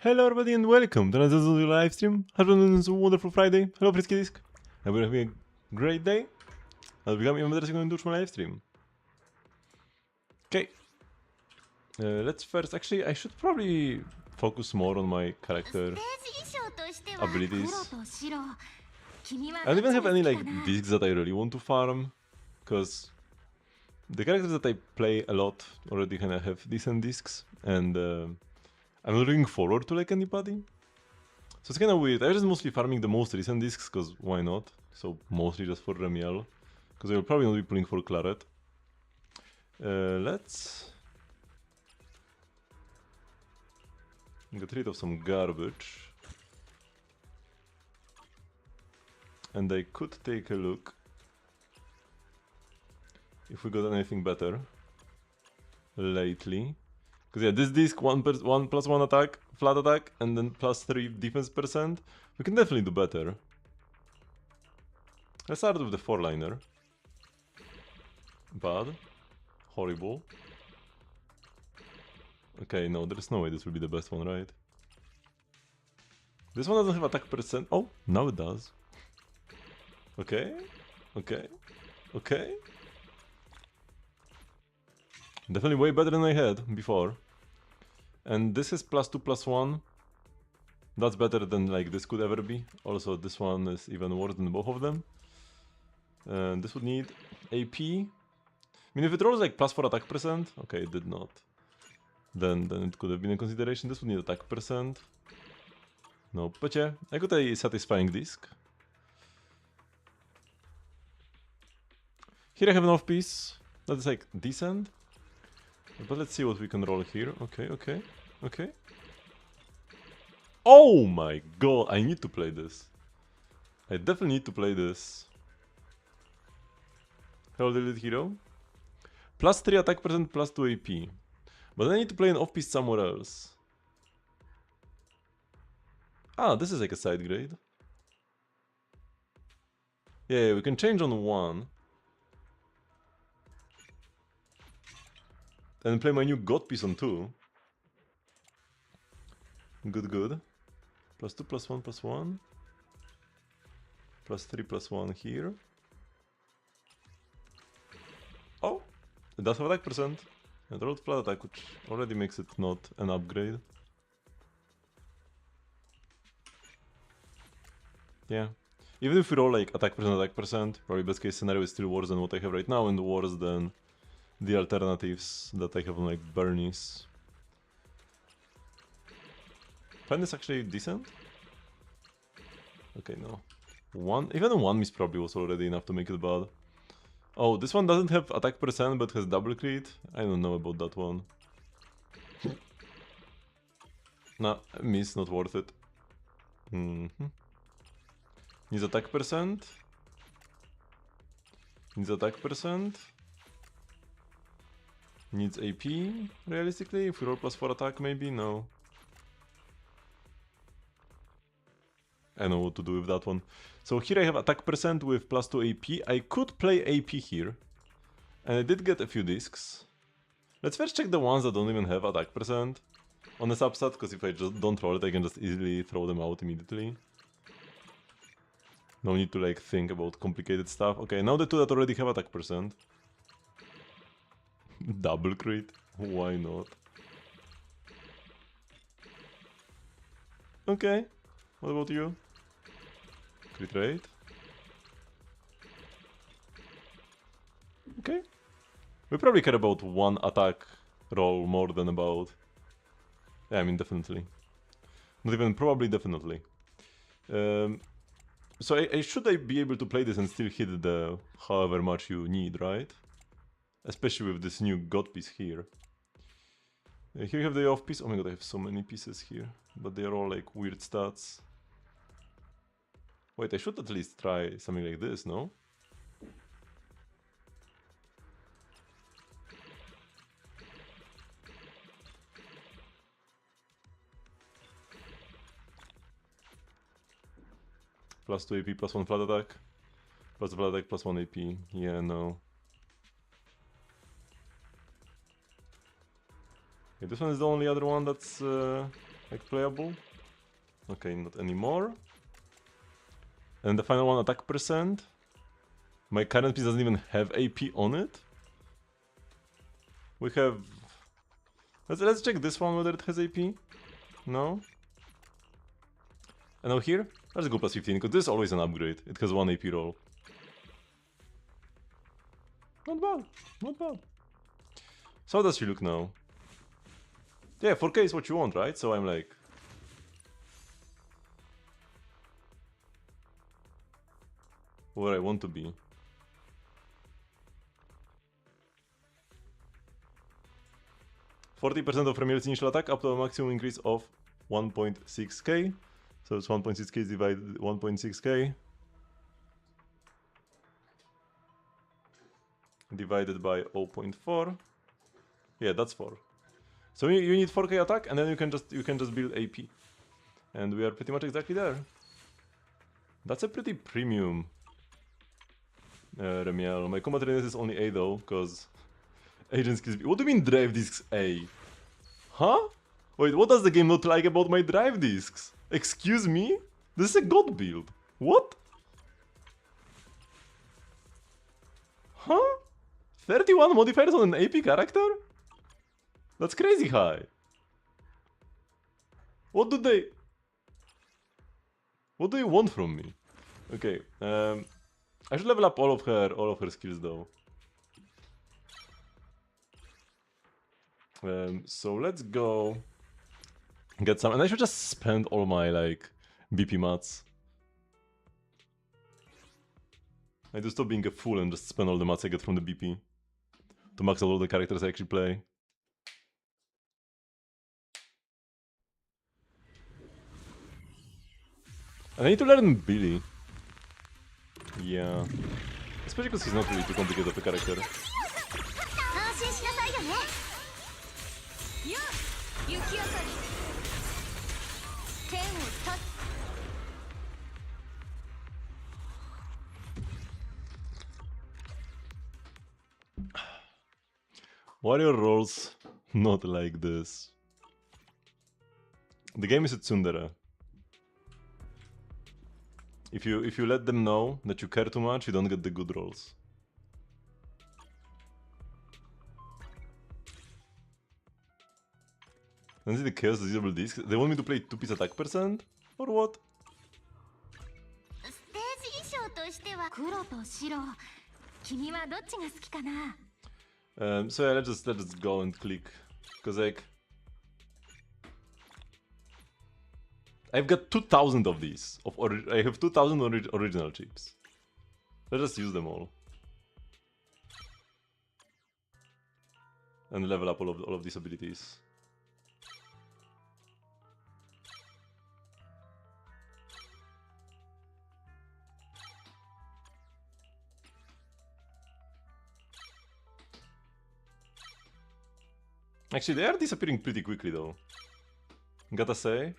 Hello everybody and welcome to another live stream. Hope you're having a wonderful Friday. Hello Frisky Disc. I hope you're having a great day. I'll become even better going to do my live stream. Okay. Let's first, actually, I should probably focus more on my character abilities. I don't even have any like discs that I really want to farm, because the characters that I play a lot already kind of have decent discs, and I'm not looking forward to like anybody. So it's kind of weird. I was just mostly farming the most recent discs, because why not? So mostly just for Remiel, because I will probably not be pulling for Claret. Let's get rid of some garbage. And I could take a look if we got anything better lately. Because yeah, this disc 1+1 attack, flat attack, and then +3 defense %. We can definitely do better. Let's start with the 4-liner. Bad. Horrible. Okay, no, there's no way this will be the best one, right? This one doesn't have attack %. Oh, now it does. Okay, okay, okay. Definitely way better than I had before. And this is +2/+1. That's better than like this could ever be. Also, this one is even worse than both of them. And this would need AP. I mean, if it rolls like +4 attack %, okay, it did not. Then it could have been a consideration. This would need attack %. No, but yeah, I got a satisfying disc. Here I have an off-piece that is like decent. But let's see what we can roll here. Okay, okay, okay. Oh my god, I need to play this. I definitely need to play this. Hello, Elite Hero. +3 attack %, +2 AP. But I need to play an off-piece somewhere else. Ah, this is like a side grade. Yeah, we can change on 1. And play my new god piece on 2. Good, good. +2/+1/1. +3/+1 here. Oh! It does have attack %. And rolled flat attack, which already makes it not an upgrade. Yeah. Even if we roll like attack %, probably best case scenario is still worse than what I have right now and worse than the alternatives that I have on like Bernice. Pen is actually decent. Okay, no. Even a 1 miss probably was already enough to make it bad. Oh, this one doesn't have attack % but has double crit. I don't know about that one. Nah, miss, not worth it. Needs attack %. Needs attack %. Needs AP, realistically. If we roll +4 attack, maybe? No. I know what to do with that one. So here I have attack % with +2 AP. I could play AP here. And I did get a few discs. Let's first check the ones that don't even have attack % on the subset, because if I just don't roll it, I can just easily throw them out immediately. No need to like think about complicated stuff. Okay, now the two that already have attack %. Double crit? Why not? Okay, what about you? Crit rate? Okay. We probably care about one attack roll more than about... Yeah, I mean, definitely. Not even probably, definitely. So should I be able to play this and still hit the however much you need, right? Especially with this new god piece here. Here you have the off piece. Oh my god, I have so many pieces here. But they are all like weird stats. Wait, I should at least try something like this, no? +2 AP, +1 flat attack. +1 flat attack, +1 AP. Yeah, no. Okay, this one is the only other one that's like playable. Okay, not anymore. And the final one, attack percent. My current piece doesn't even have AP on it. We have... Let's check this one whether it has AP. No. And now here, let's go plus 15, because this is always an upgrade. It has 1 AP roll. Not bad, not bad. So how does she look now? Yeah, 4K is what you want, right? So I'm like... where I want to be. %40 of Remier's initial attack up to a maximum increase of 1.6k. So it's 1.6k divided 1.6k divided by 0.4. Yeah, that's 4. So you need 4k attack, and then you can just build AP, and we are pretty much exactly there. That's a pretty premium Remiel. My combat readiness is only A though, because agent skills. What do you mean drive discs A? Huh? Wait, what does the game not like about my drive discs? Excuse me? This is a god build. What? Huh? 31 modifiers on an AP character? That's crazy high. What do they want from me? Okay, I should level up all of her skills though. So let's go get some, and I should just spend all my like BP mats. I do stop being a fool and just spend all the mats I get from the BP to max out all the characters I actually play. And I need to learn Billy. Yeah. Especially because he's not really too complicated of a character. Warrior rolls not like this. The game is a tsundere. If you let them know that you care too much, you don't get the good rolls. And is the chaos disable disc? They want me to play 2-piece attack percent? Or what? So yeah, let's just go and click, cause like I've got 2,000 of these. I have 2,000 original chips. Let's just use them all and level up all of these abilities. Actually, they are disappearing pretty quickly though. Gotta say,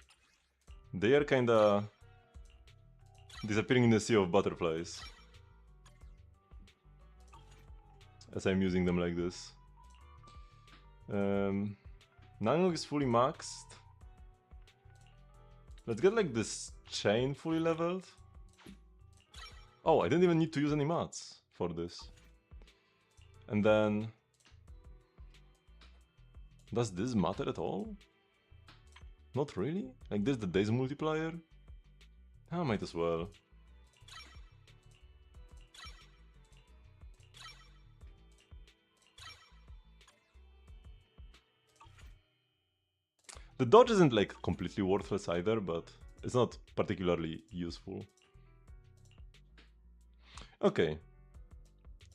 they are kinda disappearing in the sea of butterflies as I'm using them like this. Nangok is fully maxed. Let's get like this chain fully leveled. Oh, I didn't even need to use any mats for this. And then... does this matter at all? Not really? Like this, the days multiplier? I might as well. The dodge isn't like completely worthless either, but it's not particularly useful. Okay.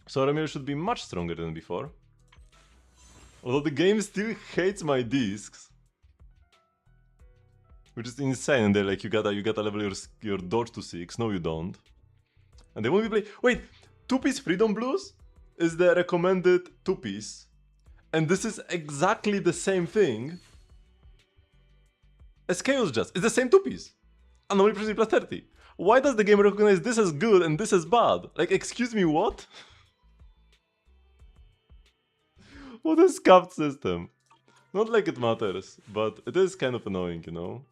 So Ramil should be much stronger than before. Although the game still hates my discs. Which is insane, and they're like, you gotta level your dodge to 6. No, you don't. And they won't be play. Wait, 2-piece Freedom Blues is the recommended 2-piece. And this is exactly the same thing as Chaos Just. It's the same 2-piece. Anomaly plus plus 30. Why does the game recognize this as good and this as bad? Like, excuse me, what? What a scuffed system. Not like it matters, but it is kind of annoying, you know?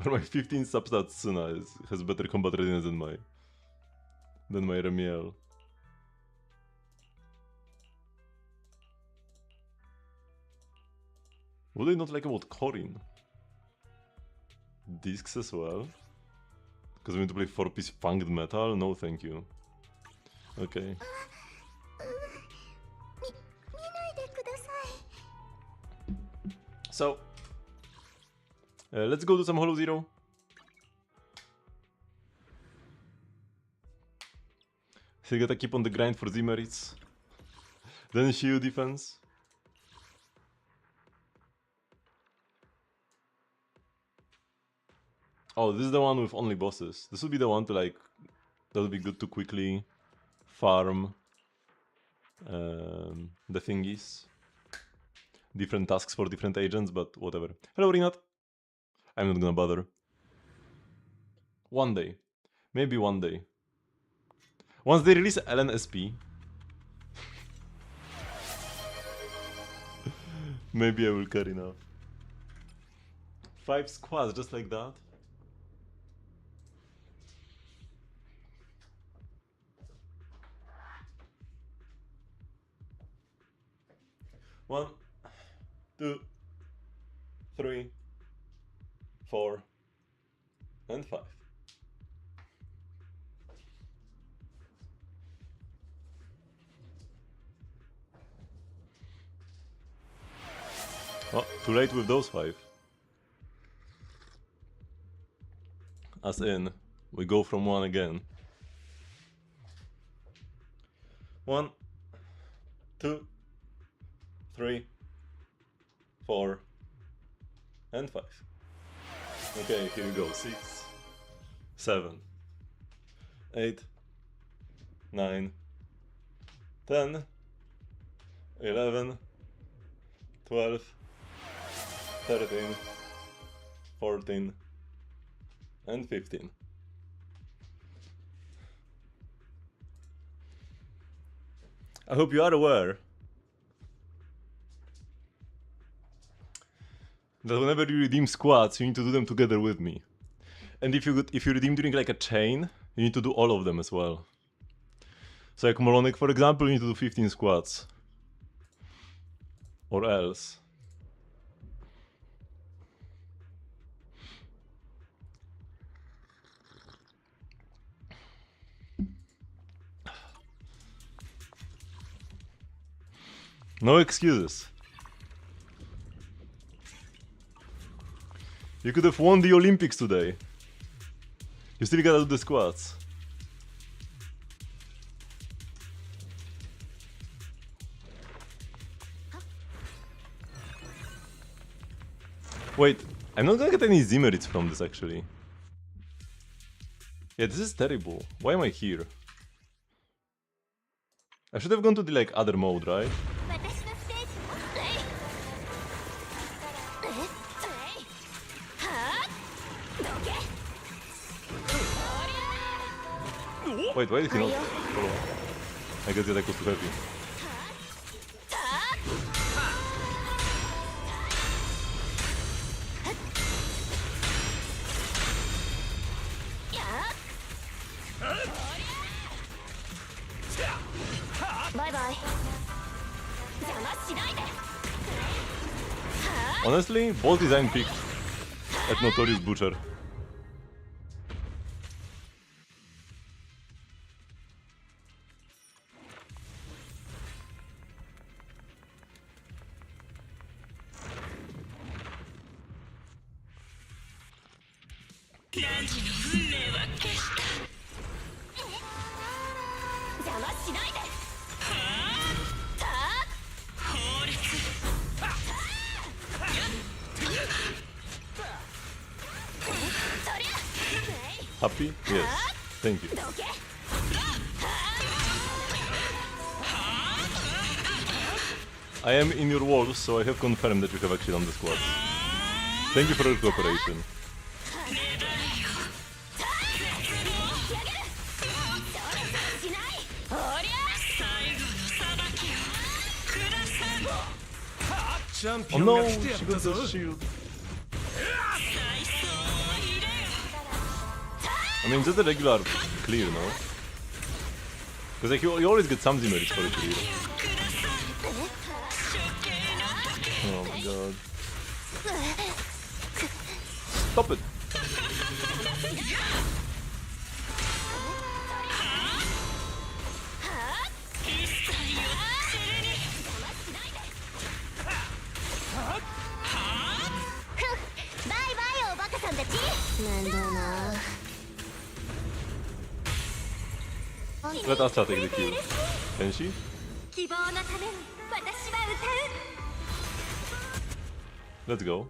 Or my 15 substat Tsuna has better combat readiness than my Remiel. What do you not like about Corin? Discs as well? Because we need to play 4-piece funked metal? No thank you. Okay. So, let's go do some Hollow Zero. So you gotta keep on the grind for Z merits. Then shield defense. Oh, this is the one with only bosses. This would be the one to like... That would be good to quickly farm the thingies. Different tasks for different agents, but whatever. Hello, Rinat. I'm not gonna bother. One day. Maybe one day. Once they release LNSP, maybe I will care enough. 5 squads just like that. One, 2, 3, 4, and 5. Oh, too late with those 5. As in, we go from 1 again. 1, 2, 3, 4, and 5. Okay, here we go. 6, 7, 8, 9, 10, 11, 12, 13, 14, and 15. I hope you are aware that whenever you redeem squads, you need to do them together with me. And if you redeem during like a chain, you need to do all of them as well. So like Moronic, for example, you need to do 15 squads. Or else. No excuses. You could have won the Olympics today. You still gotta do the squats. Wait, I'm not gonna get any Z merits from this actually. Yeah, this is terrible. Why am I here? I should have gone to the like other mode, right? Wait, why did he not follow? I guess the attack was too heavy. Bye-bye. Honestly, boss design picked at Notorious Butcher. Happy? Yes. Thank you. I am in your walls, so I have confirmed that you have actually done the squats. Thank you for your cooperation. Oh no, she got the shield. I mean, just a regular clear, no? Because like you always get some merits for a clear. Oh my god. Stop it! Let Astra take the kill. Can she? Let's go.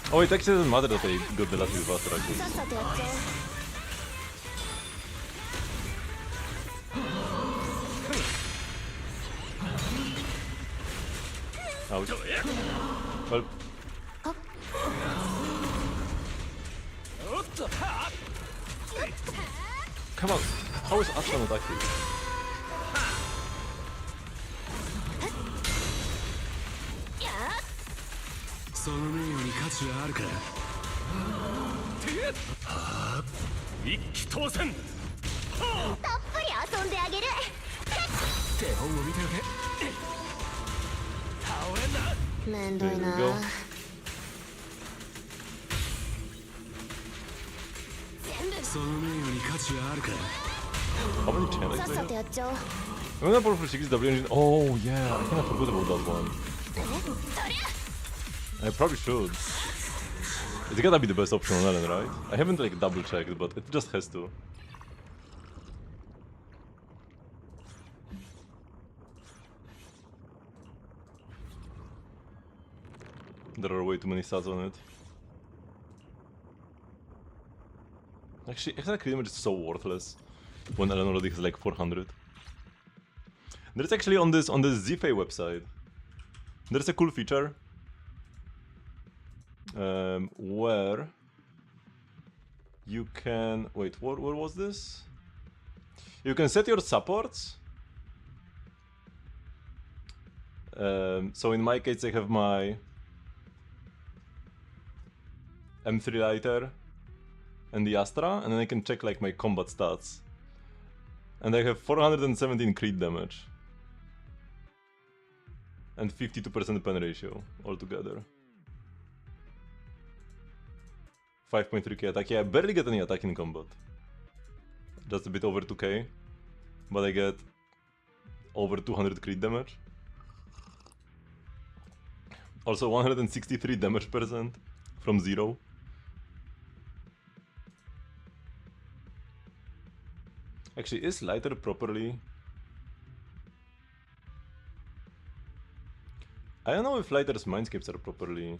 Oh, it actually doesn't matter that I got the last with faster actually. Ouch. Well. Come on, how is Astra not active? There we go. How many channels do I have? I'm gonna for 6W engine. Oh yeah, I kind of forgot about that one. I probably should. It's gotta be the best option on Ellen, right? I haven't like double checked, but it just has to. There are way too many stats on it. Actually, extra crit damage is so worthless when Ellen already has like 400. There's actually on this Zifei website, there's a cool feature where you can wait. What was this? You can set your supports. So in my case, I have my M3 lighter and the Astra, and then I can check like my combat stats. And I have 417 crit damage. And 52% pen ratio altogether. 5.3k attack. Yeah, I barely get any attack in combat. Just a bit over 2k. But I get over 200 crit damage. Also 163 damage percent from 0. Actually, is lighter properly? I don't know if lighter's mindscapes are properly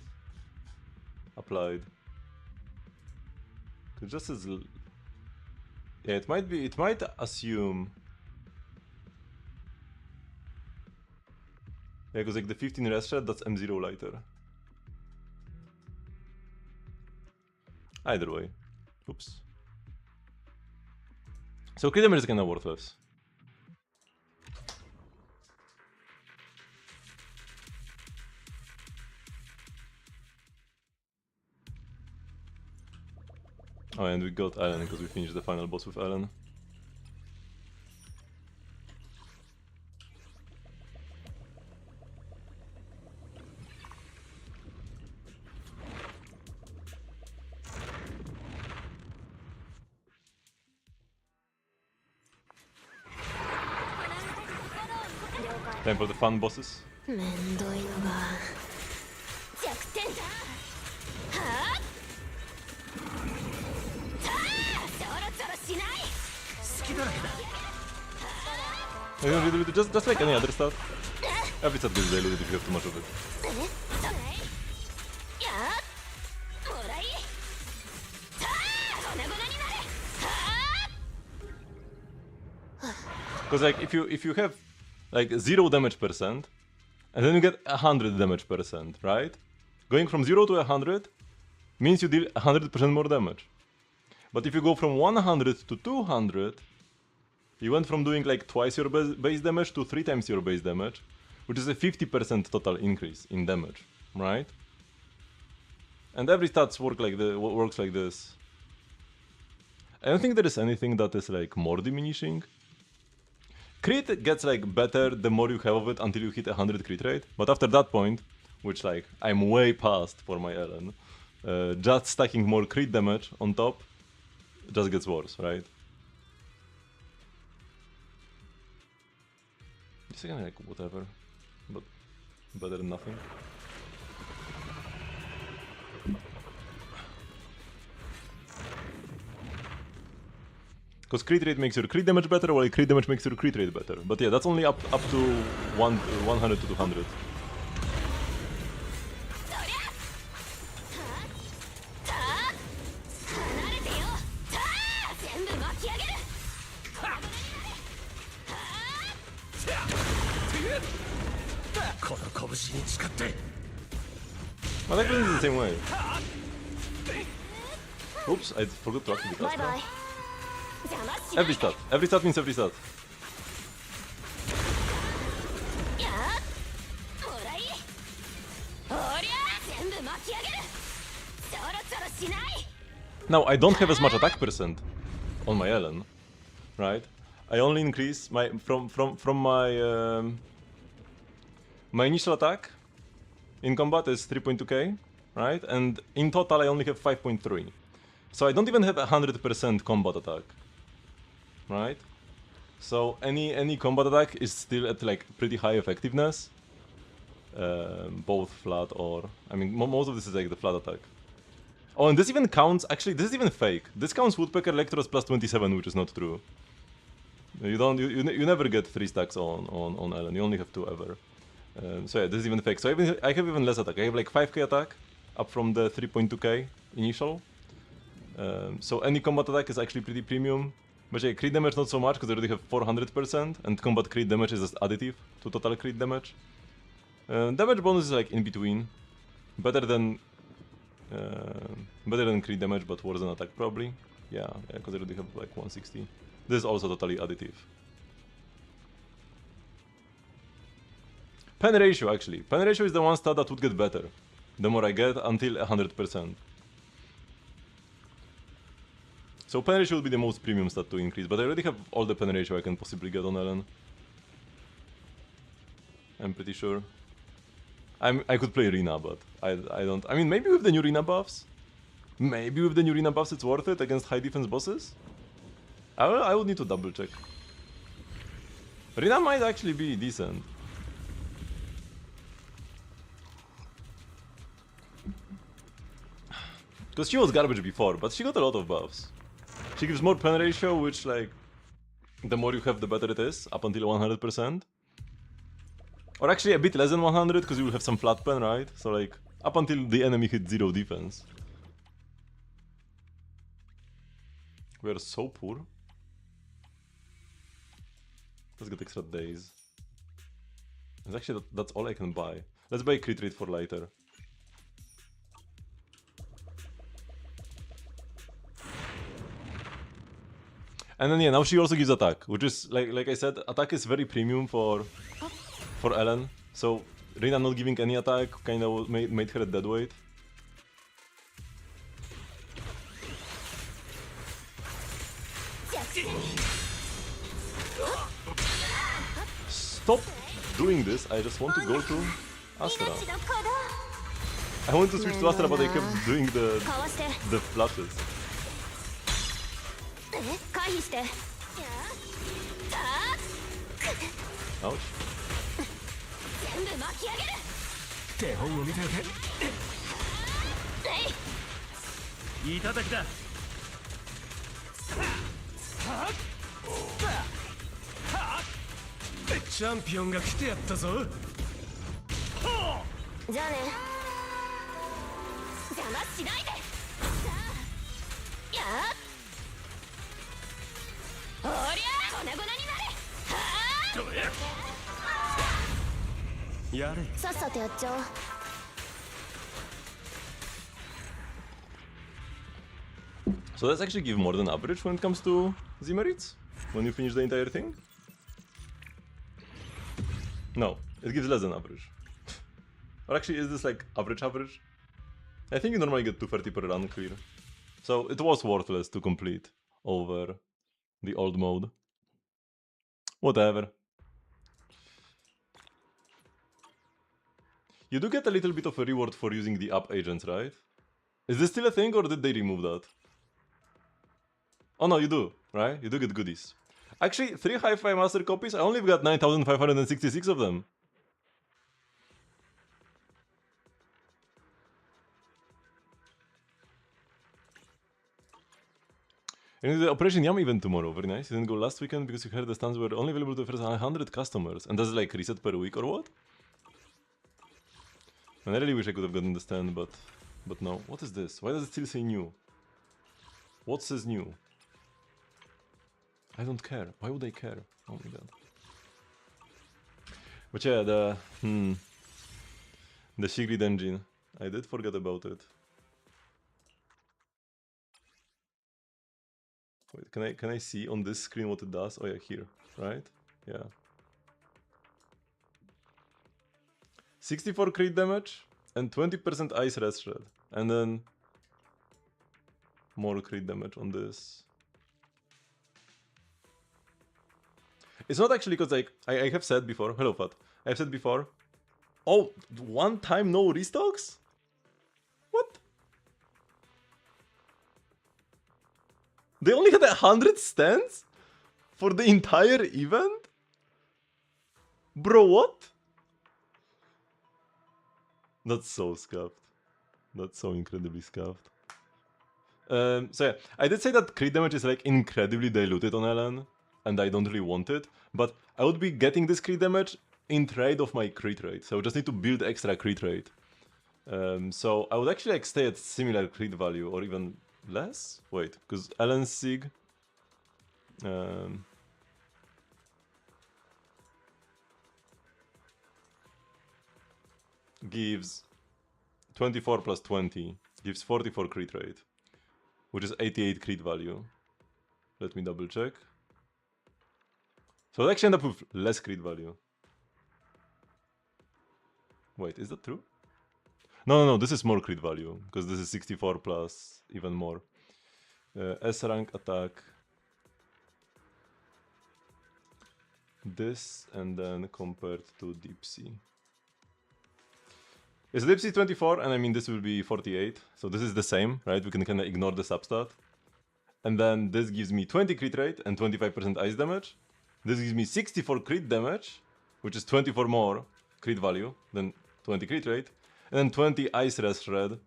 applied. It just says, yeah, it might be. It might assume. Yeah, because like the 15 rest shot, that's M0 lighter. Either way, oops. So crit damage is kinda worthless. Oh, and we got Ellen because we finished the final boss with Ellen. Time for the fun bosses. Just like any other stuff. Every stat gets diluted if you have too much of it. Because like if you have like 0 damage percent, and then you get 100 damage percent, right? Going from 0 to 100 means you deal 100% more damage. But if you go from 100 to 200, you went from doing like twice your base damage to 3 times your base damage, which is a 50% total increase in damage, right? And every stats works like this. I don't think there is anything that is like more diminishing. Crit gets like better the more you have of it until you hit 100 crit rate, but after that point, which like I'm way past for my Ellen, just stacking more crit damage on top just gets worse, right? Just again, like whatever, but better than nothing. Because crit rate makes your crit damage better, while crit damage makes your crit rate better. But yeah, that's only up to 100 to 200. Well, that is the same way. Oops, I forgot to activate that. Every stat means every stat. Now I don't have as much attack percent on my Ellen, right? I only increase my from my my initial attack in combat is 3.2k, right? And in total I only have 5.3. So I don't even have 100% combat attack, right? So any combat attack is still at like pretty high effectiveness, both flat or I mean most of this is like the flat attack. Oh, and this even counts. Actually, this is even fake. This counts Woodpecker Electros plus 27, which is not true. You never get 3 stacks on Ellen. You only have 2 ever. So yeah, this is even fake. So I have even less attack. I have like 5k attack up from the 3.2k initial. So any combat attack is actually pretty premium. But yeah, crit damage not so much because I already have 400%, and combat crit damage is just additive to total crit damage. Damage bonus is like in between, better than crit damage, but worse than attack probably. Yeah, because I already have like 160. This is also totally additive. Pen ratio actually. Pen ratio is the one stat that would get better the more I get until 100%. So pen ratio will be the most premium stat to increase, but I already have all the pen ratio I can possibly get on Ellen. I'm pretty sure. I could play Rina, but I don't. I mean, maybe with the new Rina buffs? Maybe with the new Rina buffs it's worth it against high defense bosses? I would need to double check. Rina might actually be decent. Because she was garbage before, but she got a lot of buffs. She gives more pen ratio, which like, the more you have the better it is, up until 100%. Or actually a bit less than 100, because you will have some flat pen, right? So like, up until the enemy hit 0 defense. We are so poor. Let's get extra days. And actually that's all I can buy. Let's buy crit rate for later. And then yeah, now she also gives attack, which is like I said, attack is very premium for Ellen. So Rina not giving any attack kind of made her a deadweight. Stop doing this, I just want to go to Astra. I want to switch to Astra, but I kept doing the flashes. Ouch. Champion が来てやったぞ。じゃあね。邪魔しないで。やあ。おりゃ粉々になれ。はあ。やれ。さっさとやっちゃおう。 So let's actually give more than average when it comes to the merits? When you finish the entire thing? No, it gives less than average. Or actually, is this like average? I think you normally get 230 per run clear. So it was worthless to complete over the old mode. Whatever. You do get a little bit of a reward for using the app agents, right? Is this still a thing or did they remove that? Oh no, you do, right? You do get goodies. Actually, 3 Hi-Fi Master copies, I only got 9,566 of them. And the Operation Yum event tomorrow, very nice. You didn't go last weekend because you heard the stands were only available to the first 100 customers. And does it like reset per week or what? And I really wish I could have gotten the stand, but no. What is this? Why does it still say new? What says new? I don't care. Why would I care? Oh my god. But yeah, the Sigrid engine. I did forget about it. Wait, can I see on this screen what it does? Oh yeah, here, right? Yeah. 64 crit damage and 20% ice rest shred. And then more crit damage on this. It's not actually because like I have said before, hello Fat, I've said before, oh, one time no restocks? What? They only had 100 stands? For the entire event? Bro, what? That's so scuffed. That's so incredibly scuffed. So yeah, I did say that crit damage is like incredibly diluted on Ellen, and I don't really want it, but I would be getting this crit damage in trade of my crit rate, so I just need to build extra crit rate. So I would actually like stay at similar crit value, or even less? Wait, because Ellen's Sig... gives 24 plus 20, gives 44 crit rate, which is 88 crit value. Let me double check. So I actually end up with less crit value. Wait, is that true? No, this is more crit value, because this is 64 plus even more. S rank attack. This, and then compared to Deep Sea. Is Deep Sea 24, and I mean this will be 48, so this is the same, right? We can kind of ignore the substat. And then this gives me 20 crit rate and 25% ice damage. This gives me 64 crit damage, which is 24 more crit value than 20 crit rate. And then 20 ice rest shred,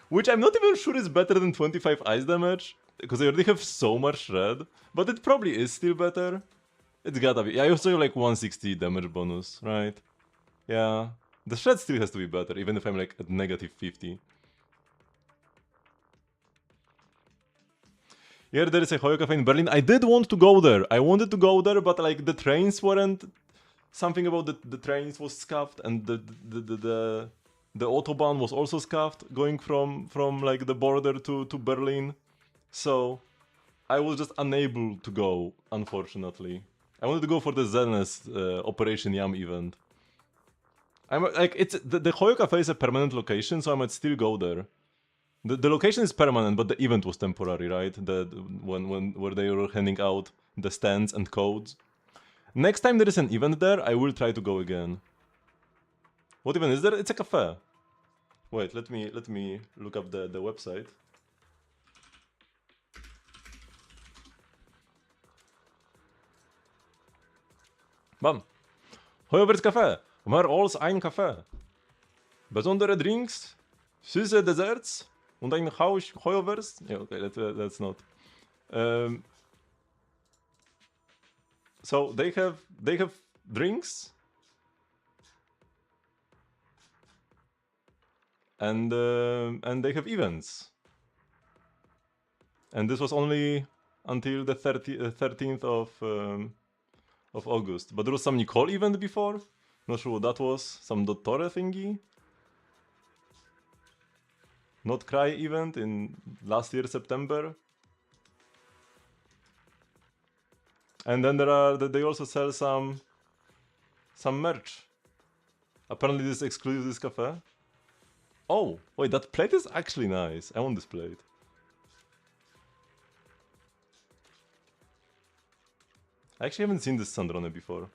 which I'm not even sure is better than 25 ice damage, because I already have so much shred, but it probably is still better. It's gotta be. Yeah, I also have like 160 damage bonus, right? Yeah. The shred still has to be better, even if I'm like at negative 50. Yeah, there is a Hoyo Cafe in Berlin. I did want to go there. I wanted to go there, but like the trains weren't... Something about the trains was scuffed, and the autobahn was also scuffed, going from like the border to Berlin. So I was just unable to go, unfortunately. I wanted to go for the Zenless Operation Yum event. I'm like, it's the Hoyo Cafe is a permanent location, so I might still go there. The location is permanent, but the event was temporary, right? Where they were handing out the stands and codes. Next time there is an event there, I will try to go again. What even is there? It's a cafe. Wait, let me look up the website. Bam! Heuerwerks Café. Maar alles ein Café. Besondere Drinks, süße Desserts und ein Heuerwerks. Yeah, okay, let's not. So they have drinks, and they have events. And this was only until the 13th of August. But there was some Nicole event before. Not sure what that was. Some Dottore thingy? Not Cry event in last year September. And then they also sell some merch. Apparently this is exclusive to this cafe. Oh, wait, that plate is actually nice. I want this plate. I actually haven't seen this Sandrone before.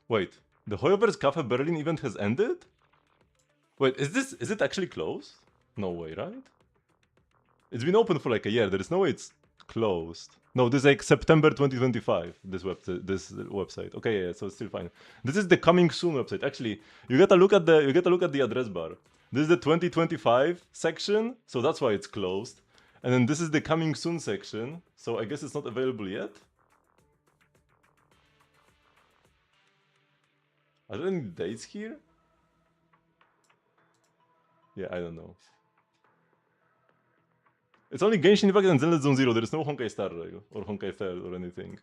Wait, the Heuber's Cafe Berlin event has ended? Wait, is it actually closed? No way, right? It's been open for like a year. There is no way it's closed. No, this is like September 2025. This website. Okay, yeah, so it's still fine. This is the coming soon website. Actually, you gotta look at the address bar. This is the 2025 section, so that's why it's closed. And then this is the coming soon section, so I guess it's not available yet. Are there any dates here? Yeah, I don't know. It's only Genshin Impact and Zenless Zone Zero. There is no Honkai Star Rail or Honkai Third or anything.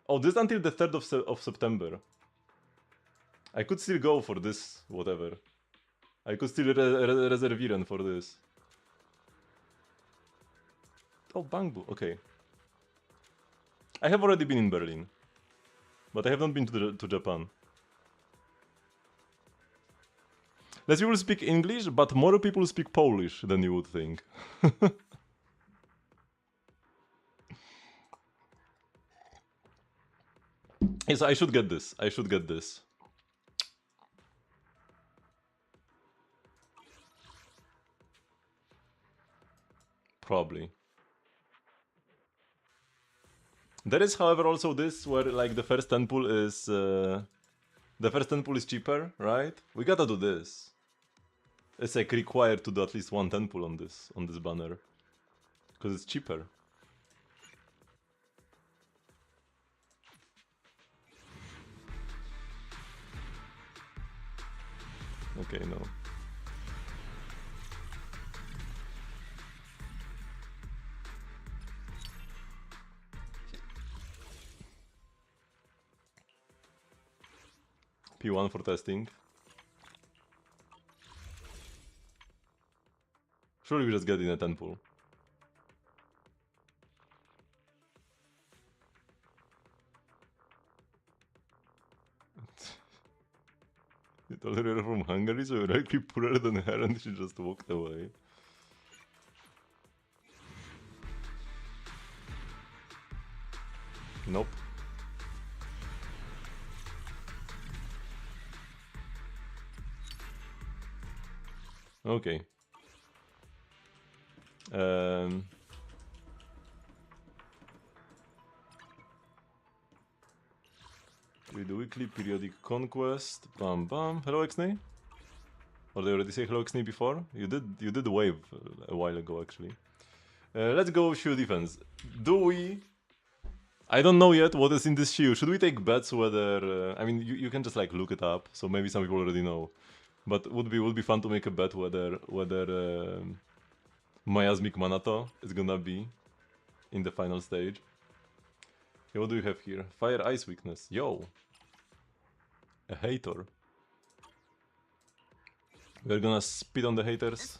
Oh, this is until the 3rd of September. I could still go for this, whatever. I could still reservieren for this. Oh, Bangbu, okay. I have already been in Berlin. But I have not been to Japan. Less people speak English, but more people speak Polish than you would think. Yes, I should get this. I should get this. Probably. There is, however, also this where like the first 10 pool is cheaper, right? We gotta do this. It's like required to do at least one 10 pool on this banner. Because it's cheaper. Okay, no. P1 for testing. Surely we just get in a 10 pool. You told her you're from Hungary, so you're actually poorer than her and she just walked away. Nope. Okay. We do weekly periodic conquest. Bam bam. Hello Xnay. Or did I already say hello Xnay before? You did wave a while ago actually. Let's go Shield defense. Do we? I don't know yet what is in this shield. Should we take bets whether? I mean, you can just like look it up. So maybe some people already know. But would be fun to make a bet whether Miasmic Manato is gonna be in the final stage. Okay, what do you have here? Fire Ice Weakness. Yo! A hater. We're gonna spit on the haters.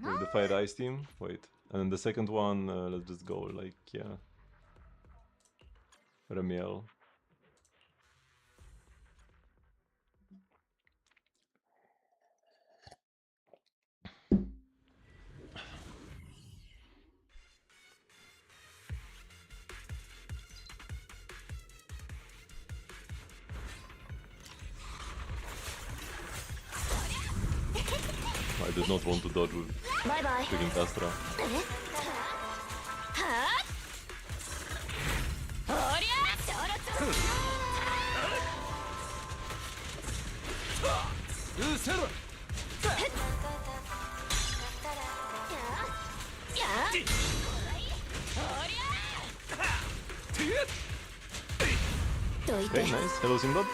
With the Fire Ice team. Wait. And then the second one, let's just go like, yeah. Remiel. I did not want to dodge with freaking Castra. Okay, nice. Hello, Singbad.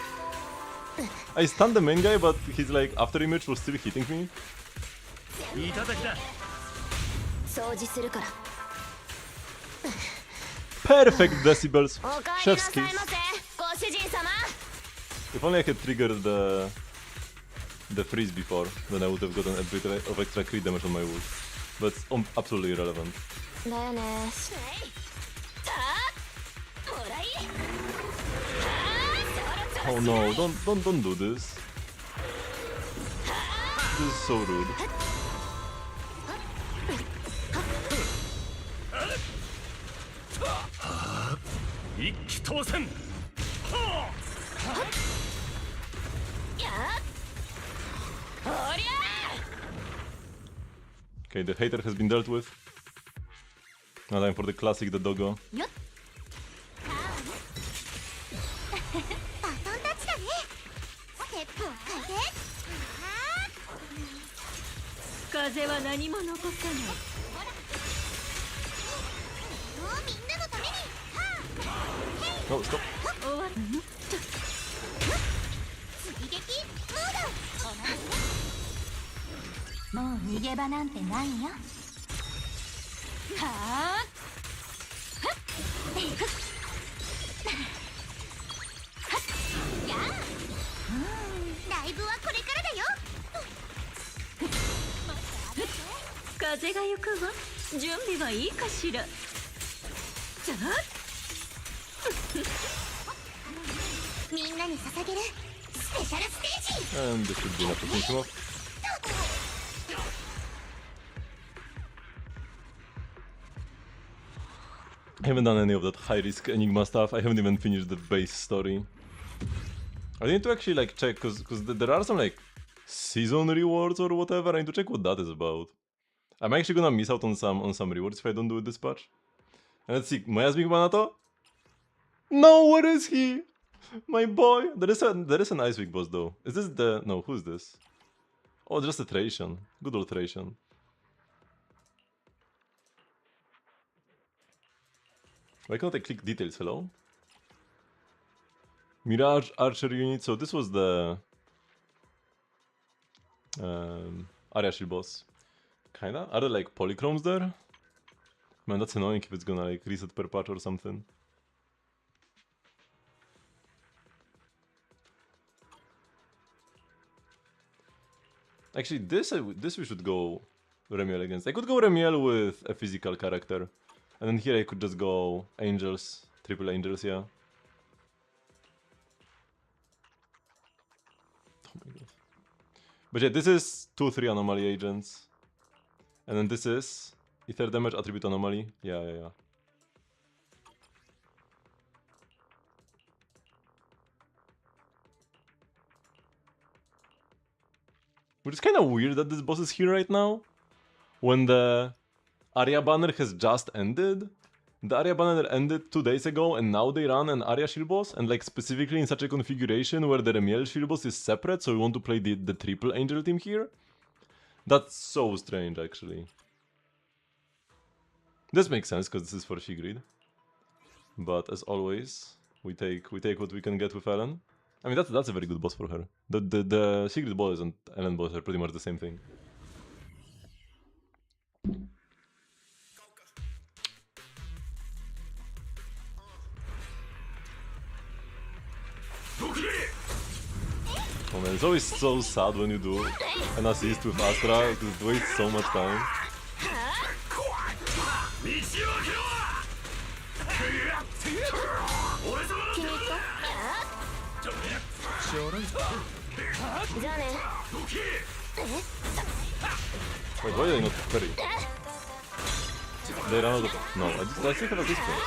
I stunned the main guy, but his like after image was still hitting me. いただきだ Perfect decibels. Chef's kiss. ご主人様 If only I had triggered the freeze before, then I would have gotten a bit of extra crit damage on my ult. But it's absolutely irrelevant. だよね Oh no, don't do this. This is so rude. 一気当選 Okay, the hater has been dealt with. Now time for the classic, the doggo. よっバトンタッチだねステップを変えて風は何も残さない。みんなのために No, stop. 終わる追撃モードもう逃げ場なんてないよはあやあライブはこれからだよ風が行くわ。準備はいいかしら。じゃあみんなに捧げるスペシャルステージ And this should be enough to finish him off. I haven't done any of that high risk Enigma stuff. I haven't even finished the base story. I need to actually like check because there are some like season rewards or whatever. I need to check what that is about. I'm actually gonna miss out on some rewards if I don't do it this patch. And let's see, moja zmigba na to? No, where is he? My boy. There is an Ice Week boss though. Is this the no? Who's this? Oh, just a Thracian. Good old Thracian. Why can't I click details? Hello? Mirage Archer unit. So this was the Area Shield boss. Kinda? Are there like polychromes there? Man, that's annoying if it's gonna like reset per patch or something. Actually, this we should go Remiel against. I could go Remiel with a physical character. And then here I could just go Angels, triple Angels, yeah. Oh my god. But yeah, this is 2-3 anomaly agents. And then this is Ether damage attribute anomaly. Yeah. Which is kind of weird that this boss is here right now. When the Area banner has just ended. The Area banner ended 2 days ago and now they run an Area shield boss. And like specifically in such a configuration where the Remiel shield boss is separate. So we want to play the triple angel team here. That's so strange actually. This makes sense because this is for Sigrid. But as always, we take what we can get with Ellen. I mean that's a very good boss for her. The Sigrid boss and Ellen boss are pretty much the same thing. Oh man, it's always so sad when you do an assist with Astra because it wastes so much time. Wait, why did I not parry? They ran out of... No, I still have a display.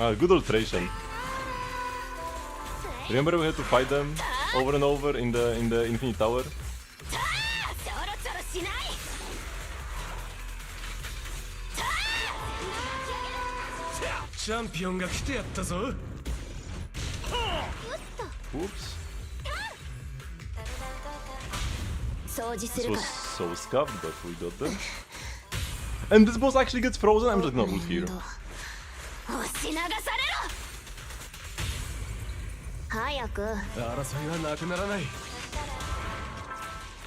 Ah, good old Thracian. Remember we had to fight them over and over in the Infinite Tower? チャンピオンが来てやったぞ Oops. So scuffed, but we got them. And this boss actually gets frozen. I'm just gonna ult here. 押し流されろ早く争いはなくならない。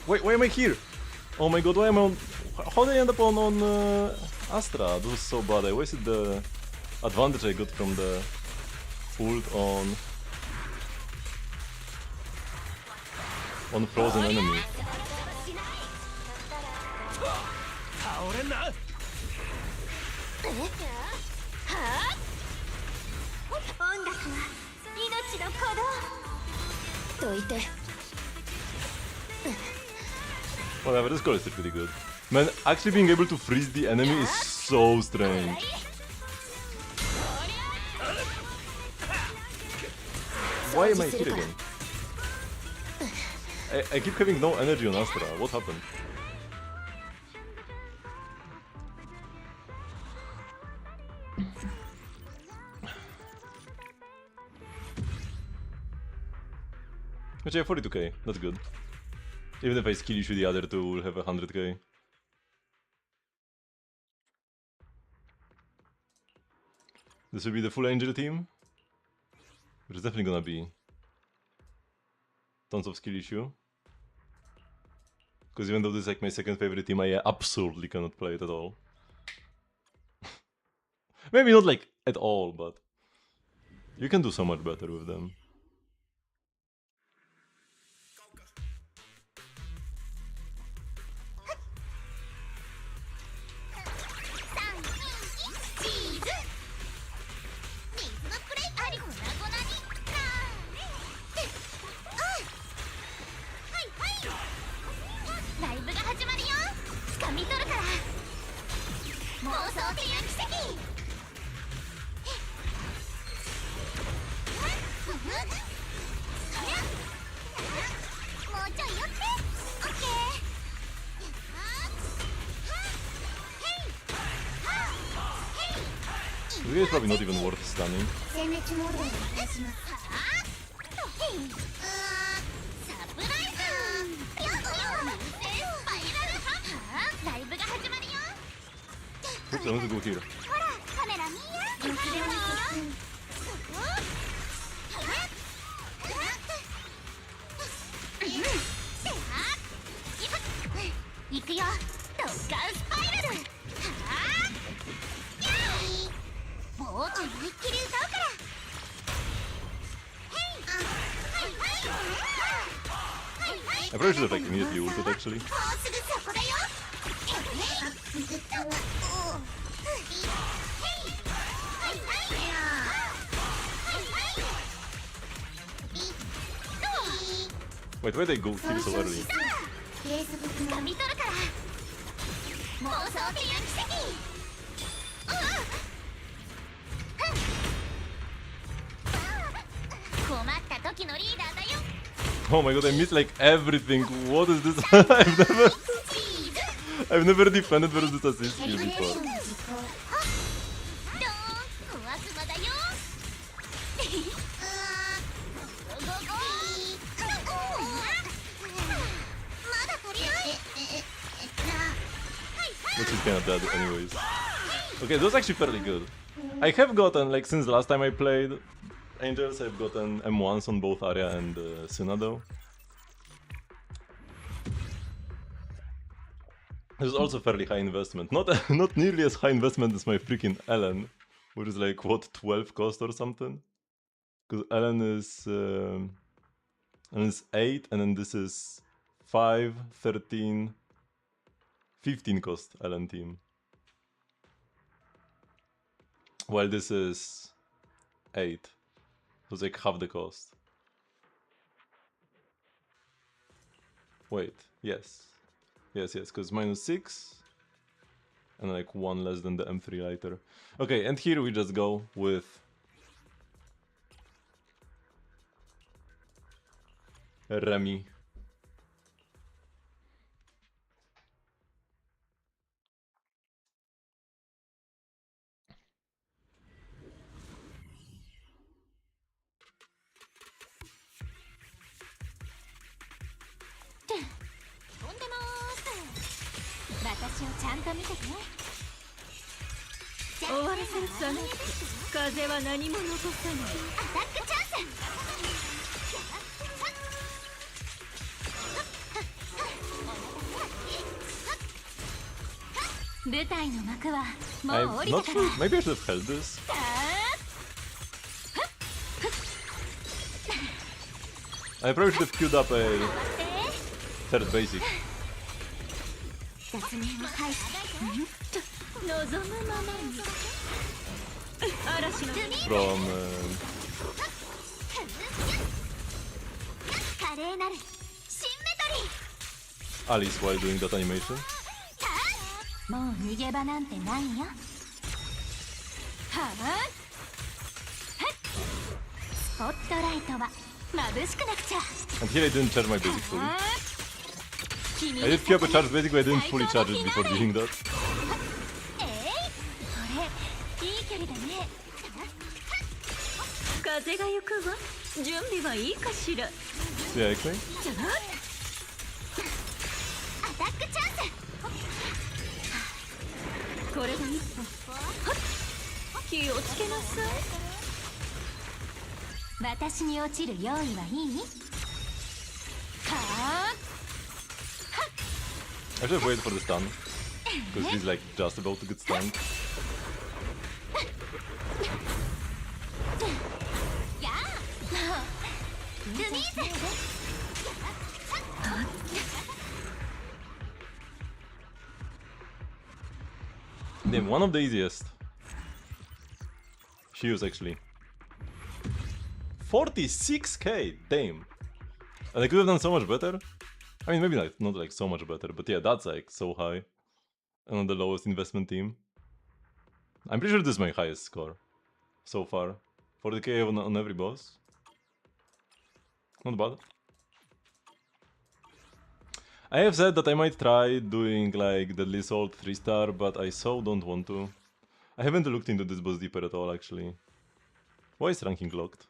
Wait, why am I here? Oh my god, why am I on... How did I end up on Astra? This was so bad. I wasted the advantage I got from the ult on frozen enemy. 倒れんな。音楽は命の鼓動どいて Whatever, this call is still pretty good. Man, actually being able to freeze the enemy is so strange. Why am I here again? I keep having no energy on Astra. What happened? Which I have 42k, that's good. Even if I skill issue the other two will have 100k. This will be the full angel team. Which is definitely gonna be tons of skill issue. Because even though this is like my second favorite team, I absolutely cannot play it at all. Maybe not like at all, but you can do so much better with them. This guy is probably not even worth stunning. 全滅モードをお願いしますサプライズライブが始まるよ Oops, I want to go here. ほらカメラ見やいつでも行くよドッカースパイラルもう思いっきり歌うから I probably should have like immediately ulted actually. もうすぐそこだよ Wait, why did I go here so early? 掴み取るから妄想っていう奇跡困った時のリーダーだよ Oh my god, I missed like everything. What is this? I've never defended versus this assist skill before. ドーン小悪魔だよまだ足りない Which is kind of dead anyways. Okay, that was actually fairly good. I have gotten, like, since the last time I played Angels, I've gotten M1s on both Arya and Synado. This is also fairly high investment. Not nearly as high investment as my freaking Ellen, which is like, what, 12 cost or something? Because Ellen is 8, and then this is 5, 13, 15 cost Ellen team. While this is 8. So it's like half the cost. Wait, yes. Yes, because -6. And like 1 less than the M3 lighter. Okay, and here we just go with Remy. 終わらせるさなくて風は何も残さない。アタックチャンス。舞台の幕はも I'm う降り not たから sure. Maybe I should have held this. I probably should have queued up a third basic. 雑念を排して望むままに嵐の From 華麗なるシンメトリー。 Alice while doing that animation. もう逃げ場なんてないよ。はあ、スポットライトは眩しくなくちゃ。 And here I didn't charge my basic fully. 君 I did queue up a charge basic, but I didn't fully charge it before doing that. それいい距離だね。風が行くわ。準備はいいかしら。 Yeah, actually. アタックチャンス。これで一歩。気をつけなさい。私に落ちる用意はいい？はあ、 I should have waited for the stun. Because he's like just about to get stunned. やあ、ルミーズ。 Damn, one of the easiest. She was actually 46k, damn. And I could have done so much better. I mean, maybe not like so much better, but yeah, that's like so high. And on the lowest investment team. I'm pretty sure this is my highest score so far. 40k on every boss. Not bad. I have said that I might try doing like the Assault 3-star, but I so don't want to. I haven't looked into this boss deeper at all actually. Why is ranking locked?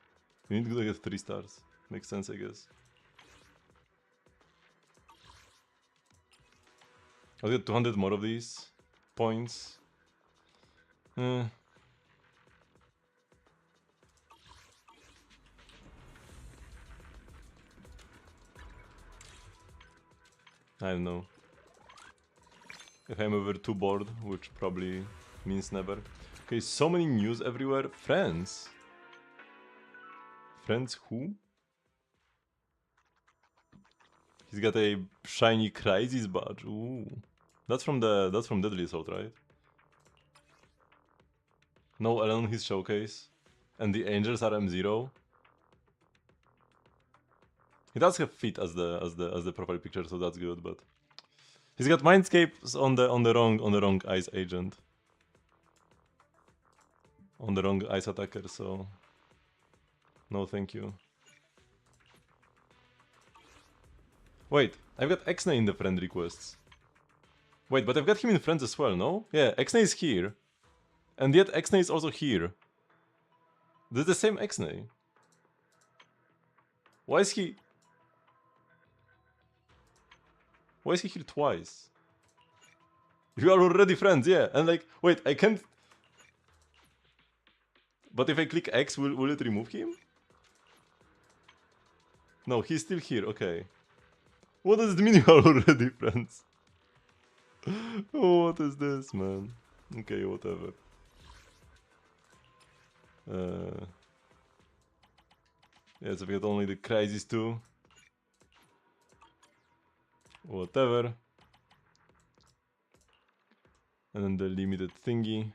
You need to get 3 stars. Makes sense, I guess. I'll get 200 more of these points. I don't know. If I'm ever too bored, which probably means never. Okay, so many news everywhere. Friends. Friends who? He's got a shiny Crisis badge. Ooh. That's from Deadly Assault, right? No Ellen on his showcase. And the angels are M0. He does have feet as the profile picture, so that's good, but he's got Mindscapes on the wrong ice agent. On the wrong ice attacker, so no thank you. Wait, I've got Exney in the friend requests. Wait, but I've got him in friends as well, no? Yeah, Exney is here. And yet Exney is also here. This is the same Exney. Why is he here twice? You are already friends, yeah. And like, wait, I can't... But if I click X, will it remove him? No, he's still here, okay. What does it mean you are already friends? Oh, what is this, man? Okay, whatever. Yeah, so we got only the Crisis 2. Whatever. And then the limited thingy.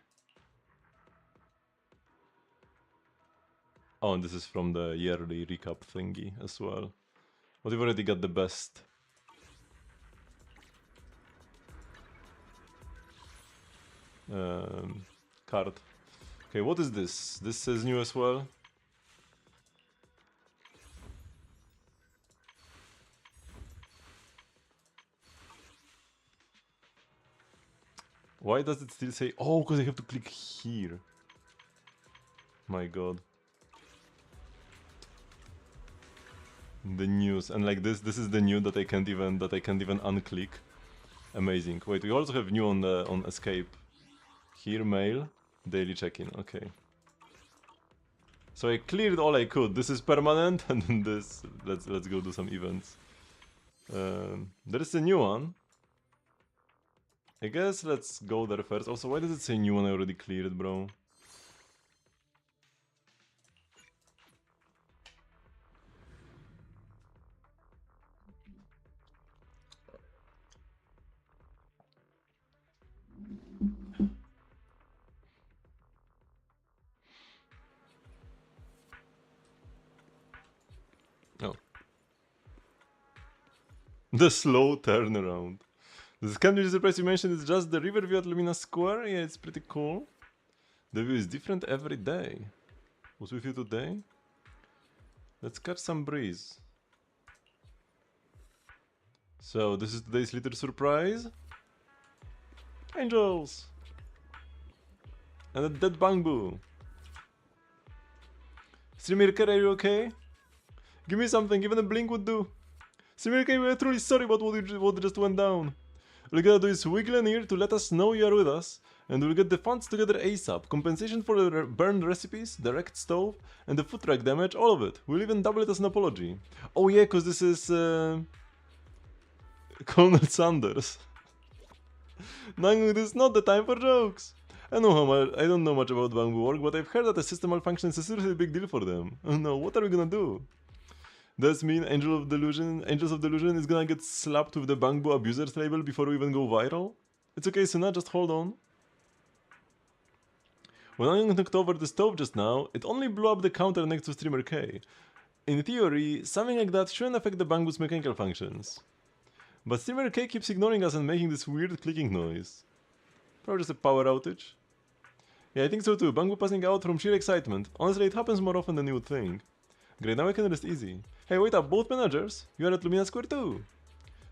Oh, and this is from the yearly recap thingy as well. But we've already got the best. Card. Okay, what is this? This says new as well. Why does it still say... Oh, because I have to click here. My god. The news. And like this is the new that I can't even unclick. Amazing. Wait, we also have new on escape. Here, mail. Daily check-in, okay. So I cleared all I could. This is permanent, and then this. Let's go do some events. There is a new one. I guess let's go there first. Also, why does it say new one? I already cleared, bro. Oh. The slow turnaround. This can't be the surprise you mentioned, it's just the river view at Lumina Square. Yeah, it's pretty cool. The view is different every day. What's with you today? Let's catch some breeze. So, this is today's little surprise. Angels! And a dead bamboo. Streamerker, are you okay? Give me something, even a blink would do. Streamerker, we are truly sorry about what just went down. All you gotta do is wiggle an ear to let us know you are with us, and we'll get the funds together ASAP. Compensation for the burned recipes, the wrecked stove, and the food truck damage, all of it. We'll even double it as an apology. Oh yeah, cause this is Colonel Sanders. Nangu, this is not the time for jokes. I don't know much about Bamboo work, but I've heard that the system malfunction is a seriously big deal for them. Oh no, what are we gonna do? Does mean Angels of Delusion is gonna get slapped with the Bamboo abusers label before we even go viral? It's okay, Suna, just hold on. When I knocked over the stove just now, it only blew up the counter next to Streamer K. In theory, something like that shouldn't affect the Bamboo's mechanical functions. But Streamer K keeps ignoring us and making this weird clicking noise. Probably just a power outage. Yeah, I think so too. Bamboo passing out from sheer excitement. Honestly, it happens more often than you would think. Great, now I can rest easy. Hey, wait up, both managers? You are at Lumina Square too.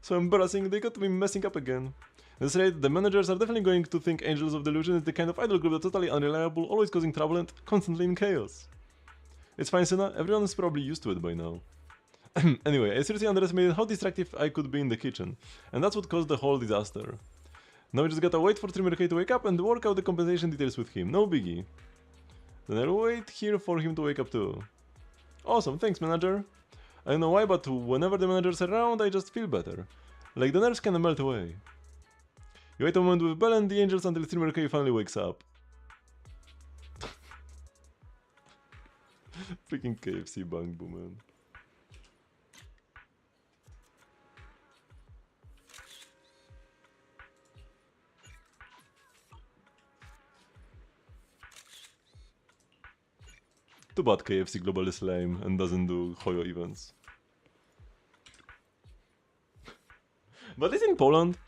So embarrassing, they got to be messing up again. That's right, the managers are definitely going to think Angels of Delusion is the kind of idol group that's totally unreliable, always causing trouble and constantly in chaos. It's fine, Sina, everyone is probably used to it by now. Anyway, I seriously underestimated how distractive I could be in the kitchen, and that's what caused the whole disaster. Now we just gotta wait for Streamer K to wake up and work out the compensation details with him, no biggie. Then I'll wait here for him to wake up too. Awesome, thanks manager. I don't know why, but whenever the manager's around, I just feel better. Like the nerves kinda melt away. You wait a moment with Bell and the Angels until Streamer K finally wakes up. Freaking KFC Bamboo, man. Too bad KFC Global is lame and doesn't do Hoyo events. But at least in Poland,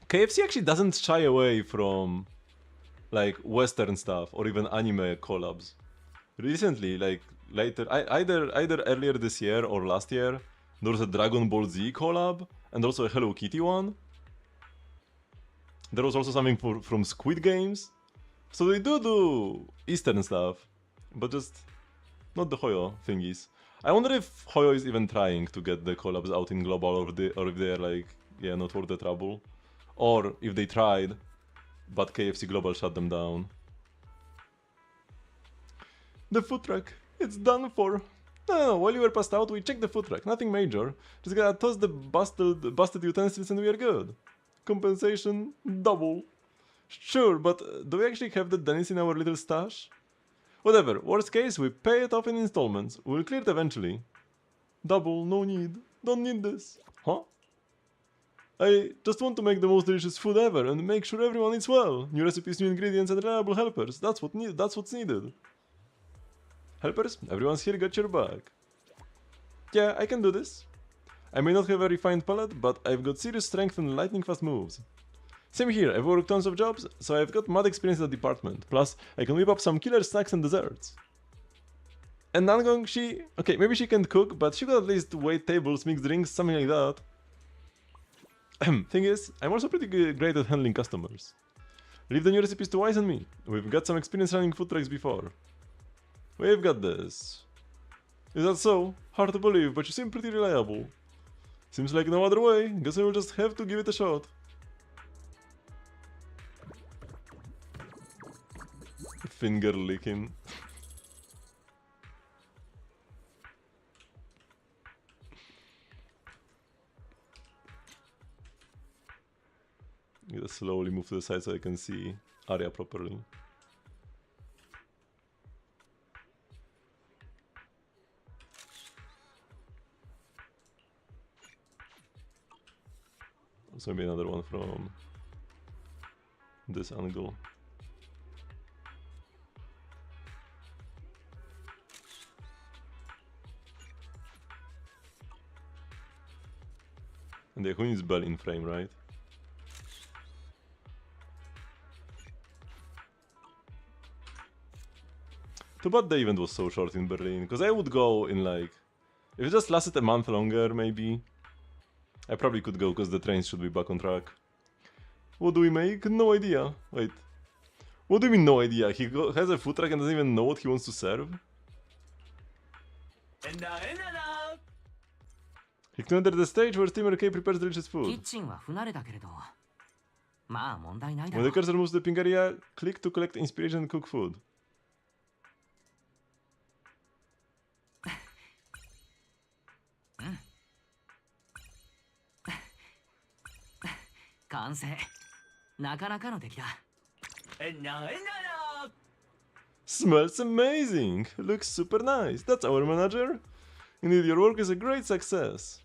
KFC actually doesn't shy away from like Western stuff or even anime collabs. Recently, like either earlier this year or last year, there was a Dragon Ball Z collab and also a Hello Kitty one. There was also something from Squid Games. So they do Eastern stuff, but just not the Hoyo thingies. I wonder if Hoyo is even trying to get the collabs out in global or if they're like, yeah, not worth the trouble. Or if they tried, but KFC Global shut them down. The food truck, it's done for. No, while you were passed out, we checked the food truck, nothing major. Just gotta toss the busted utensils and we are good. Compensation, double. Sure, but do we actually have the Dennis in our little stash? Whatever, worst case, we pay it off in installments. We'll clear it eventually. Double, no need. Don't need this. Huh? I just want to make the most delicious food ever and make sure everyone eats well. New recipes, new ingredients, and reliable helpers. That's what's needed. Helpers, everyone's here, got your back. Yeah, I can do this. I may not have a refined palate, but I've got serious strength and lightning fast moves. Same here, I've worked tons of jobs, so I've got mad experience in the department. Plus, I can whip up some killer snacks and desserts. And Nangong, okay, maybe she can't cook, but she could at least wait tables, mix drinks, something like that. Thing is, I'm also pretty great at handling customers. Leave the new recipes to Wise and me. We've got some experience running food trucks before. We've got this. Is that so? Hard to believe, but you seem pretty reliable. Seems like no other way. Guess I will just have to give it a shot. finger licking. I'm gonna slowly move to the side so I can see Arya properly. So maybe another one from this angle. And the Queen is barely in frame, right? Too bad the event was so short in Berlin, because I would go in like... If it just lasted a month longer, maybe. I probably could go, because the trains should be back on track. What do we make? No idea. Wait. What do you mean no idea? He has a food truck and doesn't even know what he wants to serve? He can enter the stage where Steamer K prepares delicious food. チンは不慣れだけれどまあ問題ないだ When ろ the う cursor moves to the pink area, click to collect inspiration and cook food. 完成なかなかの出来だ Smells amazing! Looks super nice. That's our manager. Indeed, your work is a great success.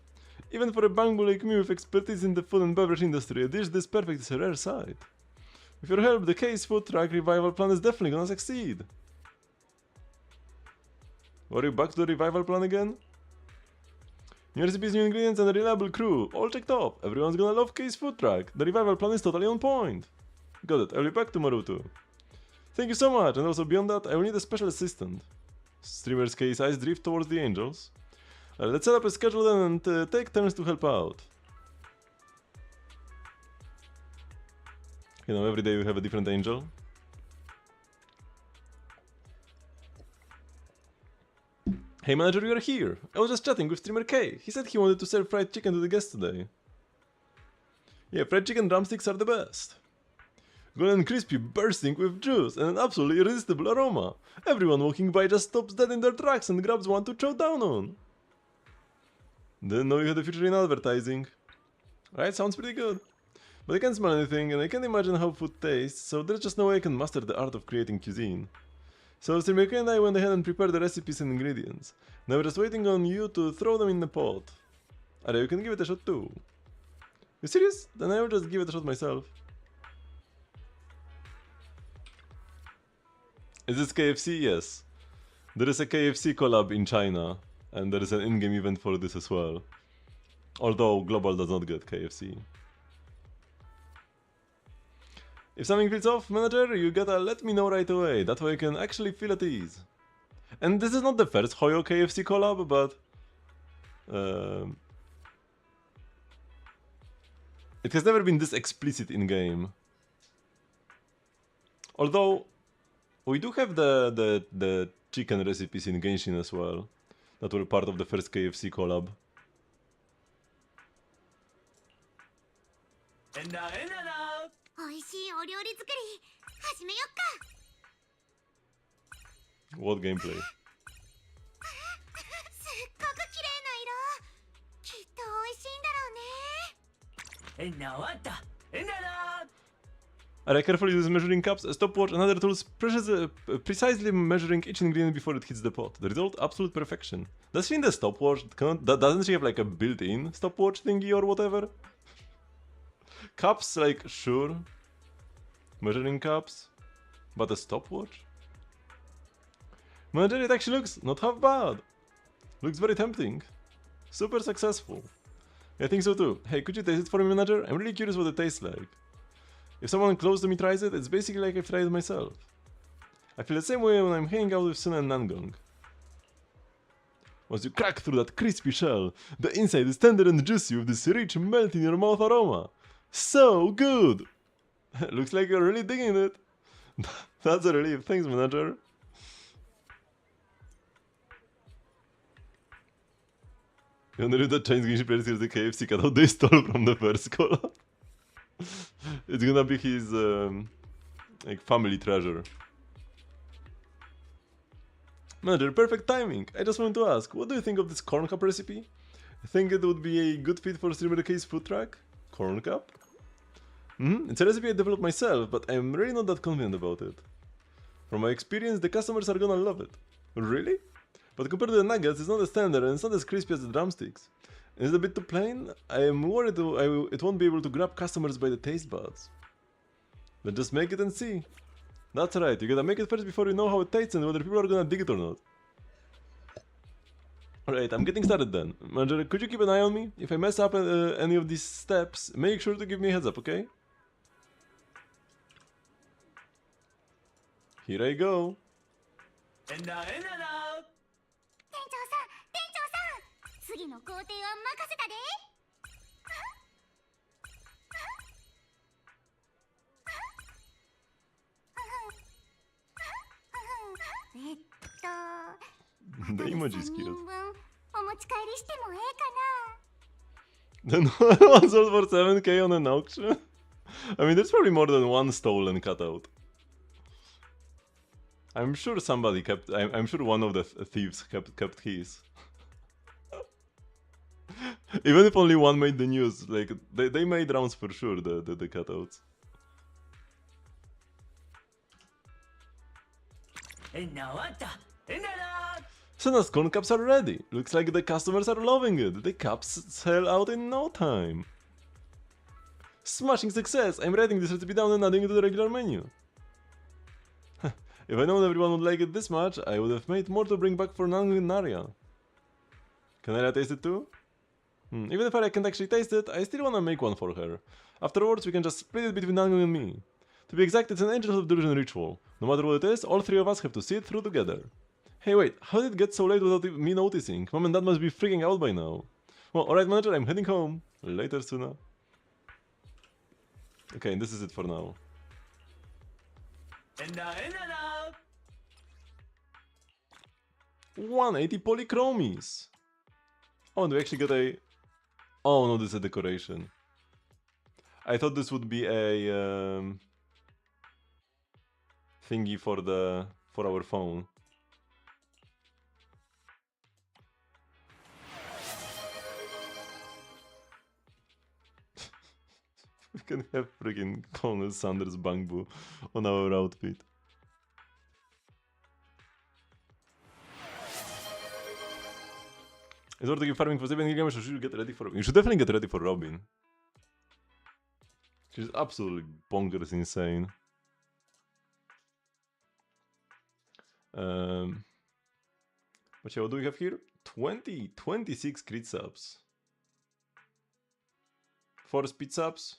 Even for a bangbu like me with expertise in the food and beverage industry, a dish this perfect is a rare sight. With your help, the Case food truck revival plan is definitely gonna succeed. Are you back to the revival plan again? New recipes, new ingredients, and a reliable crew. All checked off. Everyone's gonna love Case food truck. The revival plan is totally on point. Got it. I'll be back tomorrow too. Thank you so much, and also beyond that, I will need a special assistant. Streamer's Case eyes drift towards the angels. Let's set up a schedule then and take turns to help out. You know, every day we have a different angel. Hey manager, you are here! I was just chatting with Streamer K. He said he wanted to serve fried chicken to the guests today. Yeah, fried chicken drumsticks are the best. Golden crispy, bursting with juice and an absolutely irresistible aroma. Everyone walking by just stops dead in their tracks and grabs one to chow down on. Didn't know you had a future in advertising. Right, sounds pretty good. But I can't smell anything and I can't imagine how food tastes, so there's just no way I can master the art of creating cuisine. So Streamer K and I went ahead and prepared the recipes and ingredients. Now we're just waiting on you to throw them in the pot. Alright, you can give it a shot too. You serious? Then I will just give it a shot myself. Is this KFC? Yes. There is a KFC collab in China, and there is an in-game event for this as well. Although Global does not get KFC. If something feels off, manager, you gotta let me know right away, that way I can actually feel at ease. And this is not the first Hoyo KFC collab, but... it has never been this explicit in-game. Although, we do have the chicken recipes in Genshin as well, that were part of the first KFC collab. What gameplay? I carefully use measuring cups, a stopwatch, and other tools, precisely measuring each ingredient before it hits the pot. The result, absolute perfection. Does she need a stopwatch? Doesn't she have like a built-in stopwatch thingy or whatever? Cups, like, sure. Measuring cups. But a stopwatch? Manager, it actually looks not half bad. Looks very tempting. Super successful. I think so too. Hey, could you taste it for me, manager? I'm really curious what it tastes like. If someone close to me tries it, it's basically like I've tried it myself. I feel the same way when I'm hanging out with Suna and Nangong. Once you crack through that crispy shell, the inside is tender and juicy with this rich melt-in-your-mouth aroma. So good! Looks like you're really digging it. That's a relief. Thanks, manager. You wonder if the Chinese Genshin player sees the KFC cutout they stole from the first collab? It's gonna be his like family treasure. Manager, perfect timing. I just wanted to ask, what do you think of this corn cup recipe? Think it would be a good fit for Streamer K's food truck? Corn cup? It's a recipe I developed myself, but I'm really not that confident about it. From my experience, the customers are gonna love it. Really? But compared to the nuggets, it's not as tender and it's not as crispy as the drumsticks. Is it a bit too plain? I am worried it won't be able to grab customers by the taste buds. But just make it and see. That's right, you gotta make it first before you know how it tastes and whether people are gonna dig it or not. Alright, I'm getting started then. Manager, could you keep an eye on me? If I mess up any of these steps, make sure to give me a heads up, okay? Here I go. 店長さん次の工程は任せたでThe emoji is cute. お持ち帰りしてもええ Then one sold for 7k on an auction? I mean, there's probably more than one stolen cutout. I'm sure somebody kept. I'm sure one of the thieves kept his. Even if only one made the news, like they made rounds for sure. The cutouts. Senna's corn cups are ready. Looks like the customers are loving it. The cups sell out in no time. Smashing success! I'm writing this recipe down and adding it to the regular menu. If I known everyone would like it this much, I would have made more to bring back for Naria. Can I taste it too? Even if I can't actually taste it, I still wanna make one for her. Afterwards, we can just split it between Nangong and me. To be exact, it's an Angels of Delusion ritual. No matter what it is, all three of us have to see it through together. Hey wait, how did it get so late without me noticing? Mom and Dad must be freaking out by now. Well, alright manager, I'm heading home. Later, Suna. Okay, this is it for now. 180 polychromies! Oh, and we actually got a... Oh no, this is a decoration. I thought this would be a... thingy for our phone. We can have freaking Colonel Sanders Bangbu on our outfit. It's worth to keep farming for 7 games, so you should get ready for... You should definitely get ready for Robin. She's absolutely bonkers insane. But yeah, what do we have here? 26 crit subs. 4 speed subs.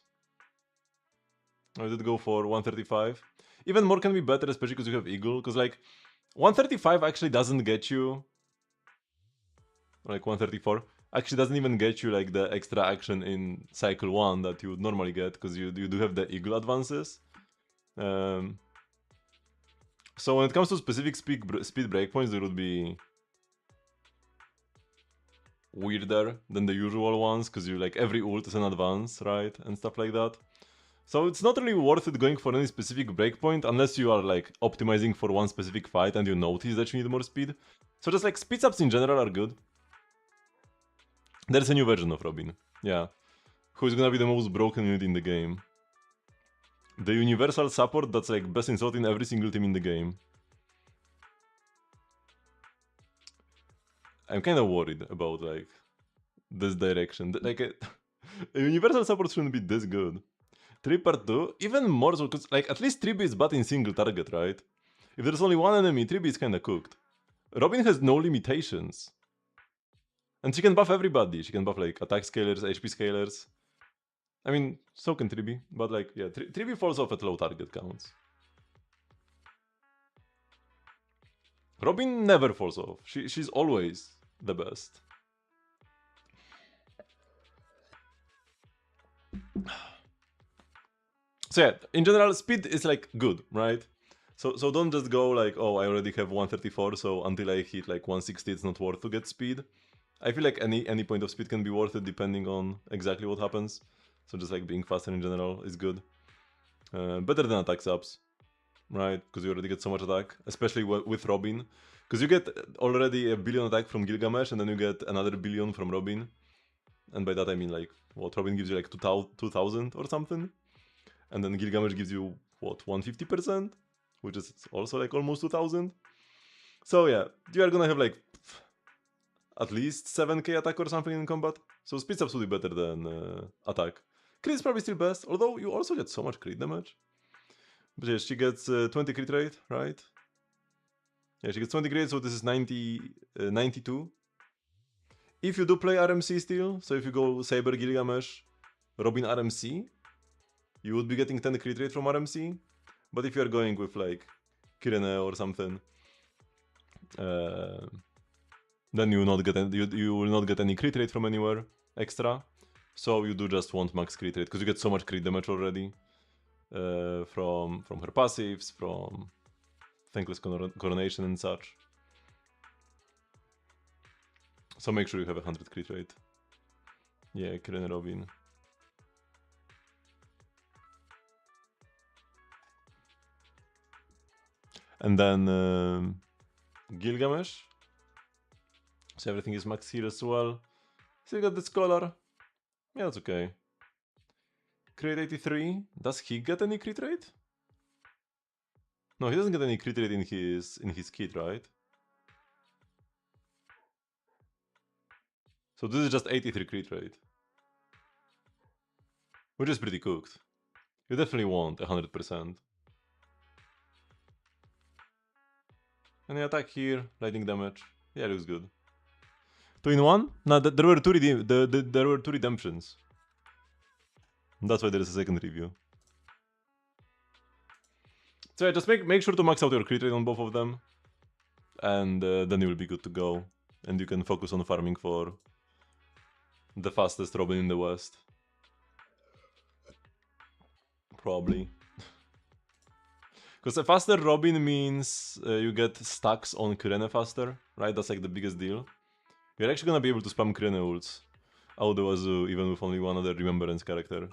I did go for 135. Even more can be better, especially because you have Eagle. Because like 135 actually doesn't get you, like 134 actually doesn't even get you like the extra action in cycle 1 that you would normally get, because you do have the Eagle advances. So when it comes to specific speed breakpoints, there would be weirder than the usual ones, because you like every ult is an advance, right, and stuff like that. So it's not really worth it going for any specific breakpoint unless you are like optimizing for one specific fight and you notice that you need more speed. So just like speed ups in general are good. There's a new version of Robin, yeah, who is gonna be the most broken unit in the game. The universal support that's like best in slot in every single team in the game. I'm kind of worried about like this direction. Like a universal support shouldn't be this good. 3/2, even more so, because like at least 3B is bad in single target, right? If there's only one enemy, 3B is kinda cooked. Robin has no limitations. And she can buff everybody. She can buff like attack scalers, HP scalers. I mean, so can 3B, but like, yeah, 3B falls off at low target counts. Robin never falls off. She's always the best. So yeah, in general, speed is like good, right? So don't just go like, oh, I already have 134, so until I hit like 160, it's not worth to get speed. I feel like any point of speed can be worth it depending on exactly what happens. So just like being faster in general is good. Better than attack subs. right? Because you already get so much attack, especially with Robin. Because you get already a billion attack from Gilgamesh, and then you get another billion from Robin. And by that I mean like, what, Robin gives you like 2000 or something? And then Gilgamesh gives you, what, 150%? Which is also like almost 2000. So yeah, you are gonna have like at least 7k attack or something in combat. So speed's absolutely better than attack. Crit is probably still best, although you also get so much crit damage. But yeah, she gets 20 crit rate, right? Yeah, she gets 20 crit, so this is 92. If you do play RMC still, so if you go Saber Gilgamesh, Robin RMC, you would be getting 10 crit rate from RMC. But if you're going with like Kirene or something, then you will not get any crit rate from anywhere extra. So you do just want max crit rate because you get so much crit damage already from her passives, from Thankless Coronation and such. So make sure you have 100 crit rate. Yeah, Kirene Robin. And then Gilgamesh. So everything is max here as well. Still got the Scholar. Yeah, that's okay. Crit 83. Does he get any crit rate? No, he doesn't get any crit rate in his kit, right? So this is just 83 crit rate. Which is pretty cooked. You definitely want 100%. Any attack here, lightning damage. Yeah, looks good. 2-in-1? No, there were two redemptions. That's why there is a second review. So yeah, just make sure to max out your crit rate on both of them. And then you will be good to go. And you can focus on farming for the fastest Robin in the West. Probably. Because a faster Robin means you get stacks on Kirene faster, right? That's like the biggest deal. You're actually gonna be able to spam Kirene ults out the wazoo, even with only one other Remembrance character.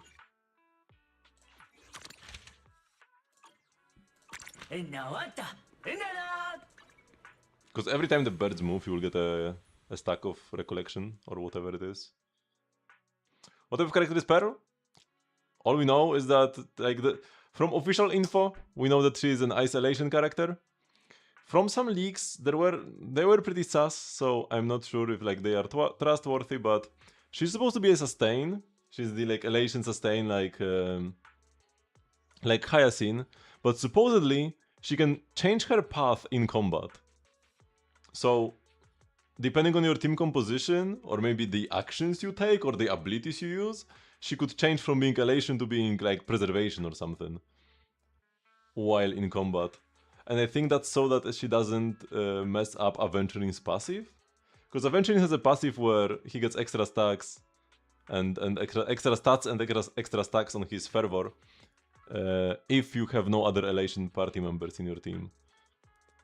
Because every time the birds move, you will get a stack of Recollection, or whatever it is. What type of character is Pearl? All we know is that, like, from official info, we know that she is an isolation character. From some leaks, they were pretty sus, so I'm not sure if like they are trustworthy. But she's supposed to be a sustain. She's the like elation sustain, like Hyacinth. But supposedly she can change her path in combat. So depending on your team composition, or maybe the actions you take, or the abilities you use, she could change from being elation to being like preservation or something while in combat. And I think that's so that she doesn't mess up Aventurine's passive. Because Aventurine has a passive where he gets extra stacks and extra stats and extra stacks on his fervor if you have no other elation party members in your team.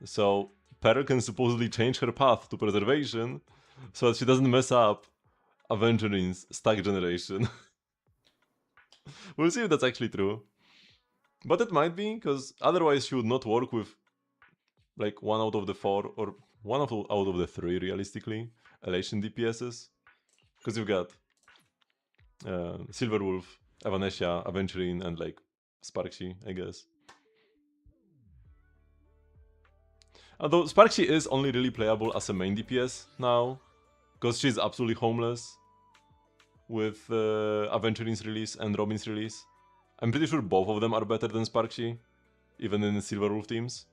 So Pearl can supposedly change her path to preservation so that she doesn't mess up Aventurine's stack generation. We'll see if that's actually true. But it might be, because otherwise she would not work with like 1 out of the 4 or 1 out of the 3 realistically elation DPSs. Because you've got Silverwolf, Evanesia, Aventurine, and like Sparkshy, I guess. Although Sparkshy is only really playable as a main DPS now, because she's absolutely homeless with Aventurine's release and Robin's release. I'm pretty sure both of them are better than Sparkshy, even in Silverwolf teams.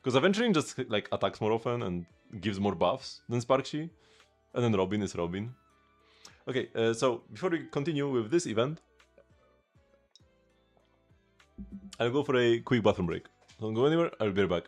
Because Aventurine just like attacks more often and gives more buffs than Sparkshy, and then Robin is Robin. Okay, so before we continue with this event, I'll go for a quick bathroom break. Don't go anywhere, I'll be right back.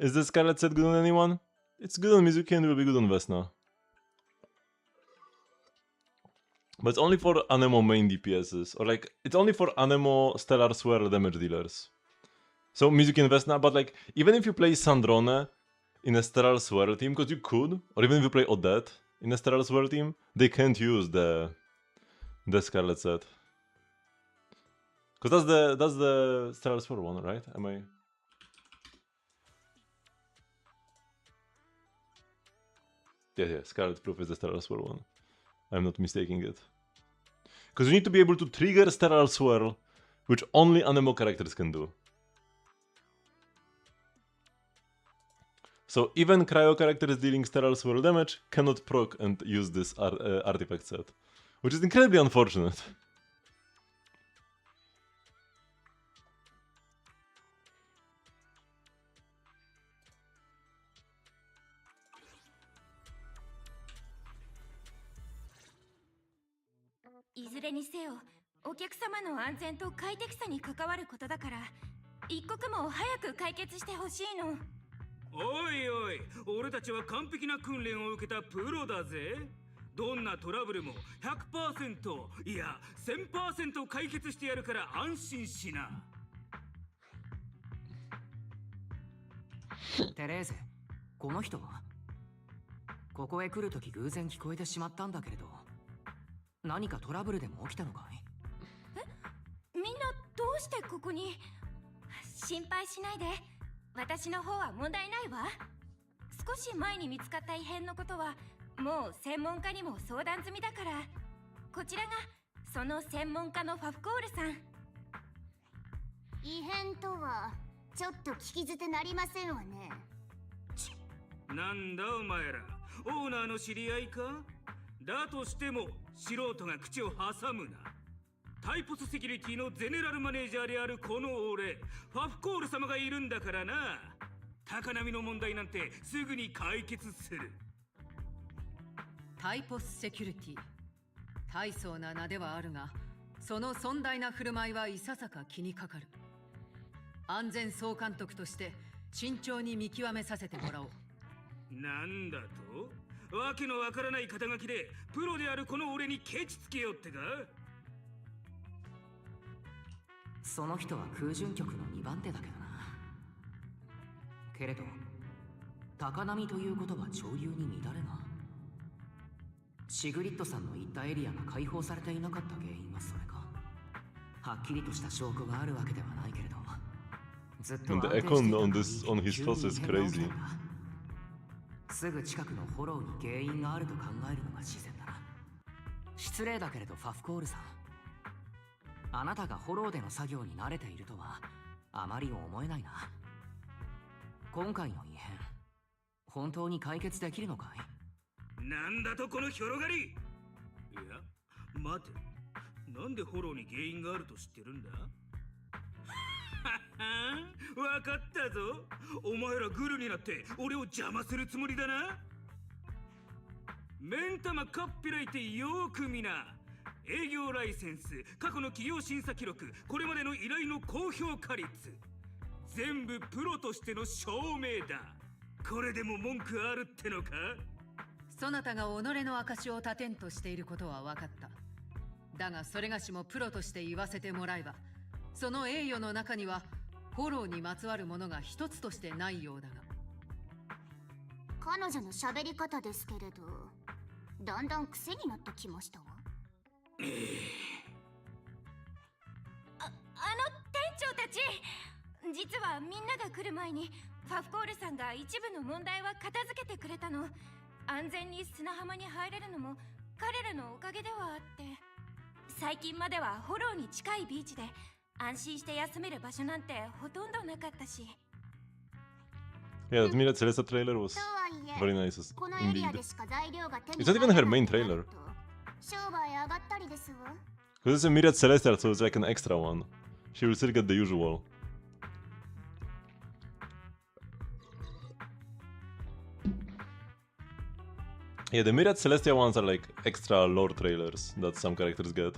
Is the Scarlet set good on anyone? It's good on Mizuki and will be good on Vesna. But it's only for Anemo main DPSs, or like, it's only for Anemo Stellar Swirl damage dealers. So Mizuki and Vesna, but like, even if you play Sandrone in a Stellar Swirl team, because you could, or even if you play Odette in a Stellar Swirl team, they can't use the Scarlet set. Because that's the Stellar Swirl one, right? Am I... Yeah, Scarlet Proof is the Stellar Swirl one. I'm not mistaking it. Because you need to be able to trigger Stellar Swirl, which only Anemo characters can do. So even Cryo characters dealing Stellar Swirl damage cannot proc and use this artifact set. Which is incredibly unfortunate.いずれにせよ、お客様の安全と快適さに関わることだから、一刻も早く解決してほしいの。おいおい、俺たちは完璧な訓練を受けたプロだぜ。どんなトラブルも 100% いや 1000% 解決してやるから安心しな。テレーゼ、この人はここへ来るとき偶然聞こえてしまったんだけれど、何かトラブルでも起きたのかい？みんなどうしてここに？心配しないで。私の方は問題ないわ。少し前に見つかった異変のことはもう専門家にも相談済みだから、こちらがその専門家のファフコールさん。異変とはちょっと聞き捨てなりませんわね。なんだお前ら、オーナーの知り合いか？だとしても素人が口を挟むな。タイポスセキュリティのゼネラルマネージャーであるこの俺、ファフコール様がいるんだからな。高波の問題なんてすぐに解決する。タイポスセキュリティ、大層な名ではあるが、その尊大な振る舞いはいささか気にかかる。安全総監督として慎重に見極めさせてもらおう。なんだと？わけのわからない肩書きでプロであるこの俺にケチつけよってか？その人は空準局の2番手だけどな。けれど高波ということは潮流に乱れな。シグリッドさんの言ったエリアが解放されていなかった原因はそれか。はっきりとした証拠があるわけではないけれど、ずっと And the echo on his face is crazy. すぐ近くのフォローに原因があると考えるのが自然だな。失礼だけれどファフコールさん、あなたがフォローでの作業に慣れているとはあまり思えないな。今回の異変、本当に解決できるのかい？なんだとこの広がり。いや、待て、なんでフォローに原因があると知ってるんだ？わかったぞ。お前らグルになって俺を邪魔するつもりだな。目ん玉かっぴらいてよーく見な。営業ライセンス、過去の企業審査記録、これまでの依頼の高評価率、全部プロとしての証明だ。これでも文句あるってのか？そなたが己の証を立てんとしていることは分かった。だがそれがしもプロとして言わせてもらえば、その栄誉の中にはフォローにまつわるものが一つとしてないようだが。彼女の喋り方ですけれど、だんだん癖になってきましたわ。店長たち、実はみんなが来る前にファフコールさんが一部の問題は片付けてくれたの。安全に砂浜に入れるのも彼らのおかげではあって、最近まではフォローに近いビーチで安心して休める場所なんてほとんどなかったし。Yeah, that Mira Celesta trailer was とはいえ、 very nice このエリア indeed. でしか材料が手 It's に not 入 even ら her ない main とな trailer. ると商売上がったりですわ。Because it's a Myriad Celestial, so it's like an extra one. She will still get the usual. Yeah, the Myriad Celestia ones are like extra lore trailers that some characters get.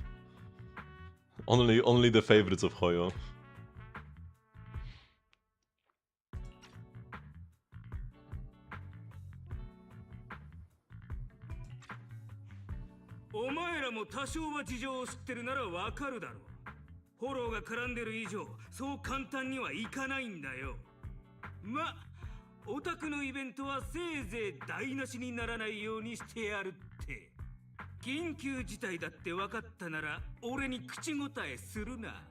Only the favorites of Hoyo. 多少は事情を知ってるならわかるだろう。フォローが絡んでる以上そう簡単にはいかないんだよ。ま、オタクのイベントはせいぜい台無しにならないようにしてやるって。緊急事態だって分かったなら俺に口答えするな。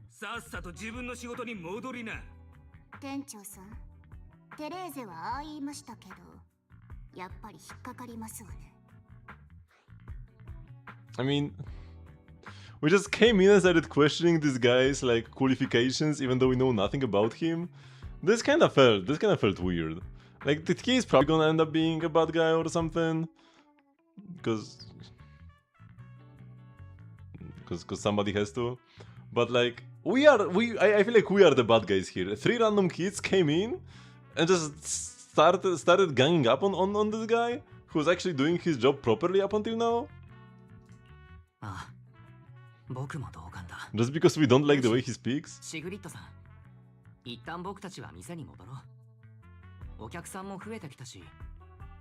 さっさと自分の仕事に戻りな。店長さん、テレーゼはああ言いましたけど、やっぱり引っかかりますわね。I mean, we just came in and started questioning this guy's like qualifications, even though we know nothing about him. This kind of felt weird. Like, the key is probably gonna end up being a bad guy or something, because somebody has to. But like, I feel like we are the bad guys here. 3 random kids came in and just started ganging up on this guy who's actually doing his job properly up until now. ああ、僕も同感だ。 Just because we don't like the way he speaks. シグリッドさん、一旦僕たちは店に戻ろう。お客さんも増えてきたし、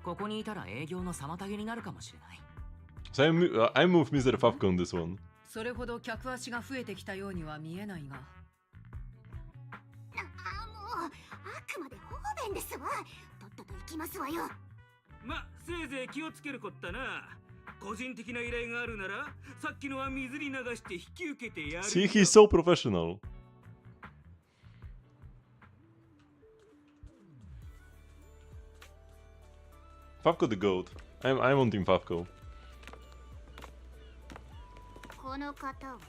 ここにいたら営業の妨げになるかもしれない。 So I move Mr. Fafka on this one. それほど客足が増えてきたようには見えないが。もうあくまで方便ですわ。とっとと行きますわよ。ま、せいぜい気をつけるこったな。個人的な依頼があるならさっきのは水に流して引き受けてやる。 See, he's so professional. Fafko the goat. I'm on Team Fafko. この方は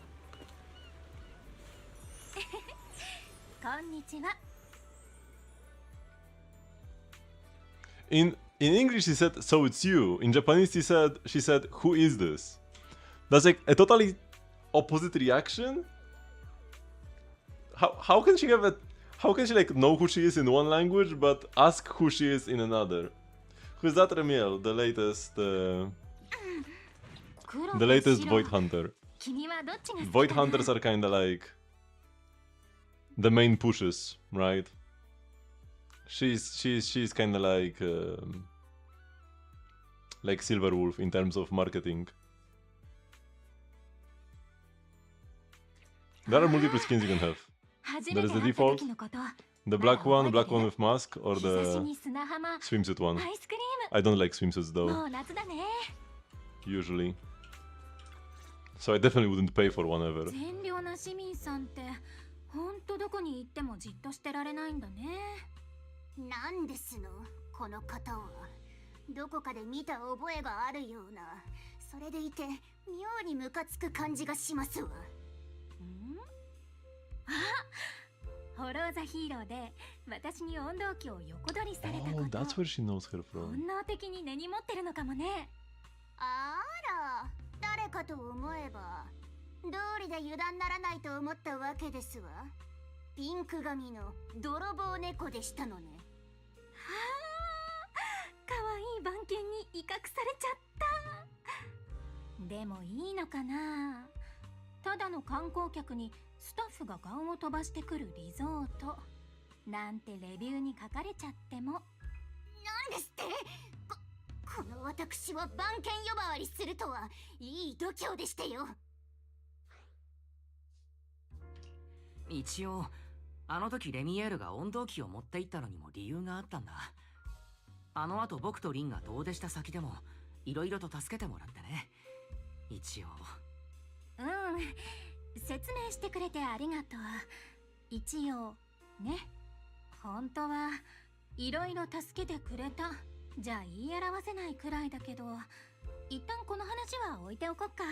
こんにちは。 In English he said, "So it's you." In Japanese she said, "Who is this?" That's like a totally opposite reaction. How can she like know who she is in one language but ask who she is in another? Who's that Remiel, the latest Void Hunter? 君はどっちが好きかな？ Void Hunters are kinda like the main pushes, right? She's kinda like Silverwolf in terms of marketing. There are multiple skins you can have. There is the default, the black one with mask, or the swimsuit one. I don't like swimsuits though, もう夏だね。 usually. So I definitely wouldn't pay for one ever. 善良な市民さんってほんとどこに行ってもじっとしてられないんだね。なんですのこの方は。どこかで見た覚えがあるような。それでいて妙にムカつく感じがしますわ。ホローザヒーローで私に温動機を横取りされたこ Oh, と。 that's where she knows her 本 from. 能的に根に持ってるのかもね。あら、誰かと思えば道理で油断ならないと思ったわけですわ。ピンク髪の泥棒猫でしたのね。かわいい番犬に威嚇されちゃった。でもいいのかな。ただの観光客にスタッフがガンを飛ばしてくるリゾートなんてレビューに書かれちゃっても。なんですってこの私は番犬呼ばわりするとはいい度胸でしたよ。一応あの時レミエールが温動機を持って行ったのにも理由があったんだ。あの後僕とリンが遠出した先でもいろいろと助けてもらってね。一応説明してくれてありがとう。一応ね。本当はいろいろ助けてくれたじゃ言い表せないくらいだけど、一旦この話は置いておこっか。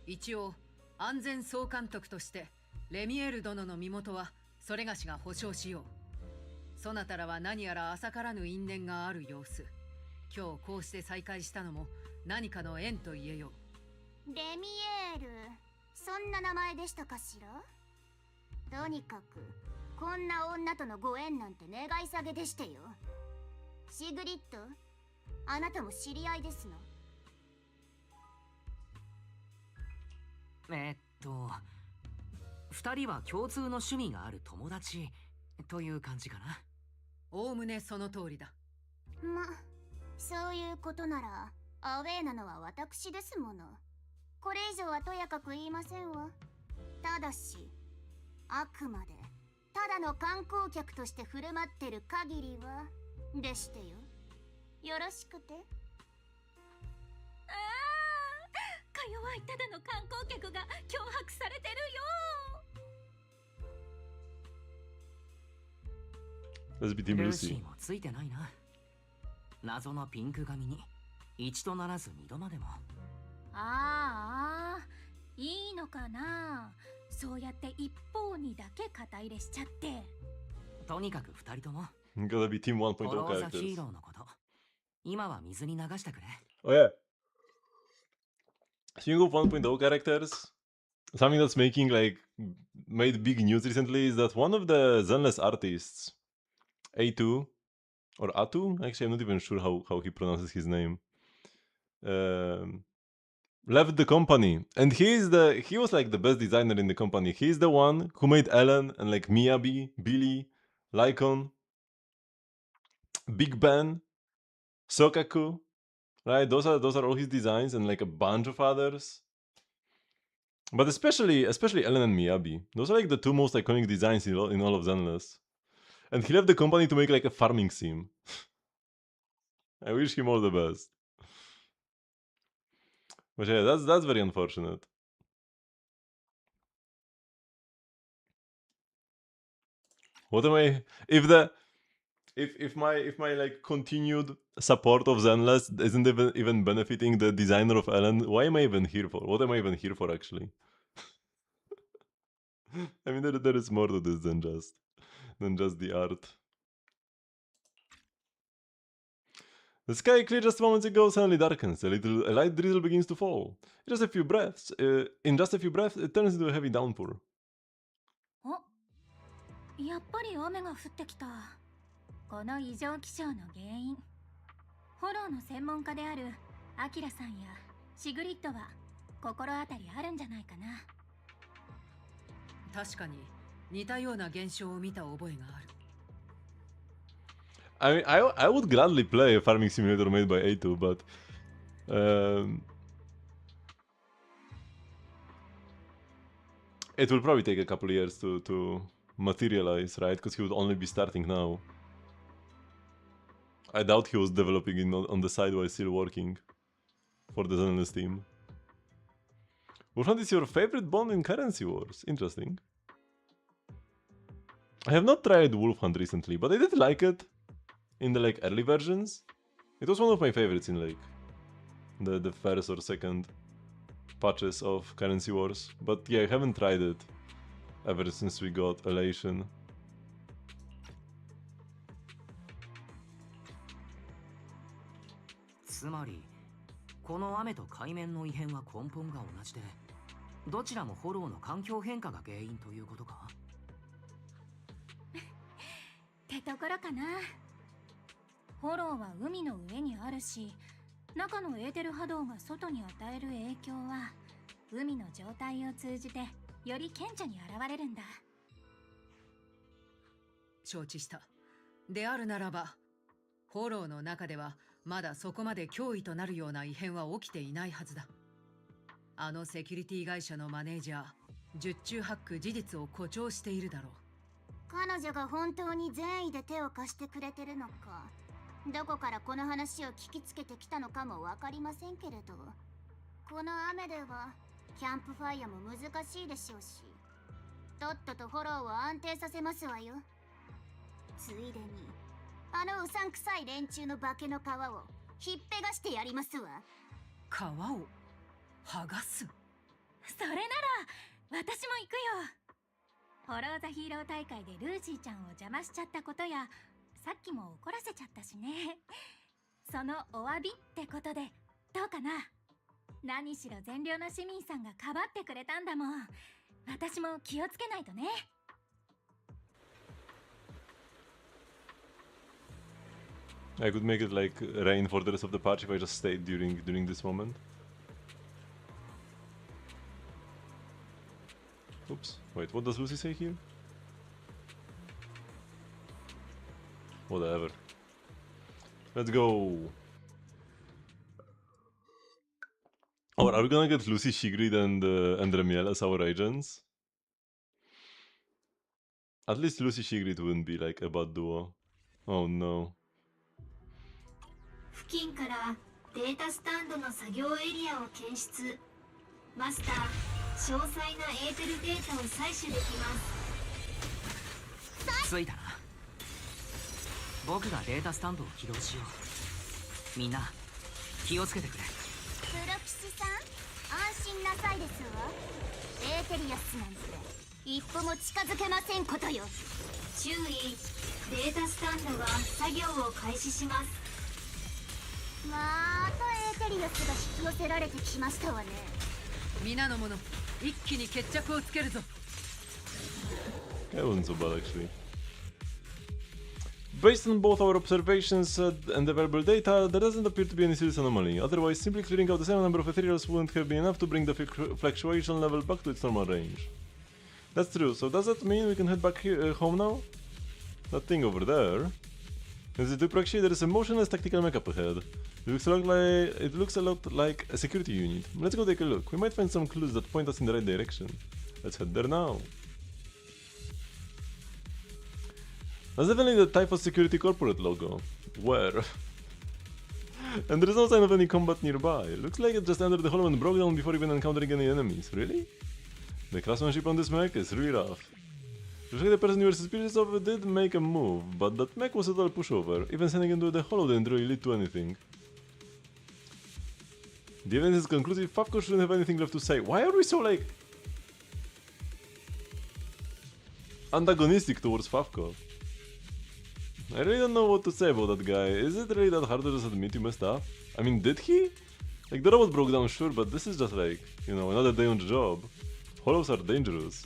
一応安全総監督としてレミエール殿の身元はそれがしが保証しよう。そなたらは何やら浅からぬ因縁がある様子。今日こうして再会したのも何かの縁と言えよう。レミエール、そんな名前でしたかしら。とにかくこんな女とのご縁なんて願い下げでしてよ。シグリッド、あなたも知り合いですの？二人は共通の趣味がある友達という感じかな。おおむねその通りだ。ま、そういうことならアウェーなのは私ですもの。これ以上はとやかく言いませんわ。ただし、あくまでただの観光客として振る舞ってる限りはでしてよ。よろしくて。ああ、か弱いただの観光客が脅迫されてるよ。 Let's be Team ルーシ Lucy. ーもついてないな。謎のピンク髪に一度ならず二度までも。ああ、いいのかな。そうやって一方にだけ肩入れしちゃって。とにかく二人とも Gotta be Team フォ 1.0 ローザヒ characters. ーローのこと今は水に流してくれ。 Oh yeah. Speaking of 1.0 characters, something that's making like made big news recently is that one of the Zenless artists, A2 or Atu, actually I'm not even sure how he pronounces his name, left the company, and he was like the best designer in the company. He's the one who made Ellen and like Miyabi, Billy, Lycon, Big Ben, Sokaku, right? Those are all his designs and like a bunch of others. But especially Ellen and Miyabi. Those are like the two most iconic designs in all of Zenless. And he left the company to make like a farming sim. I wish him all the best. But yeah, that's very unfortunate. What am I if my like continued support of Zenless isn't even benefiting the designer of Ellen, why am I even here for? What am I even here for actually? I mean there is more to this than just the art. The sky cleared just moments ago suddenly darkens. A light drizzle begins to fall. In just a few breaths, it turns into a heavy downpour. お、やっぱり雨が降ってきた。この異常気象の原因、フォローの専門家であるアキラさんやシグリッドは心当たりあるんじゃないかな。確かに似たような現象を見た覚えがある。I mean, I would gladly play a farming simulator made by A2, but it will probably take a couple of years to materialize, right? Because he would only be starting now. I doubt he was developing on the side while still working for the Zenless team. Wolfhunt is your favorite bond in Currency Wars. Interesting. I have not tried Wolfhunt recently, but I did like it in the like early versions. It was one of my favorites in like the first or second patches of Currency Wars. But yeah, I haven't tried it ever since we got Elation. つまりこの雨と海面の異変は根本が同じで、どちらもフォローの環境変化が原因ということか。ってところかな。フォローは海の上にあるし、中のエーテル波動が外に与える影響は海の状態を通じてより顕著に現れるんだ。承知した。であるならば、フォローの中ではまだそこまで脅威となるような異変は起きていないはずだ。あのセキュリティ会社のマネージャー、十中八九事実を誇張しているだろう。彼女が本当に善意で手を貸してくれてるのか、どこからこの話を聞きつけてきたのかも分かりませんけれど、この雨ではキャンプファイヤーも難しいでしょうし、とっととフォローを安定させますわよ。ついでにあのうさんくさい連中の化けの皮をひっぺがしてやりますわ。皮を剥がす。それなら私も行くよ。フォローザヒーロー大会でルーシーちゃんを邪魔しちゃったことや、さっきも怒らせちゃったしね。そのお詫びってことでどうかな。何しろ善良な市民さんがかばってくれたんだもん。私も気をつけないとね。I could make it like rain for the rest of the patch if I just stayed during this moment. Oops. Wait, what does Lucy say here? Whatever. Let's go. Are we gonna get Lucy, Sigrid, and Remiel as our agents? At least Lucy, Sigrid wouldn't be like a bad duo. Oh no. 付近からデータスタンドの作業エリアを検出。マスター、詳細なエーテルデータを採取できます。着いたな。僕がデータスタンドを起動しよう。みんな気をつけてくれ。プロ騎士さん、安心なさいですわ。エーテリアスなんて一歩も近づけませんことよ。注意、データスタンドが作業を開始します。またエーテリアスが引き寄せられてきましたわね。皆の者、一気に決着をつけるぞ。 That wasn't so bad actually. Based on both our observations and available data, there doesn't appear to be any serious anomaly. Otherwise, simply clearing out the same number of ethereals wouldn't have been enough to bring the fluctuation level back to its normal range. That's true. So does that mean we can head back here, home now? That thing over there. As it actually, there is a motionless tactical mech up ahead. It looks a lot like a security unit. Let's go take a look. We might find some clues that point us in the right direction. Let's head there now. That's definitely the Typhus Security Corporate logo. Where? And there is no sign of any combat nearby. Looks like it just entered the hollow and broke down before even encountering any enemies. Really? The craftsmanship on this mech is really rough. Looks like the person you were suspicious of did make a move, but that mech was a total pushover. Even sending into the hollow didn't really lead to anything. The evidence is conclusive. Favko shouldn't have anything left to say. Why are we so like antagonistic towards Favko? I really don't know what to say about that guy. Is it really that hard to just admit you messed up? I mean, did he? Like, the robot broke down, sure, but this is just like, you know, another day on the job. Hollows are dangerous.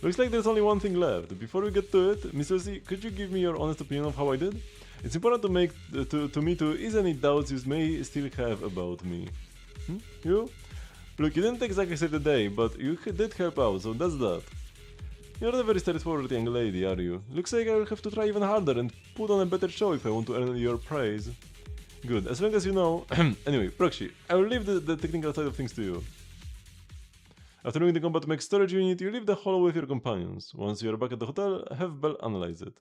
Looks like there's only one thing left. Before we get to it, Mr. C, could you give me your honest opinion of how I did? It's important to make to me to ease any doubts you may still have about me. You? Look, you didn't exactly save the day, but you did help out, so that's that. You're not a very straightforward young lady, are you? Looks like I will have to try even harder and put on a better show if I want to earn your praise. Good, as long as you know... Anyway, Proxy, I will leave the technical side of things to you. After doing the combat mech storage unit, you leave the hollow with your companions. Once you are back at the hotel, have Bell analyze it.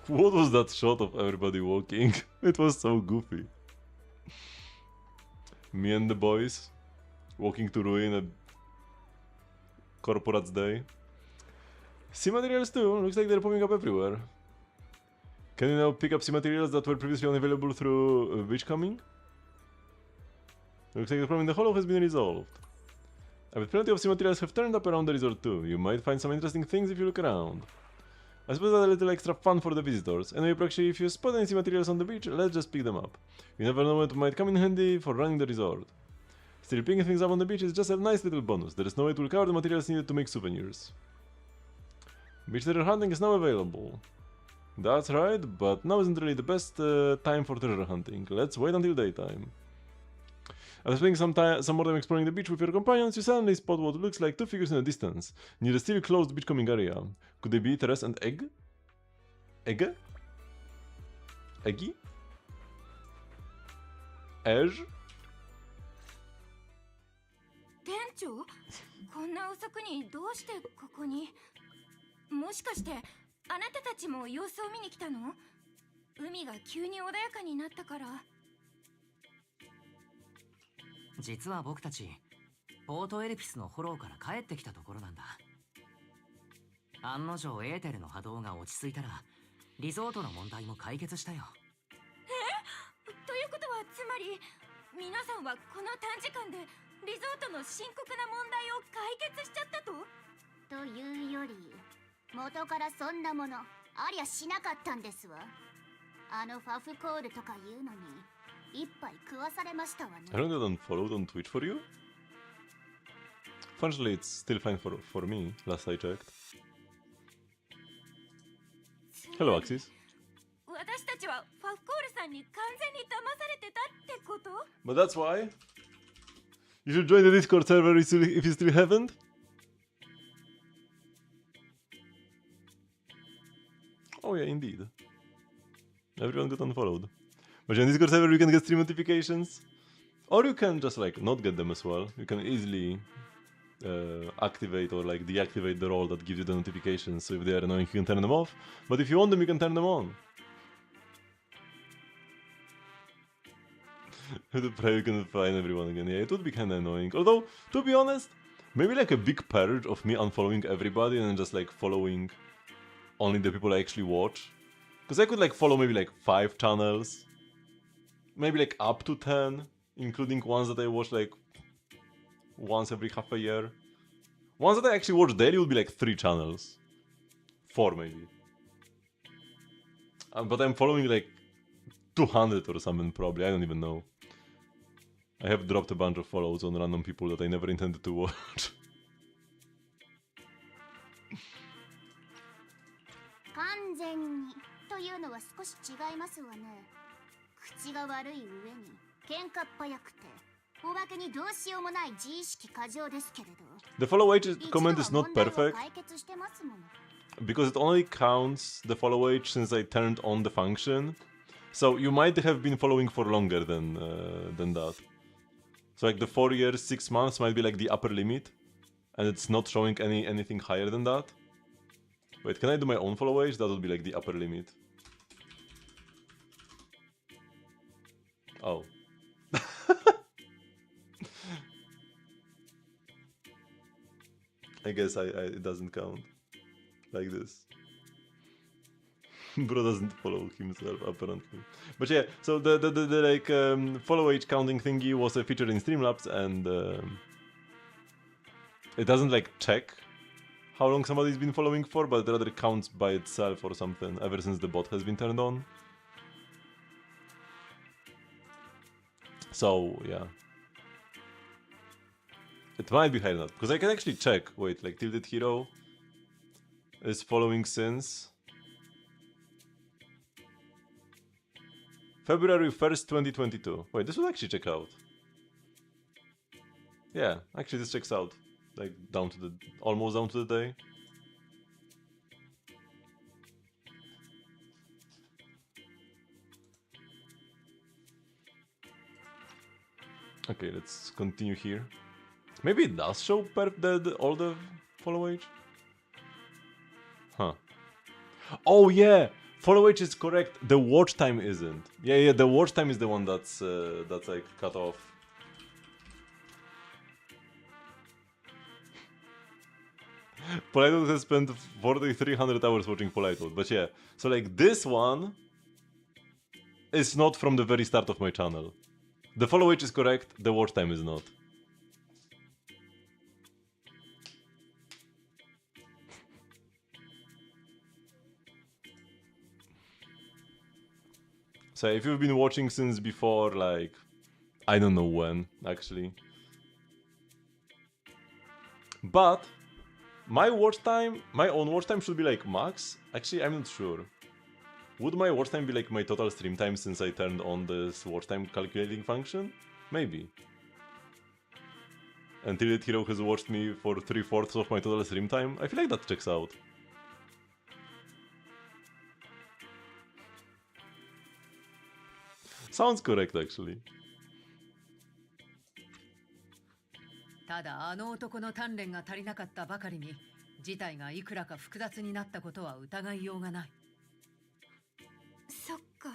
What was that shot of everybody walking? It was so goofy. Me and the boys walking to ruin a corporate's day. Sea materials too, looks like they're popping up everywhere. Can you now pick up sea materials that were previously unavailable through Beachcoming? Looks like the problem in the hollow has been resolved. I bet plenty of sea materials have turned up around the resort too. You might find some interesting things if you look around. I suppose that's a little extra fun for the visitors. Anyway, actually, if you spot any sea materials on the beach, let's just pick them up. You never know when it might come in handy for running the resort. Still, picking things up on the beach is just a nice little bonus. There is no way to recover the materials needed to make souvenirs. Beach treasure hunting is now available. That's right, but now isn't really the best time for treasure hunting. Let's wait until daytime. After spending some more time exploring the beach with your companions, you suddenly spot what looks like two figures in the distance, near a still closed beachcombing area. Could they be Teres and Egg? Egg? Eggy? Edge? 店長、こんな遅くにどうしてここに？もしかしてあなたたちも様子を見に来たの？海が急に穏やかになったから。実は僕たちポートエルピスのフォローから帰ってきたところなんだ。案の定エーテルの波動が落ち着いたらリゾートの問題も解決したよ。ということはつまり皆さんはこの短時間でリゾートの深刻な問題を解決しちゃったと？というより元からそんなものありゃしなかったんですわ。あのファフコールとか言うのに一杯食わされましたわね。I don't get unfollowed on Twitch for you? Fortunately, it's still fine for me, last I checked. Hello, Axis. 私たちはファフコールさんに完全に騙されてたってこと？ But that's why you should join the Discord server if you still haven't. Oh yeah, indeed. Everyone got unfollowed. But on Discord server you can get stream notifications. Or you can just like not get them as well. You can easily activate or like deactivate the role that gives you the notifications. So if they are annoying, you can turn them off. But if you want them, you can turn them on. The prayer you can find everyone again. Yeah, it would be kinda annoying. Although, to be honest, maybe like a big purge of me unfollowing everybody and just like following only the people I actually watch. Because I could like follow maybe like 5 channels. Maybe like up to 10. Including ones that I watch like once every half a year. Ones that I actually watch daily would be like 3 channels. 4 maybe. But I'm following like 200 or something probably, I don't even know. I have dropped a bunch of follows on random people that I never intended to watch. 完全にというのは少し違いますわね。口が悪い上に喧嘩っ早くておまけにどうしようもない自意識過剰ですけれど。 The follow age comment is not perfect 解決してますもの。 because it only counts the follow age since I turned on the function. So you might have been following for longer than that. So like the 4 years, 6 months might be like the upper limit, and it's not showing anything higher than that. Wait, can I do my own follow age? That would be like the upper limit. Oh. I guess it doesn't count like this. Bro doesn't follow himself apparently. But yeah, so the like follow age counting thingy was a feature in Streamlabs, and it doesn't like check how long somebody's been following for, but rather counts by itself or something ever since the bot has been turned on. So yeah. It might be higher than that, because I can actually check. Wait, like Tilted Hero is following since February 1st, 2022. Wait, this will actually check out. Yeah, actually this checks out. Like down to the almost down to the day. Okay, let's continue here. Maybe it does show all the follow age? Huh. Oh yeah! Follow age is correct, the watch time isn't. Yeah, the watch time is the one that's like cut off. Politoad has spent 4,300 hours watching Politoad, but yeah. So like this one is not from the very start of my channel. The follow age is correct, the watch time is not. So if you've been watching since before, like, I don't know when, actually. But my watch time, my own watch time should be like max. Actually, I'm not sure. Would my watch time be like my total stream time since I turned on this watch time calculating function? Maybe. And Tilted Hero has watched me for 3/4 of my total stream time. I feel like that checks out. Sounds correct, actually. ただあの男の鍛錬が足りなかったばかりに事態がいくらか複雑になったことは疑いようがない。そっか。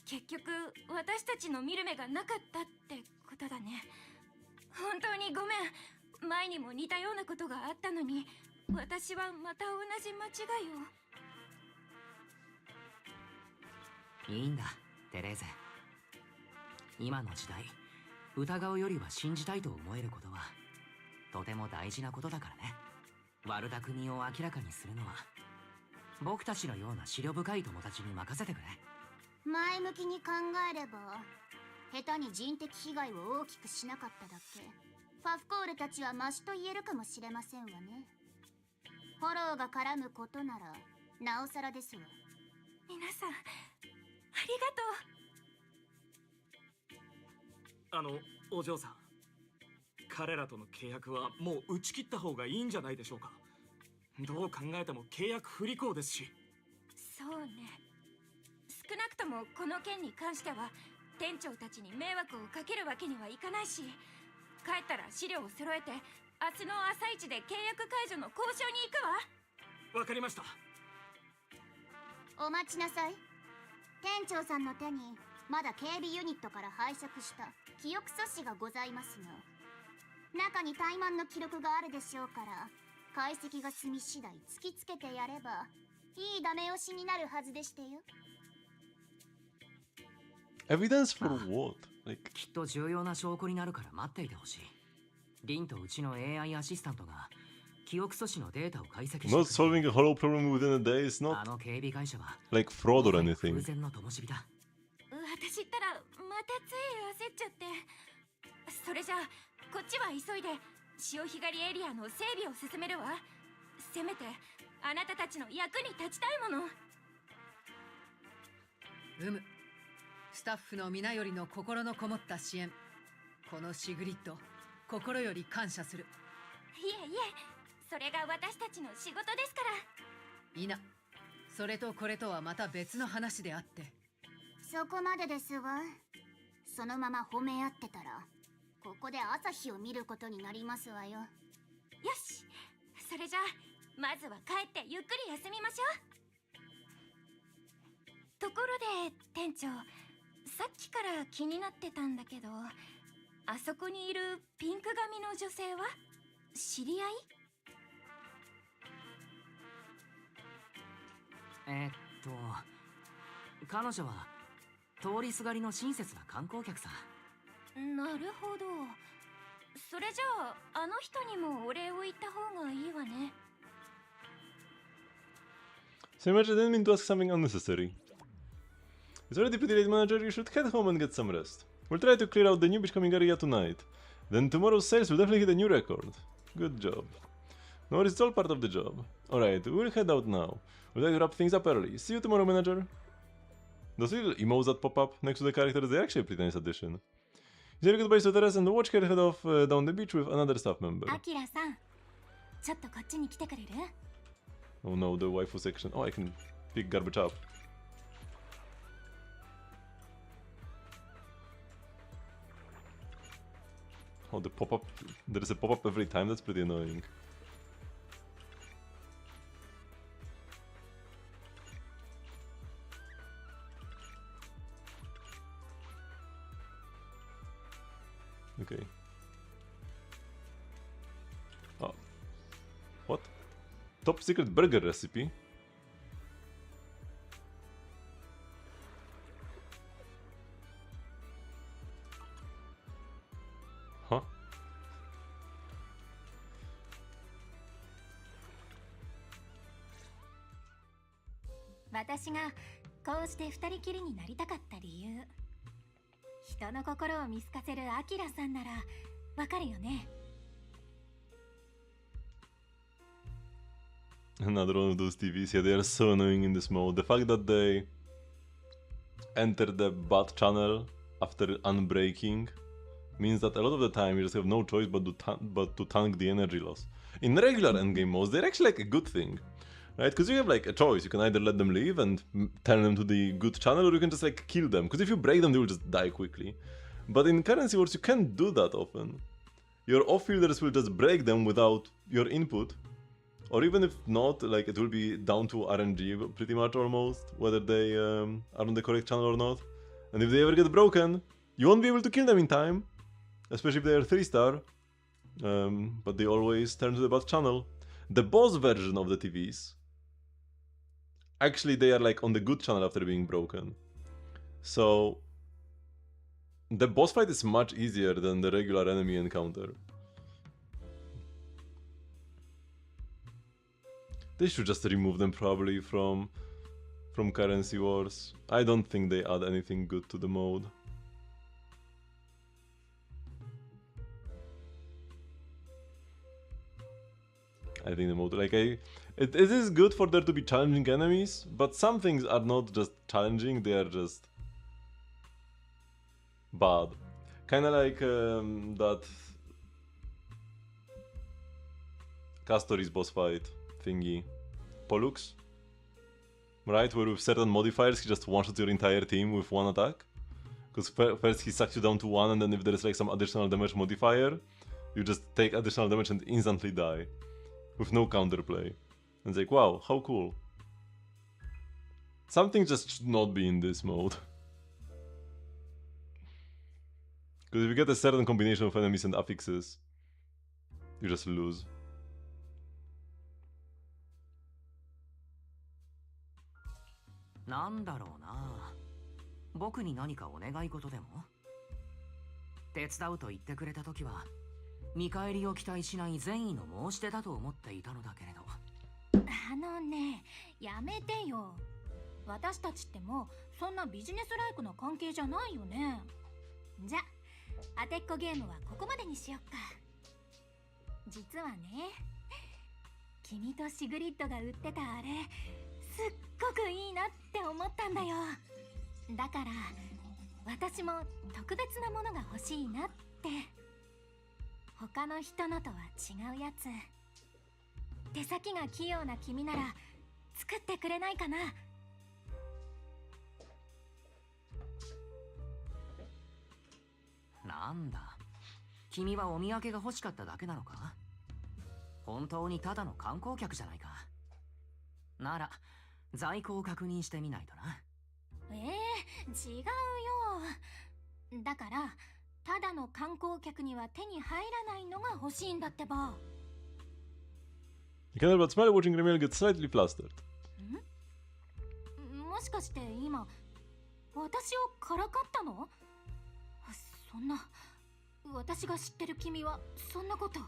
結局私たちの見る目がなかったってことだね。本当にごめん。前にも似たようなことがあったのに、私はまた同じ間違いを。いいんだ、テレーゼ。今の時代、疑うよりは信じたいと思えることはとても大事なことだからね。悪巧みを明らかにするのは僕たちのような思慮深い友達に任せてくれ。前向きに考えれば下手に人的被害を大きくしなかっただけファフコールたちはマシと言えるかもしれませんわね。フォローが絡むことならなおさらですわ。皆さんありがとう。お嬢さん、彼らとの契約はもう打ち切った方がいいんじゃないでしょうか。どう考えても契約不履行ですし。そうね。少なくともこの件に関しては店長たちに迷惑をかけるわけにはいかないし、帰ったら資料を揃えて明日の朝一で契約解除の交渉に行くわ。わかりました。お待ちなさい。店長さんの手にまだ警備ユニットから拝借した記憶素子がございますの。中に怠慢の記録があるでしょうから、解析が済み次第突きつけてやればいいダメ押しになるはずでしてよ。Evidence for what? Like, きっと重要な証拠になるから待っていてほしい。リンとうちの AI アシスタントが記憶素子のデータを解析して not solving a hollow problem within a day is あ not の警備会社は like fraud or 空 anything. 前の灯火だ。私ったらまたつい焦っちゃって。それじゃあこっちは急いで潮干狩りエリアの整備を進めるわ。せめてあなたたちの役に立ちたいもの。スタッフの皆よりの心のこもった支援、このシグリッド心より感謝する。いえいえ、それが私たちの仕事ですから。いな、それとこれとはまた別の話であって。そこまでですわ。そのまま褒め合ってたらここで朝日を見ることになりますわよ。よし、それじゃあまずは帰ってゆっくり休みましょう。ところで店長、さっきから気になってたんだけど、あそこにいるピンク髪の女性は知り合い？彼女は通りすがりの親切な観光客さ。なるほど。それじゃああの人にもお礼を言った方がいいわね。 So imagine I didn't mean to ask something unnecessary. It's already pretty late, manager. You should head home and get some rest. We'll try to clear out the new becoming area tonight. Then tomorrow's sales will definitely hit a new record. Good job. No worries, it's all part of the job. Alright, we'll head out now. We'll try to wrap things up early. See you tomorrow, manager. Those little emotes that pop up next to the characters, they're actually a pretty nice addition. Say goodbye to Teres and watch her head off down the beach with another staff member. アキラさん、ちょっとこっちに来てくれる？ Oh no, the waifu section. Oh, I can pick garbage up. Oh, the pop-up. There is a pop-up every time, that's pretty annoying. Okay. Oh. What? Top secret burger recipe? Huh? 私がこうして二人きりになりたかった理由。人の心を見透かせるアキラさんならわかるよね。 Another one of those TVs. Yeah, they are so annoying in this mode. The fact that they enter the bot channel after unbreaking means that a lot of the time you just have no choice but to tank the energy loss. In regular endgame modes, they're actually like a good thing, right? Because you have like a choice. You can either let them leave and turn them to the good channel, or you can just like kill them. Because if you break them, they will just die quickly. But in currency wars, you can't do that often. Your off-fielders will just break them without your input. Or even if not, like it will be down to RNG pretty much almost, whether they are on the correct channel or not. And if they ever get broken, you won't be able to kill them in time, especially if they are 3-star. But they always turn to the bot channel. The boss version of the TVs, actually they are like on the good channel after being broken. So the boss fight is much easier than the regular enemy encounter. They should just remove them probably from currency wars. I don't think they add anything good to the mode. I think the mode, like it is good for there to be challenging enemies, but some things are not just challenging, they are just bad. Kinda like that Castor's boss fight thingy. Pollux? Right, where with certain modifiers he just one-shots your entire team with one attack. Because first he sucks you down to 1, and then if there is like some additional damage modifier, you just take additional damage and instantly die. With no counterplay. And it's like, wow, how cool. Something just should not be in this mode. Because if you get a certain combination of enemies and affixes, you just lose.なんだろうな。僕に何かお願い事でも？手伝うと言ってくれた時は、見返りを期待しない善意の申し出だと思っていたのだけれど。ねえ、やめてよ。私たちってもうそんなビジネスライクな関係じゃないよね。じゃあ、当てっこゲームはここまでにしよっか。実はね、君とシグリッドが売ってたあれ、すっごくいいなって思ったんだよ。だから私も特別なものが欲しいなって。他の人のとは違うやつ。手先が器用な君なら作ってくれないかな。なんだ、君はお土産が欲しかっただけなのか？本当にただの観光客じゃないか。なら在庫を確認してみないとな。違うよ。だからただの観光客には手に入らないのが欲しいんだってば。You can't help but smile watching Remiel get slightly flustered. もしかして今私をからかったの？そんな、私が知ってる君はそんなこと。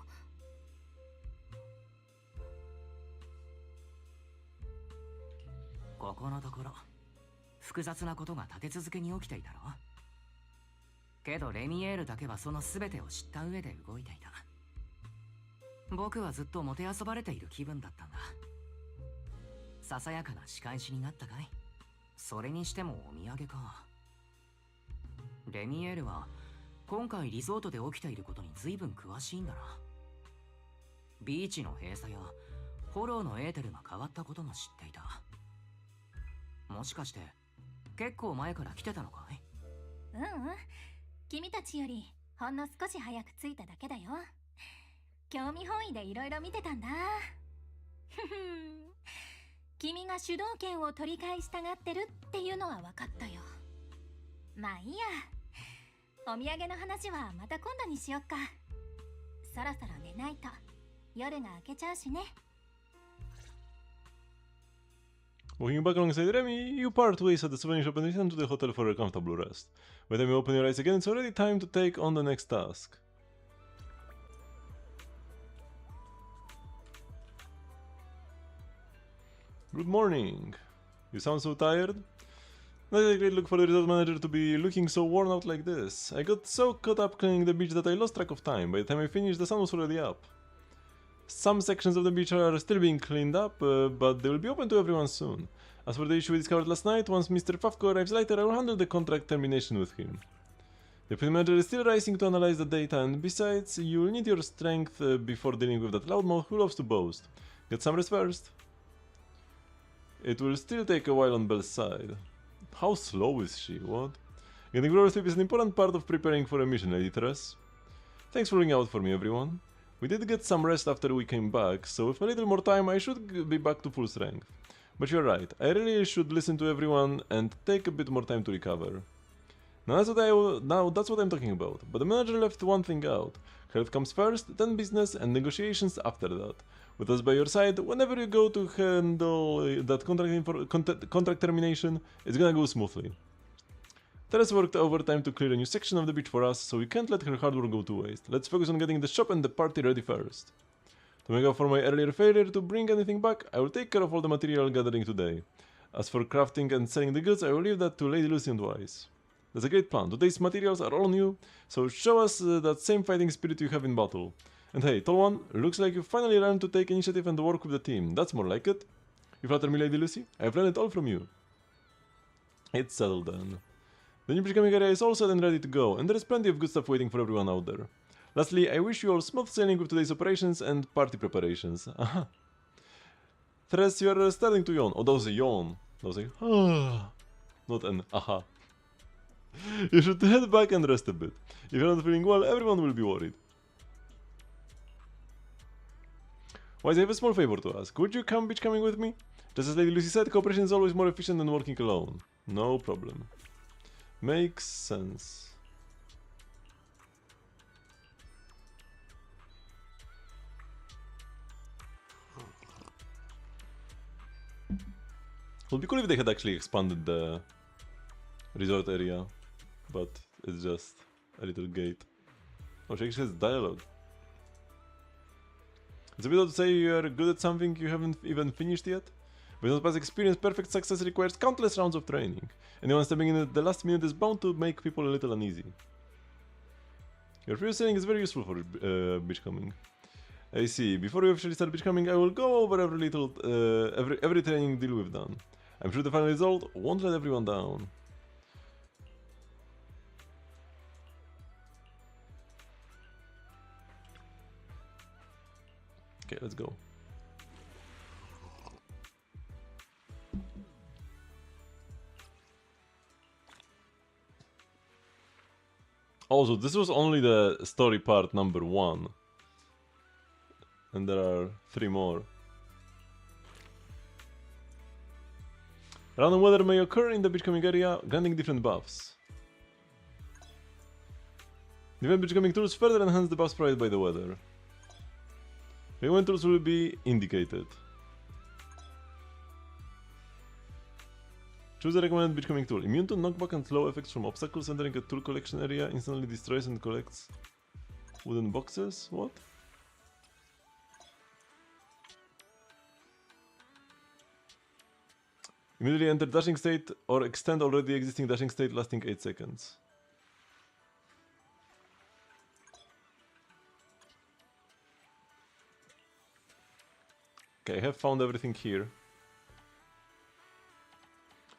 ここのところ複雑なことが立て続けに起きていたろ。けどレミエールだけはその全てを知った上で動いていた。僕はずっともてあそばれている気分だったんだ。ささやかな仕返しになったかい？それにしてもお土産か。レミエールは今回リゾートで起きていることに随分詳しいんだな。ビーチの閉鎖やフォローのエーテルが変わったことも知っていた。もしかして結構前から来てたのかい？君たちよりほんの少し早く着いただけだよ。興味本位でいろいろ見てたんだ。君が主導権を取り返したがってるっていうのは分かったよ。まあいいや。お土産の話はまた今度にしよっか。そろそろ寝ないと夜が明けちゃうしね。Walking back alongside Remy, you part ways at the souvenir shop and return to the hotel for a comfortable rest. By the time you open your eyes again, it's already time to take on the next task. Good morning. You sound so tired? Not a great look for the resort manager to be looking so worn out like this. I got so caught up cleaning the beach that I lost track of time. By the time I finished, the sun was already up. Some sections of the beach are still being cleaned up, but they will be open to everyone soon. As for the issue we discovered last night, once Mr. Fafko arrives later, I will handle the contract termination with him. The deputy manager is still rising to analyze the data, and besides, you will need your strength before dealing with that loudmouth who loves to boast. Get some rest first. It will still take a while on Belle's side. How slow is she? What? Getting proper sleep is an important part of preparing for a mission, Lady Therese. Thanks for looking out for me, everyone. We did get some rest after we came back, so with a little more time I should be back to full strength. But you're right, I really should listen to everyone and take a bit more time to recover. Now that's what I'm talking about, but the manager left one thing out. Health comes first, then business and negotiations after that. With us by your side, whenever you go to handle that contract termination, it's gonna go smoothly. Teres worked overtime to clear a new section of the beach for us, so we can't let her hard work go to waste. Let's focus on getting the shop and the party ready first. To make up for my earlier failure to bring anything back, I will take care of all the material gathering today. As for crafting and selling the goods, I will leave that to Lady Lucy and Wise. That's a great plan. Today's materials are all new, so show us that same fighting spirit you have in battle. And hey, Tall One, looks like you finally learned to take initiative and work with the team. That's more like it. You flatter me, Lady Lucy. I've learned it all from you. It's settled then. The new becoming area is all set and ready to go, and there is plenty of good stuff waiting for everyone out there. Lastly, I wish you all smooth sailing with today's operations and party preparations. Aha. Therese, you are starting to yawn. Oh, that was a yawn. I was like, ah, not an aha. You should head back and rest a bit. If you're not feeling well, everyone will be worried. Wise, I have a small favor to ask. Would you come beachcombing with me? Just as Lady Lucy said, cooperation is always more efficient than working alone. No problem. Makes sense. Would be cool if they had actually expanded the resort area, but it's just a little gate. Oh, she actually has dialogue. It's a bit odd to say you are good at something you haven't even finished yet. With no past experience, perfect success requires countless rounds of training. Anyone stepping in at the last minute is bound to make people a little uneasy. Your previous training is very useful for beachcombing. I see. Before we officially start beachcombing, I will go over every training deal we've done. I'm sure the final result won't let everyone down. Okay, let's go. Also, this was only the story part number 1. And there are 3 more. Random weather may occur in the beachcombing area, granting different buffs. Different beachcombing tools further enhance the buffs provided by the weather. Event tools will be indicated. Choose the recommended beachcombing tool. Immune to knockback and slow effects from obstacles. Entering a tool collection area instantly destroys and collects wooden boxes. What? Immediately enter dashing state or extend already existing dashing state lasting 8 seconds. Okay, I have found everything here.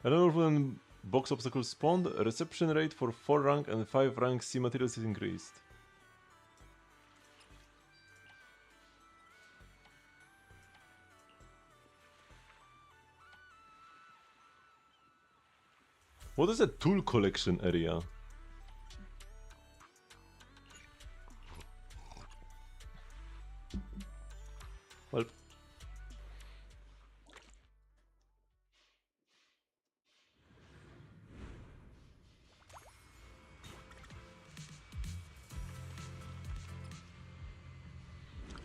I don't know when box obstacles spawned, reception rate for 4 rank and 5 rank C materials is increased. What is a tool collection area? Well,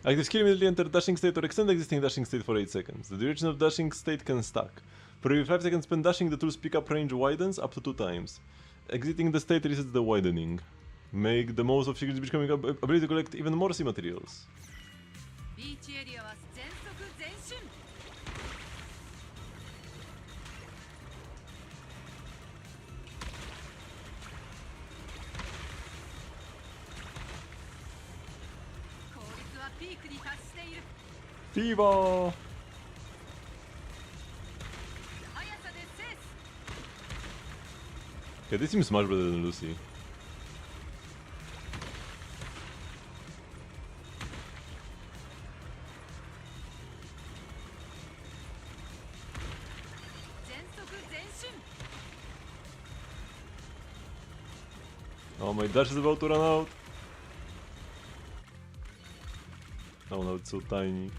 active skill immediately enter dashing state or extend existing dashing state for 8 seconds. The duration of dashing state can stack. For every 5 seconds spent dashing, the tool's pickup range widens up to 2 times. Exiting the state resets the widening. Make the most of Shigrid's becoming ability to collect even more C materials. Fever! Okay, this seems much better than Lucy. Oh, my dash is about to run out. Oh no, it's so tiny.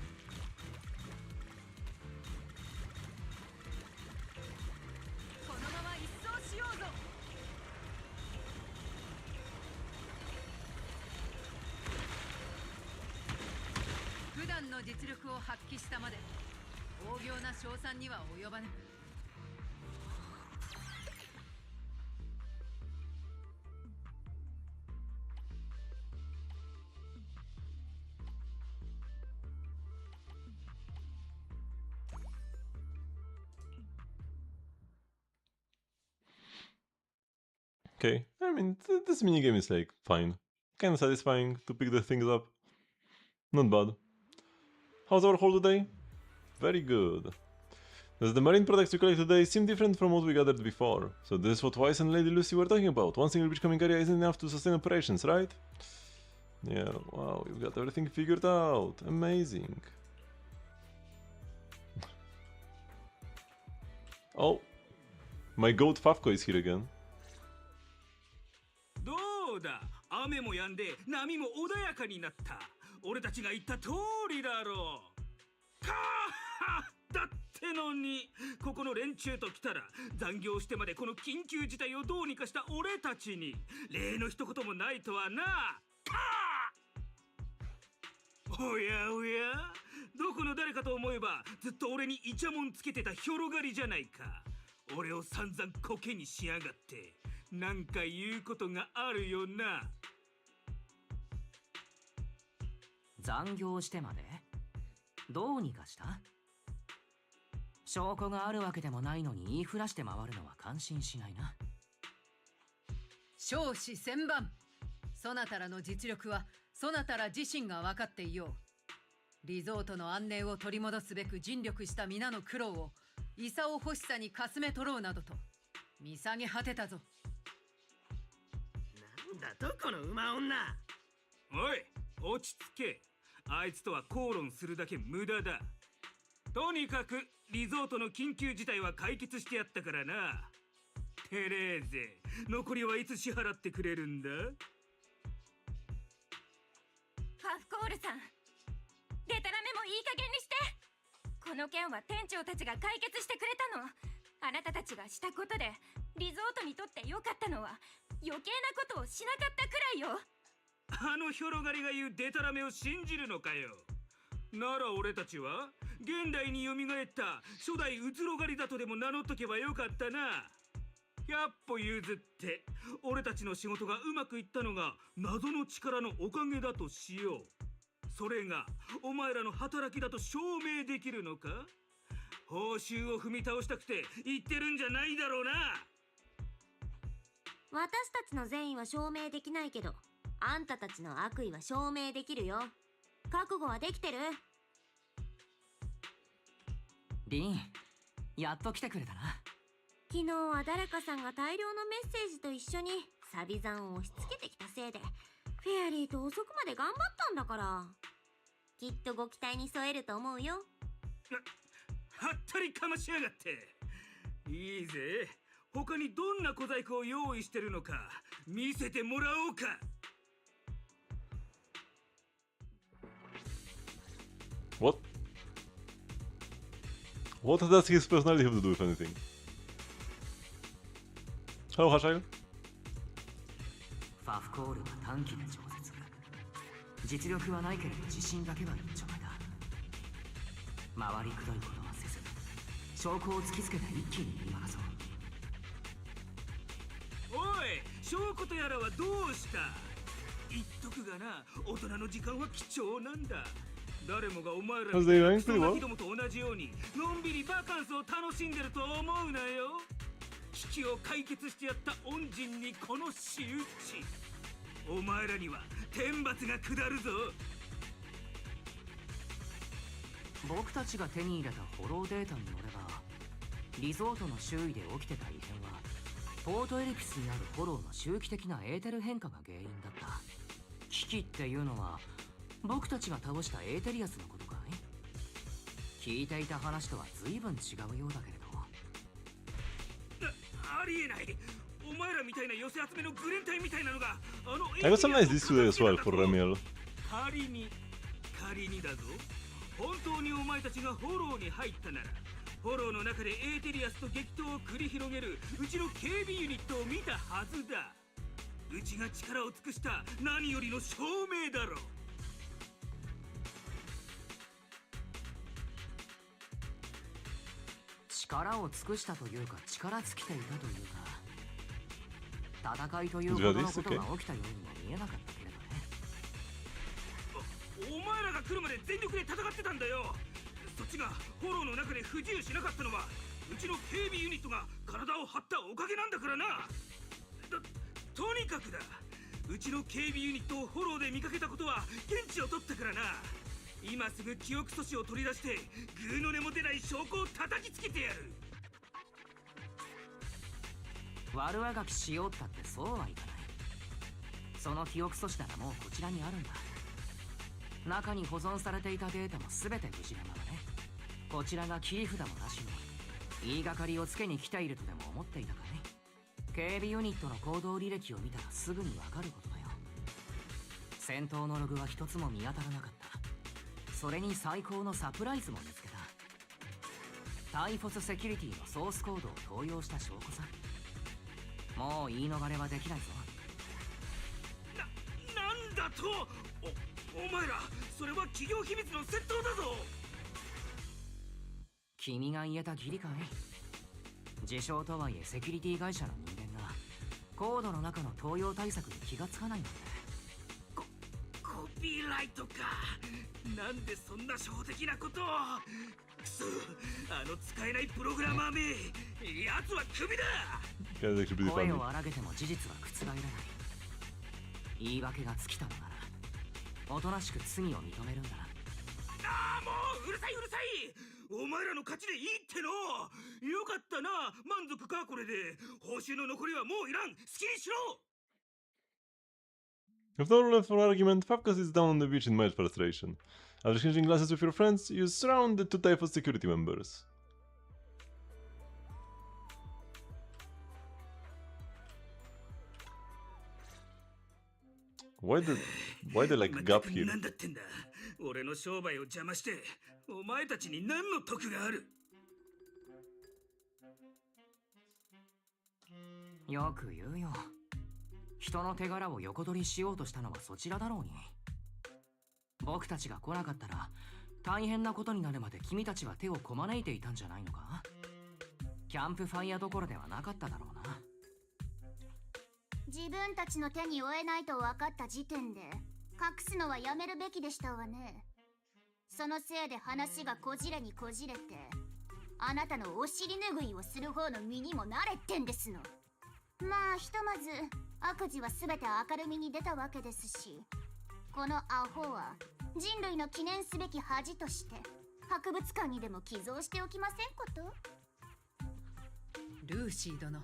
Okay, I mean, this minigame is like fine. Kinda satisfying to pick the things up. Not bad. How's our haul today? Very good. As the marine products we collect today seem different from what we gathered before. So this is what Weiss and Lady Lucy were talking about. One single beachcombing area isn't enough to sustain operations, right? Yeah, wow, you've got everything figured out. Amazing. Oh, my goat Fafko is here again. どうだ、雨も止んで波も穏やかになった。俺たちが言った通りだろう。かーだってのに、ここの連中と来たら残業してまでこの緊急事態をどうにかした俺たちに礼の一言もないとはな。かーおやおや、どこの誰かと思えばずっと俺にイチャモンつけてた広がりじゃないか。俺を散々コケにしやがってなんか言うことがあるよな。残業してまでどうにかした？証拠があるわけでもないのに言いふらして回るのは感心しないな。少子千万、そなたらの実力はそなたら自身が分かっていよう。リゾートの安寧を取り戻すべく尽力した皆の苦労を功欲しさにかすめ取ろうなどと見下げ果てたぞ。なんだとこの馬女。おい、落ち着け。あいつとは口論するだけ無駄だ。とにかくリゾートの緊急事態は解決してやったからな。テレーゼ、残りはいつ支払ってくれるんだ？ファフコールさん、デタラメもいい加減にして。この件は店長たちが解決してくれたの。あなたたちがしたことでリゾートにとって良かったのは余計なことをしなかったくらいよ。あの広がりが言うデタラメを信じるのかよ。なら俺たちは現代に蘇った初代うつろ狩りだとでも名乗っとけばよかったな。100歩譲って俺たちの仕事がうまくいったのが謎の力のおかげだとしよう。それがお前らの働きだと証明できるのか？報酬を踏み倒したくて言ってるんじゃないだろうな。私たちの善意は証明できないけど、あんたたちの悪意は証明できるよ。覚悟はできてる？リン、やっと来てくれたな。昨日は誰かさんが大量のメッセージと一緒にサビ残を押し付けてきたせいでフェアリーと遅くまで頑張ったんだから、きっとご期待に添えると思うよ。はったりかましやがって。いいぜ、他にどんな小細工を用意してるのか見せてもらおうか。What? What does his personality have to do with anything? Hello, Seashell. ファフコールは短期で超絶。実力はないけれど自信だけは一丁前だ。回りくどいことはせず、証拠を突きつけて一気に言い回そう。おい、証拠とやらはどうした？言っとくがな、大人の時間は貴重なんだ。誰もがお前らのクソガキどもと同じようにのんびりバカンスを楽しんでると思うなよ。危機を解決してやった恩人にこの仕打ち。お前らには天罰が下るぞ。僕たちが手に入れたフォローデータによれば、リゾートの周囲で起きてた異変はポートエリピスにあるフォローの周期的なエーテル変化が原因だった。危機っていうのは僕たちが倒したエーテリアスのことかい？聞いていた話とは随分違うようだけれど。ありえない。お前らみたいな寄せ集めのグレン隊みたいなのがあの I got some nice display as well for Remiel. 仮にだぞ。本当にお前たちがフォローに入ったなら、フォローの中でエーテリアスと激闘を繰り広げるうちの警備ユニットを見たはずだ。うちが力を尽くした何よりの証明だろう。力を尽くしたというか力尽きていたというか、戦いというほどのことが起きたようにも見えなかったけれどね。お前らが来るまで全力で戦ってたんだよ。そっちがフォローの中で不自由しなかったのはうちの警備ユニットが体を張ったおかげなんだからな。とにかくだ、うちの警備ユニットをフォローで見かけたことは現地を取ったからな。今すぐ記憶阻止を取り出してグーの音も出ない証拠を叩きつけてやる。悪あがきしようったってそうはいかない。その記憶阻止ならもうこちらにあるんだ。中に保存されていたデータも全て無事なままね。こちらが切り札もなしに言いがかりをつけに来ているとでも思っていたかい？警備ユニットの行動履歴を見たらすぐにわかることだよ。戦闘のログは一つも見当たらなかった。それに最高のサプライズも見つけた。タイフォスセキュリティのソースコードを盗用した証拠さ。もう言い逃れはできないぞ。なんだと。お前らそれは企業秘密の窃盗だぞ。君が言えた義理かい？自称とはいえセキュリティ会社の人間がコードの中の盗用対策に気がつかないなんて。コピーライトか。なんでそんな初歩的なことを。くそ、あの使えないプログラマーめ、奴はクビだ。声を荒げても事実は覆らない。言い訳が尽きたのならおとなしく罪を認めるんだな。ああ、もううるさいうるさい。お前らの勝ちでいいっての。よかったな。満足かこれで。報酬の残りはもういらん。好きにしろ。After all left for argument, Fabka sits down on the beach in mild frustration. After changing glasses with your friends, you surround the two types of security members. Why the like gap here? なんだってんだ。俺の商売を邪魔してお前たちに何の得がある？よく言うよ。人の手柄を横取りしようとしたのはそちらだろうに。僕たちが来なかったら大変なことになるまで君たちは手をこまねいていたんじゃないのか？キャンプファイヤーどころではなかっただろうな。自分たちの手に負えないと分かった時点で隠すのはやめるべきでしたわね。そのせいで話がこじれにこじれて、あなたのお尻拭いをする方の身にもなれってんですの。まあひとまず悪事は全て明るみに出たわけですし、このアホは人類の記念すべき恥として博物館にでも寄贈しておきませんこと？ルーシー殿、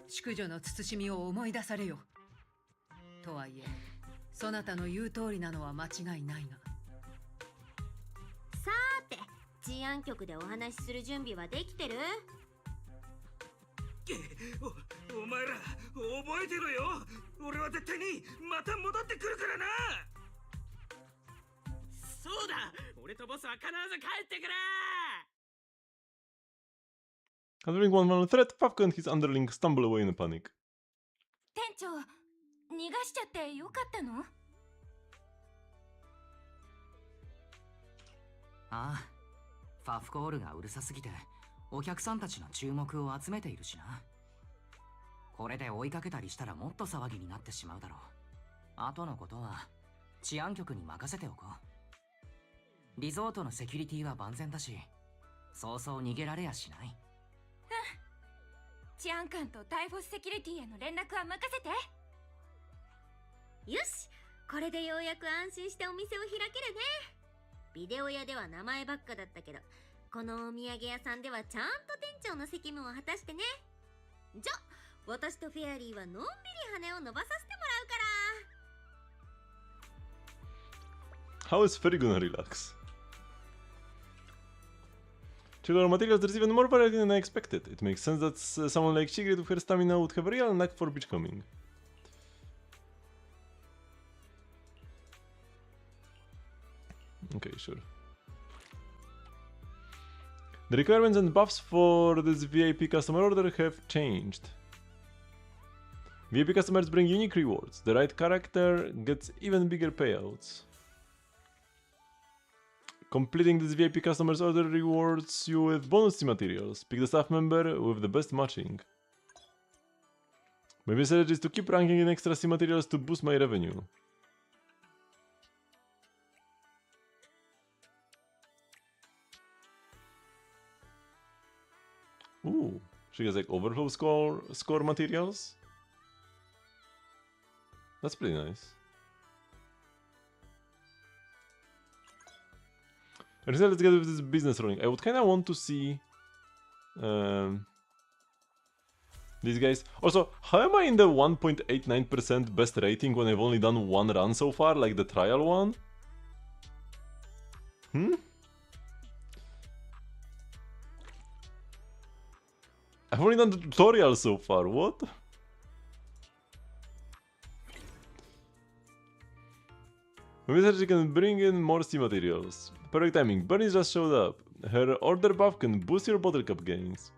淑女の慎みを思い出されよ。とはいえそなたの言う通りなのは間違いないが。さーて、治安局でお話しする準備はできてる？お前ら覚えてろよ。俺は絶対にまた戻ってくるからな。そうだ、俺とボスは必ず帰ってくれ。 Considering one final threat, Fabka and his underling stumble away in a panic. 店長、逃がしちゃってよかったの？ああ、ファフコールがうるさすぎてお客さんたちの注目を集めているしな。これで追いかけたりしたらもっと騒ぎになってしまうだろう。後のことは治安局に任せておこう。リゾートのセキュリティは万全だし、そうそう逃げられやしない。治安官とタイフォスセキュリティへの連絡は任せて。よし、これでようやく安心してお店を開けるね。ビデオ屋では名前ばっかだったけど、このお土産屋さんではちゃんと店長の責務を果たしてね。じゃ、私とフェアリーはのんびり羽を伸ばさせてもらうから。 How is Ferry gonna relax? Sugar materials receive even more variety than I expected. It makes sense that someone like Sigrid with her stamina would have a real knack for beachcombing. Okay, sure. The requirements and buffs for this VIP customer order have changed. VIP customers bring unique rewards. The right character gets even bigger payouts. Completing this VIP customer's order rewards you with bonus materials. Pick the staff member with the best matching. My message is to keep ranking in extra C materials to boost my revenue. Ooh, she gets like overflow score materials. That's pretty nice. Let's get with this business rolling. I would kind of want to see these guys. Also, how am I in the 1.89% best rating when I've only done one run so far, like the trial one? I've only done the tutorial so far, what? Maybe that she can bring in more sea materials. Perfect timing, Bunny just showed up. Her order buff can boost your bottle cap gains.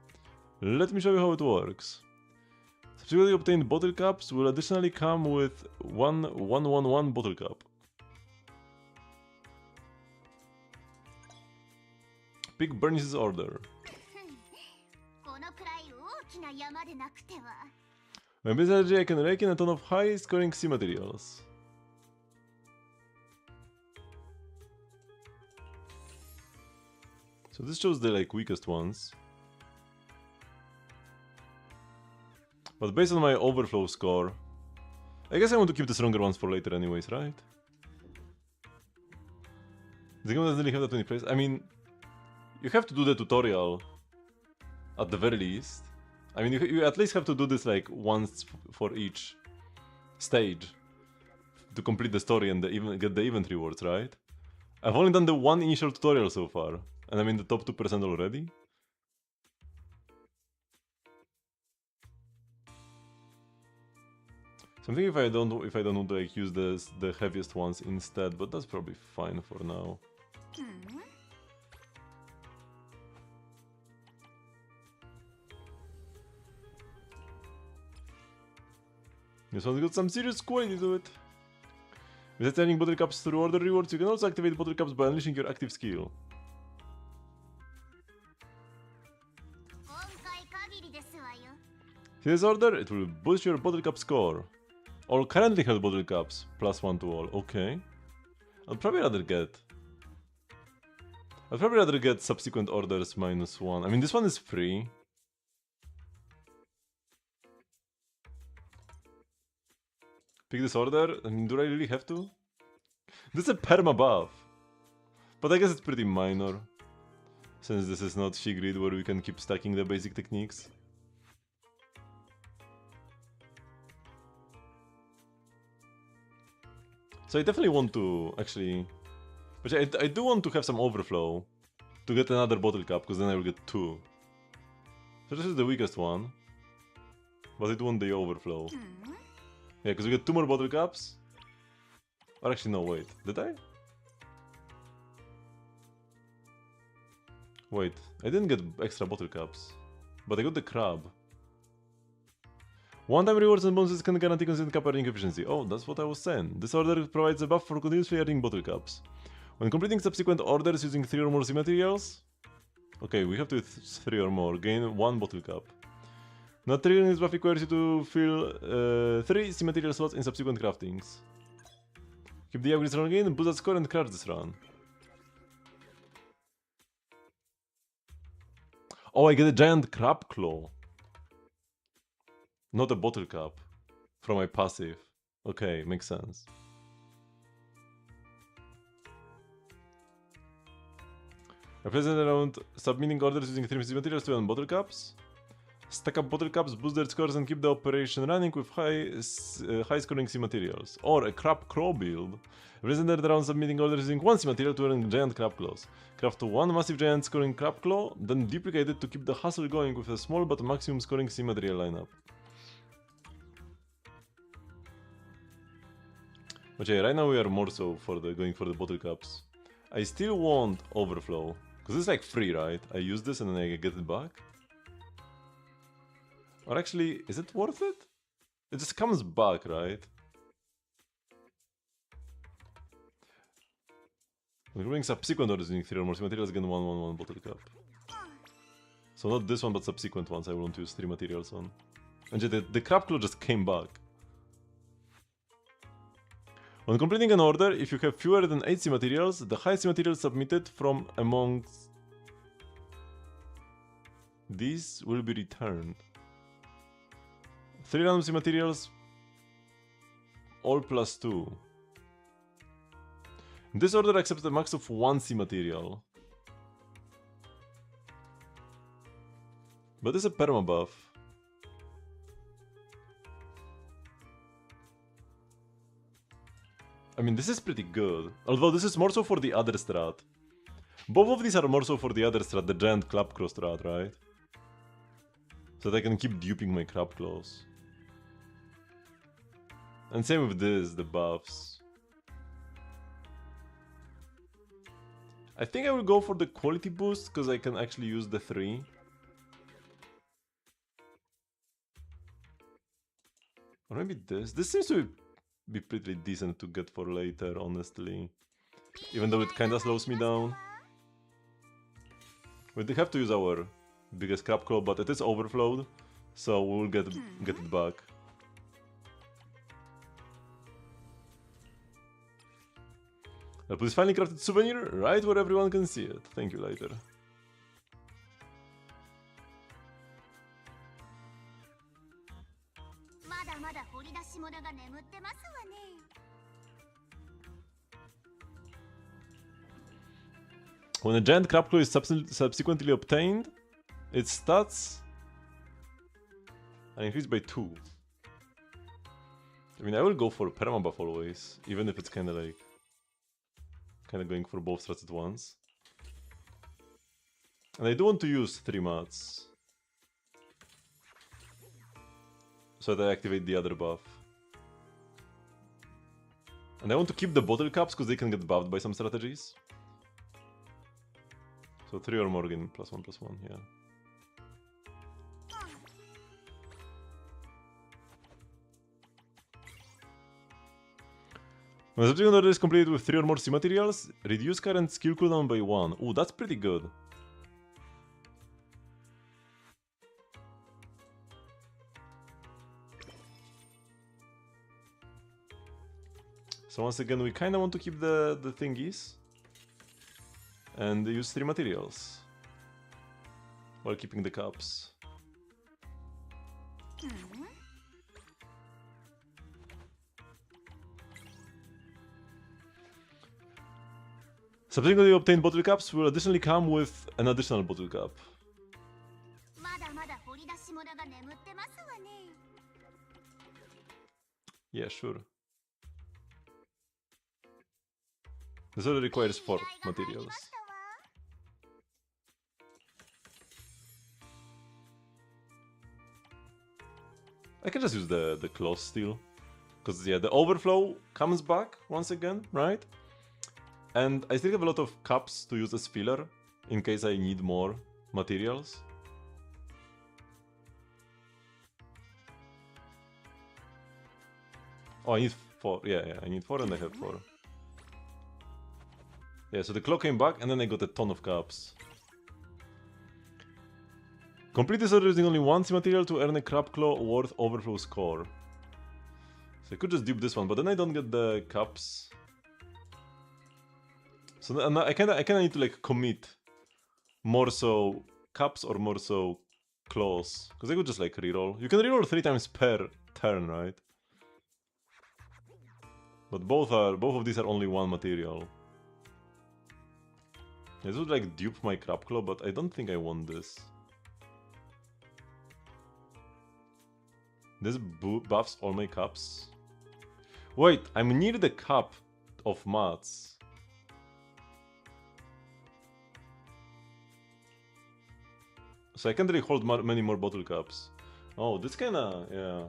Let me show you how it works. Subsequently obtained bottle caps will additionally come with one 111 bottle cap. Pick Bernice's order. With this energy I can rake in a ton of high scoring sea materials. So this shows the like weakest ones. But based on my overflow score, I guess I want to keep the stronger ones for later anyways, right? The game doesn't really have that many places. I mean, you have to do the tutorial at the very least. I mean, you at least have to do this like once for each stage to complete the story and get the event rewards, right? I've only done the one initial tutorial so far, and I'm in the top 2% already. So I'm thinking if I don't want to like use the heaviest ones instead, but that's probably fine for now. This one's got some serious quality to it. Besides turning bottle caps through order rewards, you can also activate bottle caps by unleashing your active skill. See this order? It will boost your bottle cap score. All currently held bottle caps, +1 to all. Okay. I'd probably rather get subsequent orders -1. I mean, this one is free. Pick this order? I mean, do I really have to? This is a perma buff. But I guess it's pretty minor. Since this is not Shigrid where we can keep stacking the basic techniques. So I definitely want to actually... But I do want to have some overflow to get another bottle cap, because then I will get 2. So this is the weakest one. But it won't the overflow. Yeah, because we get 2 more bottle caps. Or actually no, wait. Did I? Wait, I didn't get extra bottle caps. But I got the crab. One-time rewards and bonuses can guarantee consistent cap earning efficiency. Oh, that's what I was saying. This order provides a buff for continuously earning bottle caps. When completing subsequent orders using 3 or more sea materials... Okay, we have to 3 or more. Gain 1 bottle cap. Not triggering this buff requires you to fill 3 sea material slots in subsequent craftings. Keep the upgrades run again, boost that score and crash this run. Oh, I get a giant crab claw. Not a bottle cap. From my passive. Okay, makes sense. I present around submitting orders using 3 materials to earn bottle caps. Stack up bottle caps, boost their scores and keep the operation running with high scoring sea materials. Or a crab claw build. Present around submitting orders using 1 sea material to earn giant crab claws. Craft 1 massive giant scoring crab claw, then duplicate it to keep the hustle going with a small but maximum scoring sea material lineup. But yeah, right now we are more so for going for the bottle caps. I still want overflow, because it's like free, right? I use this and then I get it back. Or actually, is it worth it? It just comes back, right? When doing subsequent orders using 3 or more materials, again 1 bottle cap. So not this one, but subsequent ones I want to use 3 materials on. And the crab claw just came back. When completing an order, if you have fewer than 8 sea materials, the highest sea material submitted from amongst these will be returned. 3 random sea materials, all +2. This order accepts a max of 1 sea material. But this is a perma buff. I mean, this is pretty good. Although this is more so for the other strat. Both of these are more so for the other strat, the giant clapcrow strat, right? So that I can keep duping my crab claws. And same with this, the buffs. I think I will go for the quality boost, because I can actually use the 3. Or maybe this. This seems to be pretty decent to get for later, honestly. Even though it kinda slows me down. We do have to use our biggest crab claw, but it is overflowed, so we'll get it back. Please finally crafted souvenir right where everyone can see it. Thank you, later. When a giant crab claw is subsequently obtained, its stats are increased by 2. I mean, I will go for permabuff always, even if it's kinda like... kinda going for both strats at once. And I do want to use 3 mats. So that I activate the other buff. And I want to keep the bottle caps, because they can get buffed by some strategies. So 3 or more again, +1/+1, yeah. When the subsequent order is completed with 3 or more C materials, reduce current skill cooldown by 1. Ooh, that's pretty good. So once again, we kinda want to keep the thingies. And use 3 materials. While keeping the cups. Subsequently obtained bottle caps will additionally come with an additional bottle cap. Yeah, sure. This only requires 4 materials. I can just use the claws still. Because, yeah, the overflow comes back once again, right? And I still have a lot of cups to use as filler, in case I need more materials. Oh, I need 4. Yeah, I need 4 and I have 4. Yeah, so the claw came back and then I got a ton of cups. Complete this order using only 1 C material to earn a crab claw worth overflow score. So I could just dupe this one, but then I don't get the cups. So I kinda need to like commit more so cups or more so claws. Because I could just like reroll. You can reroll 3 times per turn, right? But both of these are only 1 material. This would like dupe my crab claw, but I don't think I want this. This buffs all my cups. Wait, I'm near the cup of mats. So I can't really hold many more bottle caps. Oh, this kinda, yeah.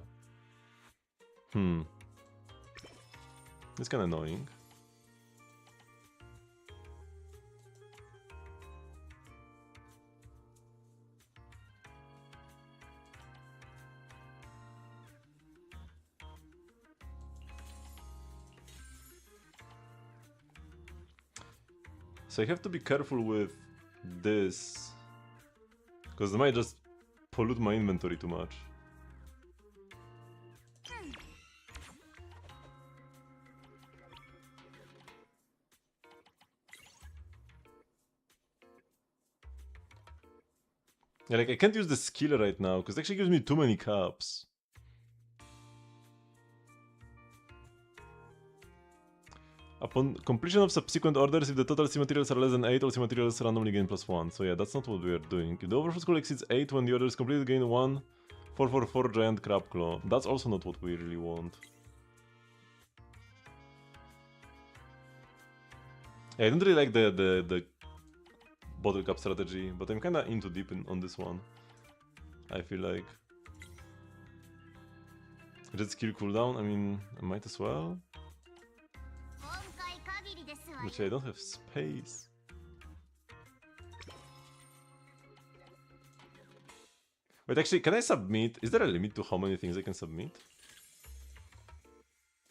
It's kinda annoying. So I have to be careful with this, because they might just pollute my inventory too much. Yeah, like I can't use the skill right now, because it actually gives me too many cups. Upon completion of subsequent orders, if the total C materials are less than 8, all C materials randomly gain +1. So yeah, that's not what we are doing. If the overflow score exceeds 8 when the order is completed, gain 1 444 giant crab claw. That's also not what we really want. Yeah, I don't really like the bottle cap strategy, but I'm kinda into deep on this one. I feel like. Jet skill cooldown, I mean, I might as well. Which I don't have space. Wait, actually, can I submit? Is there a limit to how many things I can submit?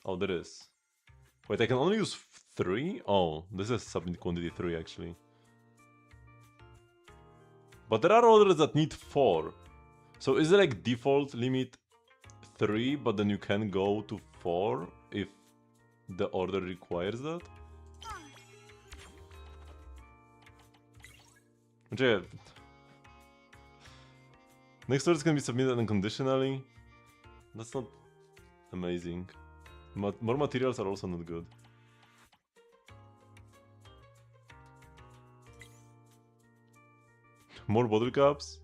Oh, there is. Wait, I can only use 3? Oh, this is submit quantity 3 actually. But there are orders that need 4. So is there like default limit 3, but then you can go to 4 if the order requires that? Okay. Next orders can be submitted unconditionally. That's not amazing. More materials are also not good. More bottle caps?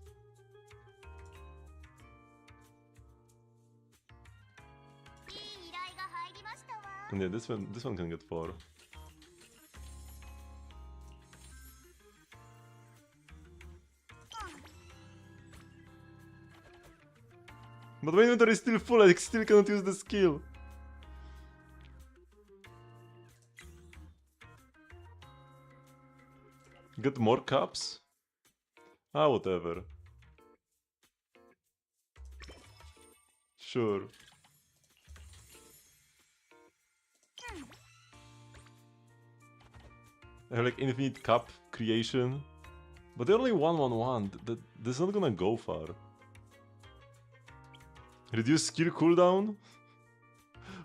And yeah, this one can get 4. But my inventory is still full, I still cannot use the skill. Get more cups? Ah, whatever. Sure. I have like infinite cup creation. But they're only 1-1-1. This is not gonna go far. Reduce skill cooldown?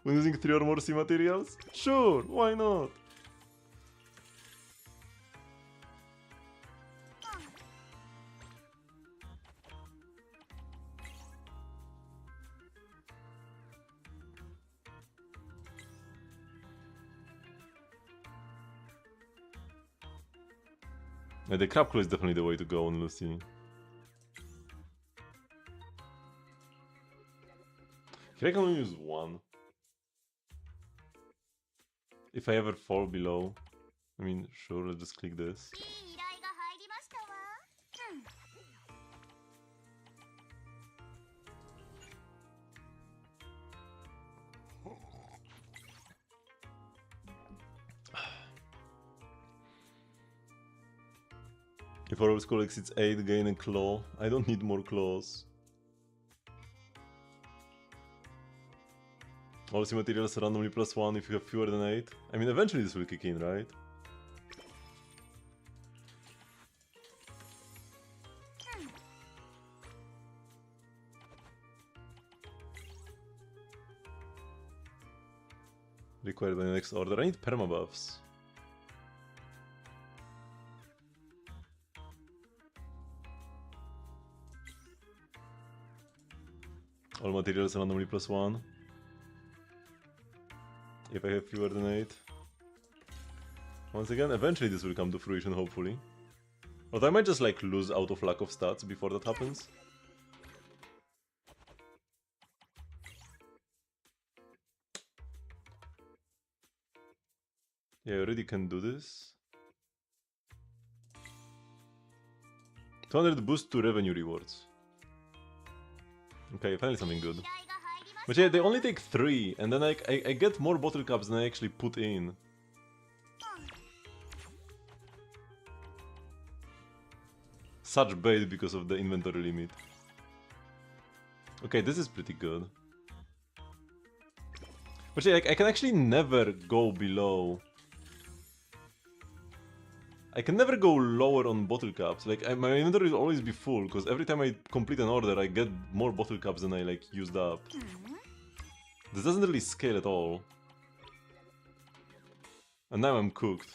When using 3 or more C materials? Sure, why not? Yeah, the crab claw is definitely the way to go on Lucy. Here I can only use 1. If I ever fall below. I mean, sure, let's just click this. If our score exceeds 8, gain a claw. I don't need more claws. All C materials randomly +1 if you have fewer than 8. I mean, eventually this will kick in, right? Required by the next order. I need permabuffs. All materials randomly +1. If I have fewer than 8. Once again, eventually this will come to fruition, hopefully. But I might just like lose out of lack of stats before that happens. Yeah, I already can do this. 200 boost to revenue rewards. Okay, finally something good. But yeah, they only take 3, and then I get more bottle caps than I actually put in. Such bait because of the inventory limit. Okay, this is pretty good. But yeah, I can actually never go below. I can never go lower on bottle caps. Like, my inventory will always be full, because every time I complete an order, I get more bottle caps than I, like, used up. This doesn't really scale at all. And now I'm cooked.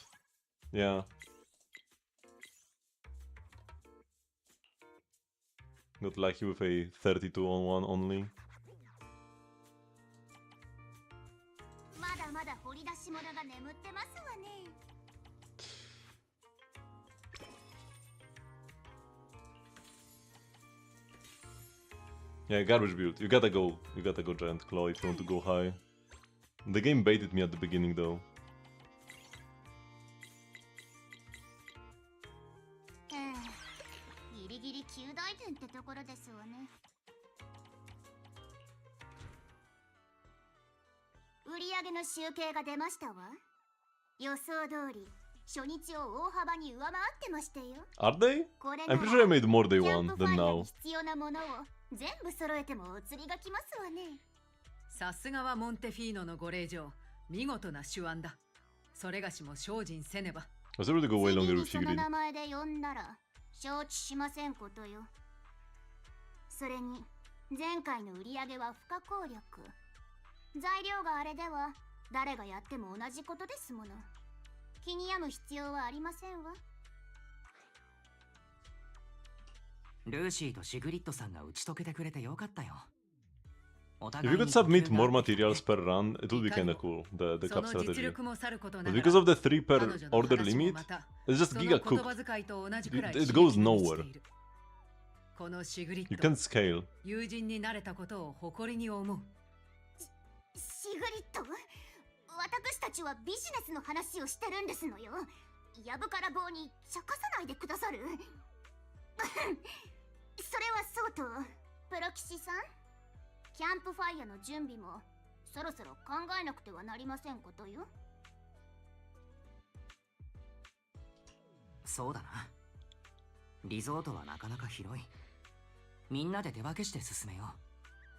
Yeah. Got lucky with a 32 on 1 only. Yeah, garbage build. You gotta go Giant Claw if you want to go high. The game baited me at the beginning though. 旧大点ってところですわね。売上の集計が出ましたわ。予想通り初日を大幅に上回ってましたよ。 Are they? これ I'm pretty sure I made more day キャン one プファ than イヤー now. に必要なものを全部揃えてもお釣りが来ますわね。さすがはモンテフィーノのご令嬢、見事な手腕だ。それがしも精進せねば。I was able to go way 次 longer に with その Sigrid. 名前で呼んだら承知しませんことよ。それに前回の売り上げは不可抗力。材料があれでは誰がやっても同じことですもの。気に病む必要はありませんわ。ルーシーとシグリッドさんが打ち解けてくれてよかったよ。お If 互 you い could に submit 呼吸が more 合ってきて materials per run, it would be kinda cool, the そ cup の実 strategy. 力もさることな But が because ら of the 3 per 彼女の order 話も limit, また it's just その giga 言 cooked. 葉遣いと同じくらい It 刺 goes 激に満ちて nowhere. いる。このシグリ You ッド can scale. 友人になれたことを誇りに思う。シグリッド、私たちはビジネスの話をしてるんですのよ。やぶから棒に茶化さないでくださる。それはそうと、プロ騎士さん、キャンプファイヤーの準備もそろそろ考えなくてはなりませんことよ。そうだな。リゾートはなかなか広い。みんなで手分けして進めよ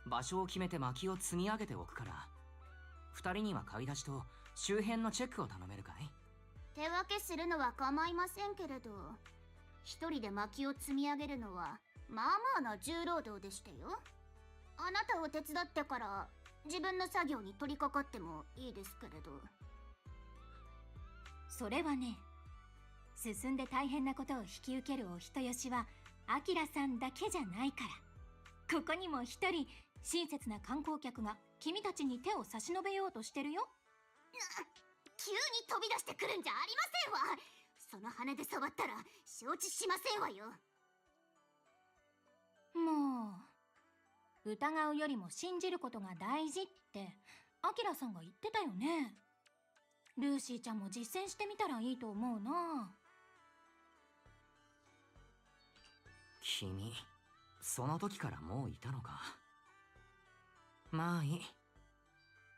う。場所を決めて薪を積み上げておくから、二人には買い出しと周辺のチェックを頼めるかい？手分けするのは構いませんけれど、一人で薪を積み上げるのはまあまあな重労働でしてよ。あなたを手伝ってから自分の作業に取り掛かってもいいですけれど。それはね、進んで大変なことを引き受けるお人よしはアキラさんだけじゃないから。ここにも一人親切な観光客が君たちに手を差し伸べようとしてるよ。急に飛び出してくるんじゃありませんわ。その羽で触ったら承知しませんわよ。もう疑うよりも信じることが大事ってアキラさんが言ってたよね。ルーシーちゃんも実践してみたらいいと思うな。君、その時からもういたのか。まあいい。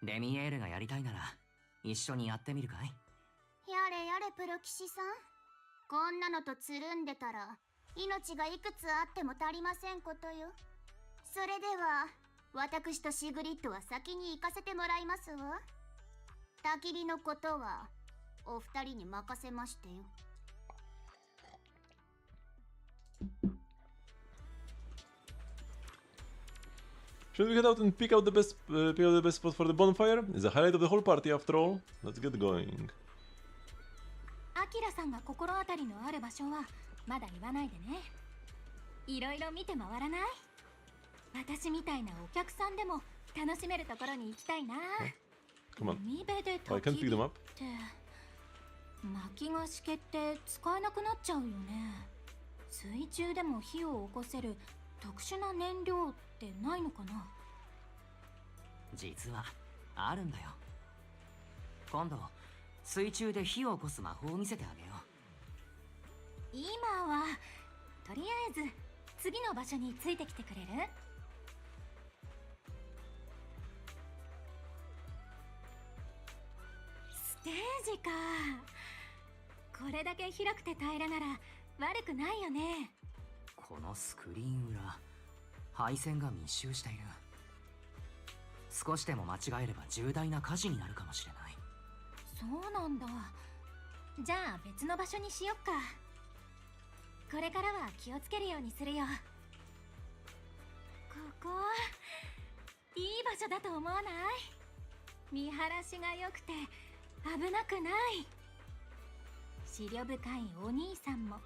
レミエールがやりたいなら一緒にやってみるかい？やれやれプロ騎士さん、こんなのとつるんでたら命がいくつあっても足りませんことよ。それでは私とシグリッドは先に行かせてもらいますわ。焚き火のことはお二人に任せましてよ。Should we head out and pick out the best spot for the bonfire? It's the highlight of the whole party after all. Let's get going. アキラさんが心当たりのある場所はまだ言わないでね。いろいろ見て回らない？私みたいなお客さんでも楽しめるところに行きたいな。Come on. 海辺で I 焚 can't き pick 火 them っ up. て薪がしけって使えなくなっちゃうよね。水中でも火を起こせる特殊な燃料ってないのかな？実はあるんだよ。今度水中で火を起こす魔法を見せてあげよう。今はとりあえず次の場所についてきてくれる？ステージか。これだけ広くて平らなら悪くないよね。このスクリーン裏、配線が密集している。少しでも間違えれば重大な火事になるかもしれない。そうなんだ。じゃあ別の場所にしよっか。これからは気をつけるようにするよ。ここいい場所だと思わない？見晴らしが良くて危なくない。思慮深いお兄さんも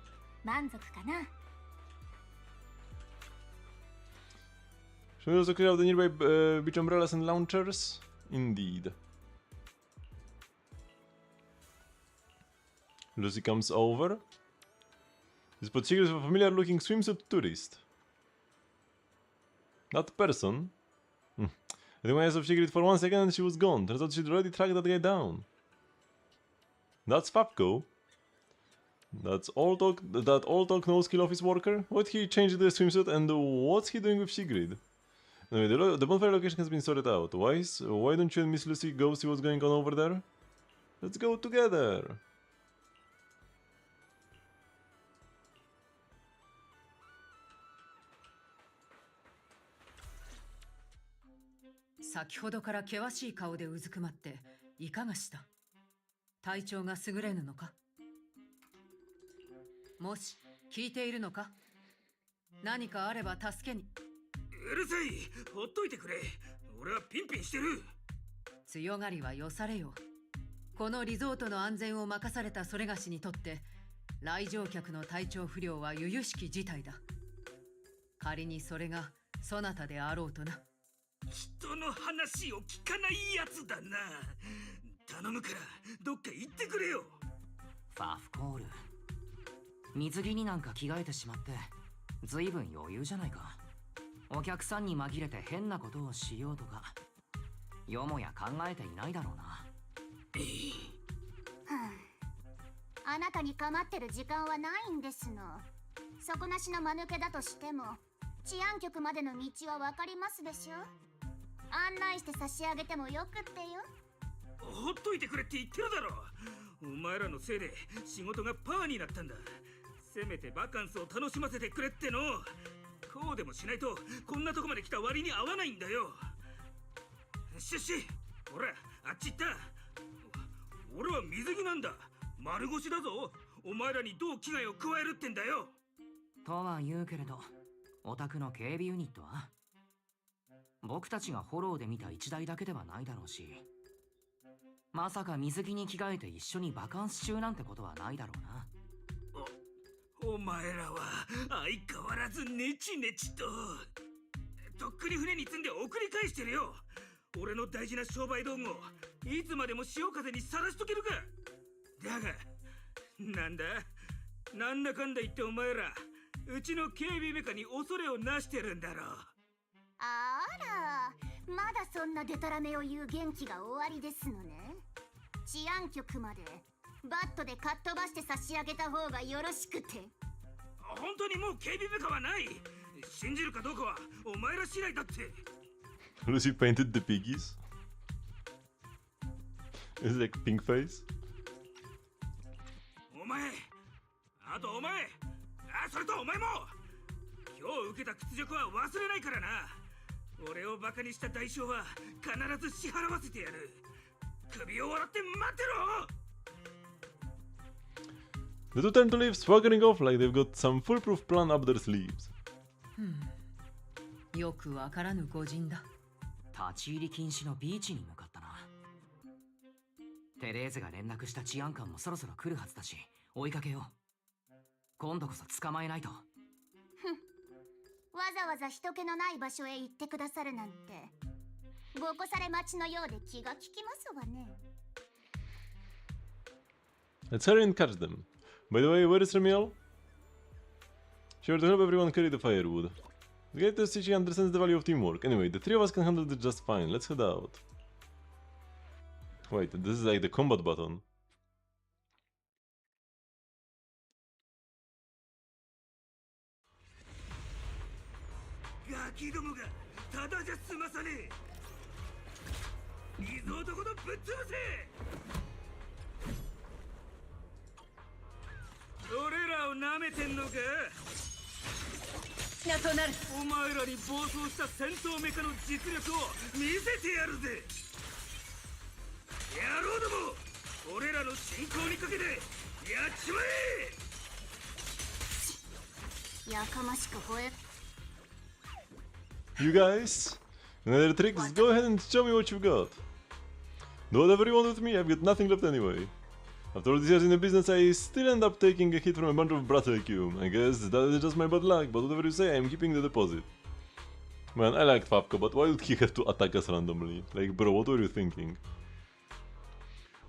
満足かな。Should we also clear out the nearby beach umbrellas and launchers? Indeed. Lucy comes over. This spot is a familiar looking swimsuit tourist. That person? I took my eyes off Sigrid for 1 second and she was gone. Turns out she'd already tracked that guy down. That's Fabco. That's all talk. That all talk, no skill office worker. What he changed the swimsuit and what's he doing with Sigrid? Anyway, the bonfire location has been sorted out. Why don't you and Miss Lucy go see what's going on over there? Let's go together. 先ほどから険しい顔でうずくまっていかがした？体調が優れぬのか？もし聞いているのか？何かあれば助けに。うるさい、ほっといてくれ。俺はピンピンしてる。強がりはよされよ。このリゾートの安全を任されたそれがしにとって来場客の体調不良は由々しき事態だ。仮にそれがそなたであろうとな。人の話を聞かないやつだな。頼むからどっか行ってくれよ。ファフコール、水着になんか着替えてしまってずいぶん余裕じゃないか。お客さんに紛れて変なことをしようとかよもや考えていないだろうな。あなたに構ってる時間はないんですの。底なしの間抜けだとしても治安局までの道は分かりますでしょ。案内して差し上げてもよくってよ。ほっといてくれって言ってるだろ。お前らのせいで仕事がパーになったんだ。せめてバカンスを楽しませてくれっての。こうでもしないとこんなとこまで来た割に合わないんだよ。しほらあっち行った。俺は水着なんだ。丸腰だぞ。お前らにどう危害を加えるってんだよ。とは言うけれどお宅の警備ユニットは僕たちがフォローで見た1台だけではないだろうし、まさか水着に着替えて一緒にバカンス中なんてことはないだろうな。お前らは相変わらずネチネチととっくに船に積んで送り返してるよ。俺の大事な商売道具をいつまでも潮風にさらしとけるか。だがなんだかんだ言ってお前らうちの警備メカに恐れをなしてるんだろう。あら、まだそんなデタラメを言う元気が終わりですのね。治安局までバットでかっ飛ばして差し上げた方がよろしくて。本当にもう警備メカはない。信じるかどうかはお前ら次第だって。Lucy painted the piggies. Is it like pink face? お前、あとお前、それとお前も今日受けた屈辱は忘れないからな。俺をバカにした代償は必ず支払わせてやる。首を笑って待ってろ。 The two turn to leave, swaggering off like they've got some foolproof plan up their sleeves. よくわからぬ御人だ。立ち入り禁止のビーチに向かったな。テレーゼが連絡した治安官もそろそろ来るはずだし追いかけよう。今度こそ捕まえないと。わざわざ人気のない場所へ行ってくださるなんてボコされ待ちのようで気が利きますわね。 Let's hurry and catch them. By the way, where is Remiel? Sure to help everyone carry the firewood. The guy to she understands the value of teamwork. Anyway, the three of us can handle this just fine. Let's head out. Wait, this is like the combat button. ガキどもがただじゃ済まさねえ。リゾートごとぶっ潰せ。俺らを舐めてんのか。なとなる。お前らに暴走した戦闘メカの実力を見せてやるぜ。野郎ども、俺らの進行にかけてやっちまえ。やかましく吠え。 You guys, another tricks? Go ahead and show me what you've got. Do whatever you want with me, I've got nothing left anyway. After all these years in the business, I still end up taking a hit from a bunch of brats like you. I guess that is just my bad luck, but whatever you say, I'm keeping the deposit. Man, I liked Fabko, but why would he have to attack us randomly? Like, bro, what were you thinking?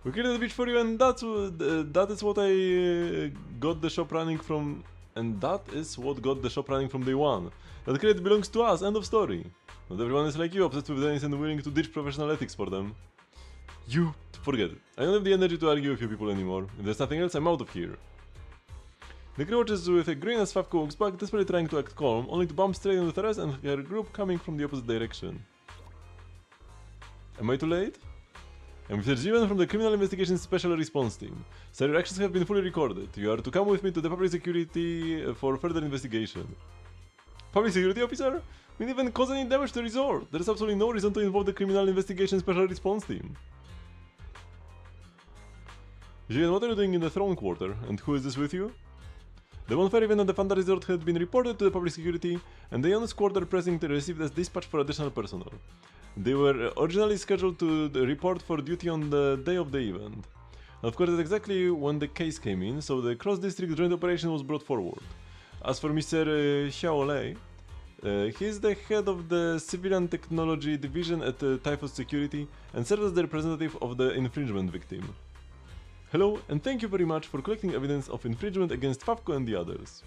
We cleared the beach for you, and that is what I got the shop running from. And that is what got the shop running from day one. That credit belongs to us, end of story. Not everyone is like you, obsessed with Dennis and willing to ditch professional ethics for them. You, forget it. I don't have the energy to argue with you people anymore. If there's nothing else, I'm out of here. The crew watches with a grin as Favko walks back, desperately trying to act calm, only to bump straight into Therese and her group coming from the opposite direction. Am I too late? I'm Mr. Jiwen from the Criminal Investigation Special Response Team. Sir, your actions have been fully recorded. You are to come with me to the public security for further investigation. Public security officer? We didn't even cause any damage to the resort. There is absolutely no reason to involve the Criminal Investigation Special Response Team. Jiwen, what are you doing in the throne quarter? And who is this with you? The bonfire event at the Fanta Resort had been reported to the public security, and the Ion's quarter precinct received as dispatch for additional personnel. They were originally scheduled to report for duty on the day of the event. Of course, that's exactly when the case came in, so the cross-district joint operation was brought forward. As for Mr. Xiaolei, he is the head of the Civilian Technology Division at Typhus Security and serves as the representative of the infringement victim. Hello, and thank you very much for collecting evidence of infringement against Favko and the others.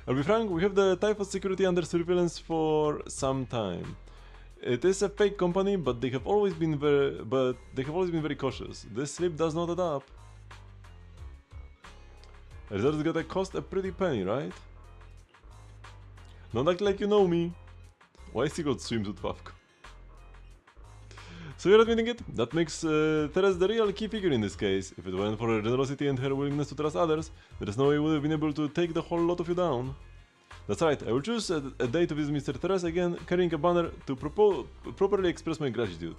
I'll be frank, we have the Typhus Security under surveillance for some time. It is a fake company, but they have always been very cautious. This slip does not add up. Results gotta cost a pretty penny, right? Don't act like you know me. Why Secret swims with Favko? So you're admitting it? That makes Therese the real key figure in this case. If it weren't for her generosity and her willingness to trust others, there's no way we would have been able to take the whole lot of you down. That's right, I will choose a day to visit Mr. Therese again, carrying a banner to properly express my gratitude.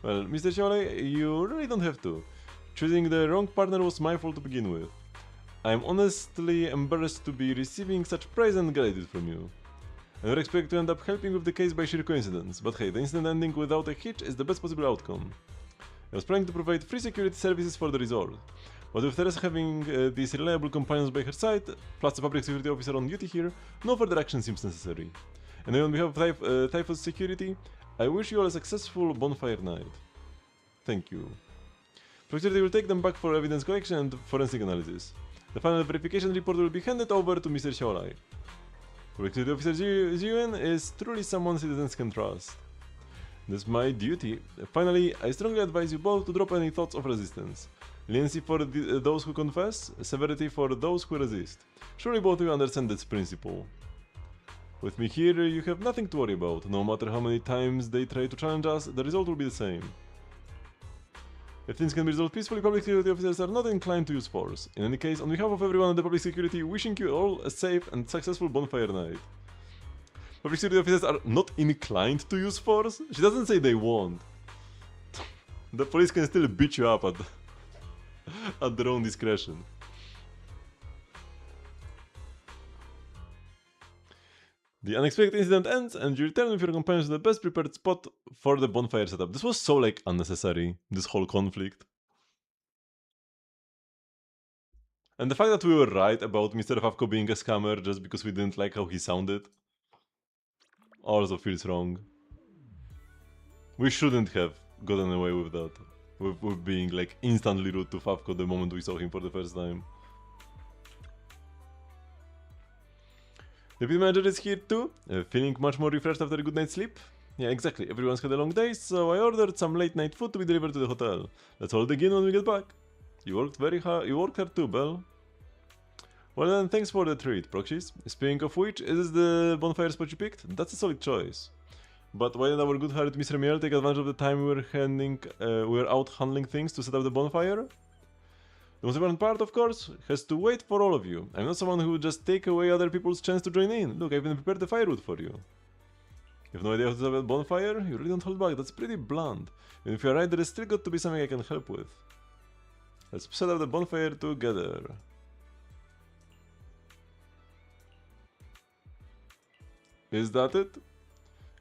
Well, Mr. Xiaolei, you really don't have to. Choosing the wrong partner was my fault to begin with. I am honestly embarrassed to be receiving such praise and gratitude from you. I never expect to end up helping with the case by sheer coincidence, but hey, the incident ending without a hitch is the best possible outcome. I was planning to provide free security services for the resort, but with Therese having these reliable companions by her side, plus a public security officer on duty here, no further action seems necessary. And on behalf of Typhus Security, I wish you all a successful bonfire night. Thank you. Security will take them back for evidence collection and forensic analysis. The final verification report will be handed over to Mr. Xiaolai. Security Officer Jiwen is truly someone citizens can trust. This is my duty. Finally, I strongly advise you both to drop any thoughts of resistance. Leniency for those who confess, severity for those who resist. Surely both of you understand this principle. With me here, you have nothing to worry about. No matter how many times they try to challenge us, the result will be the same. If things can be resolved peacefully, public security officers are not inclined to use force. In any case, on behalf of everyone at the public security, wishing you all a safe and successful bonfire night. Public security officers are not inclined to use force? She doesn't say they won't. The police can still beat you up at their own discretion. The unexpected incident ends and you return with your companions to the best prepared spot for the bonfire setup. This was so like unnecessary, this whole conflict. And the fact that we were right about Mr. Favko being a scammer just because we didn't like how he sounded also feels wrong. We shouldn't have gotten away with that. With being like instantly rude to Favko the moment we saw him for the first time. The pit manager is here too, feeling much more refreshed after a good night's sleep. Yeah, exactly, everyone's had a long day, so I ordered some late night food to be delivered to the hotel. Let's all dig in when we get back. You worked very hard, you worked hard too, Belle. Well then, thanks for the treat, Proxies. Speaking of which, is this the bonfire spot you picked? That's a solid choice. But why did our good-hearted Mr. Miel take advantage of the time we were out handling things to set up the bonfire? The most important part, of course, has to wait for all of you. I'm not someone who would just take away other people's chance to join in. Look, I've even prepared the firewood for you. You have no idea how to set up a bonfire? You really don't hold back, that's pretty blunt. And if you're right, there is still got to be something I can help with. Let's set up the bonfire together. Is that it?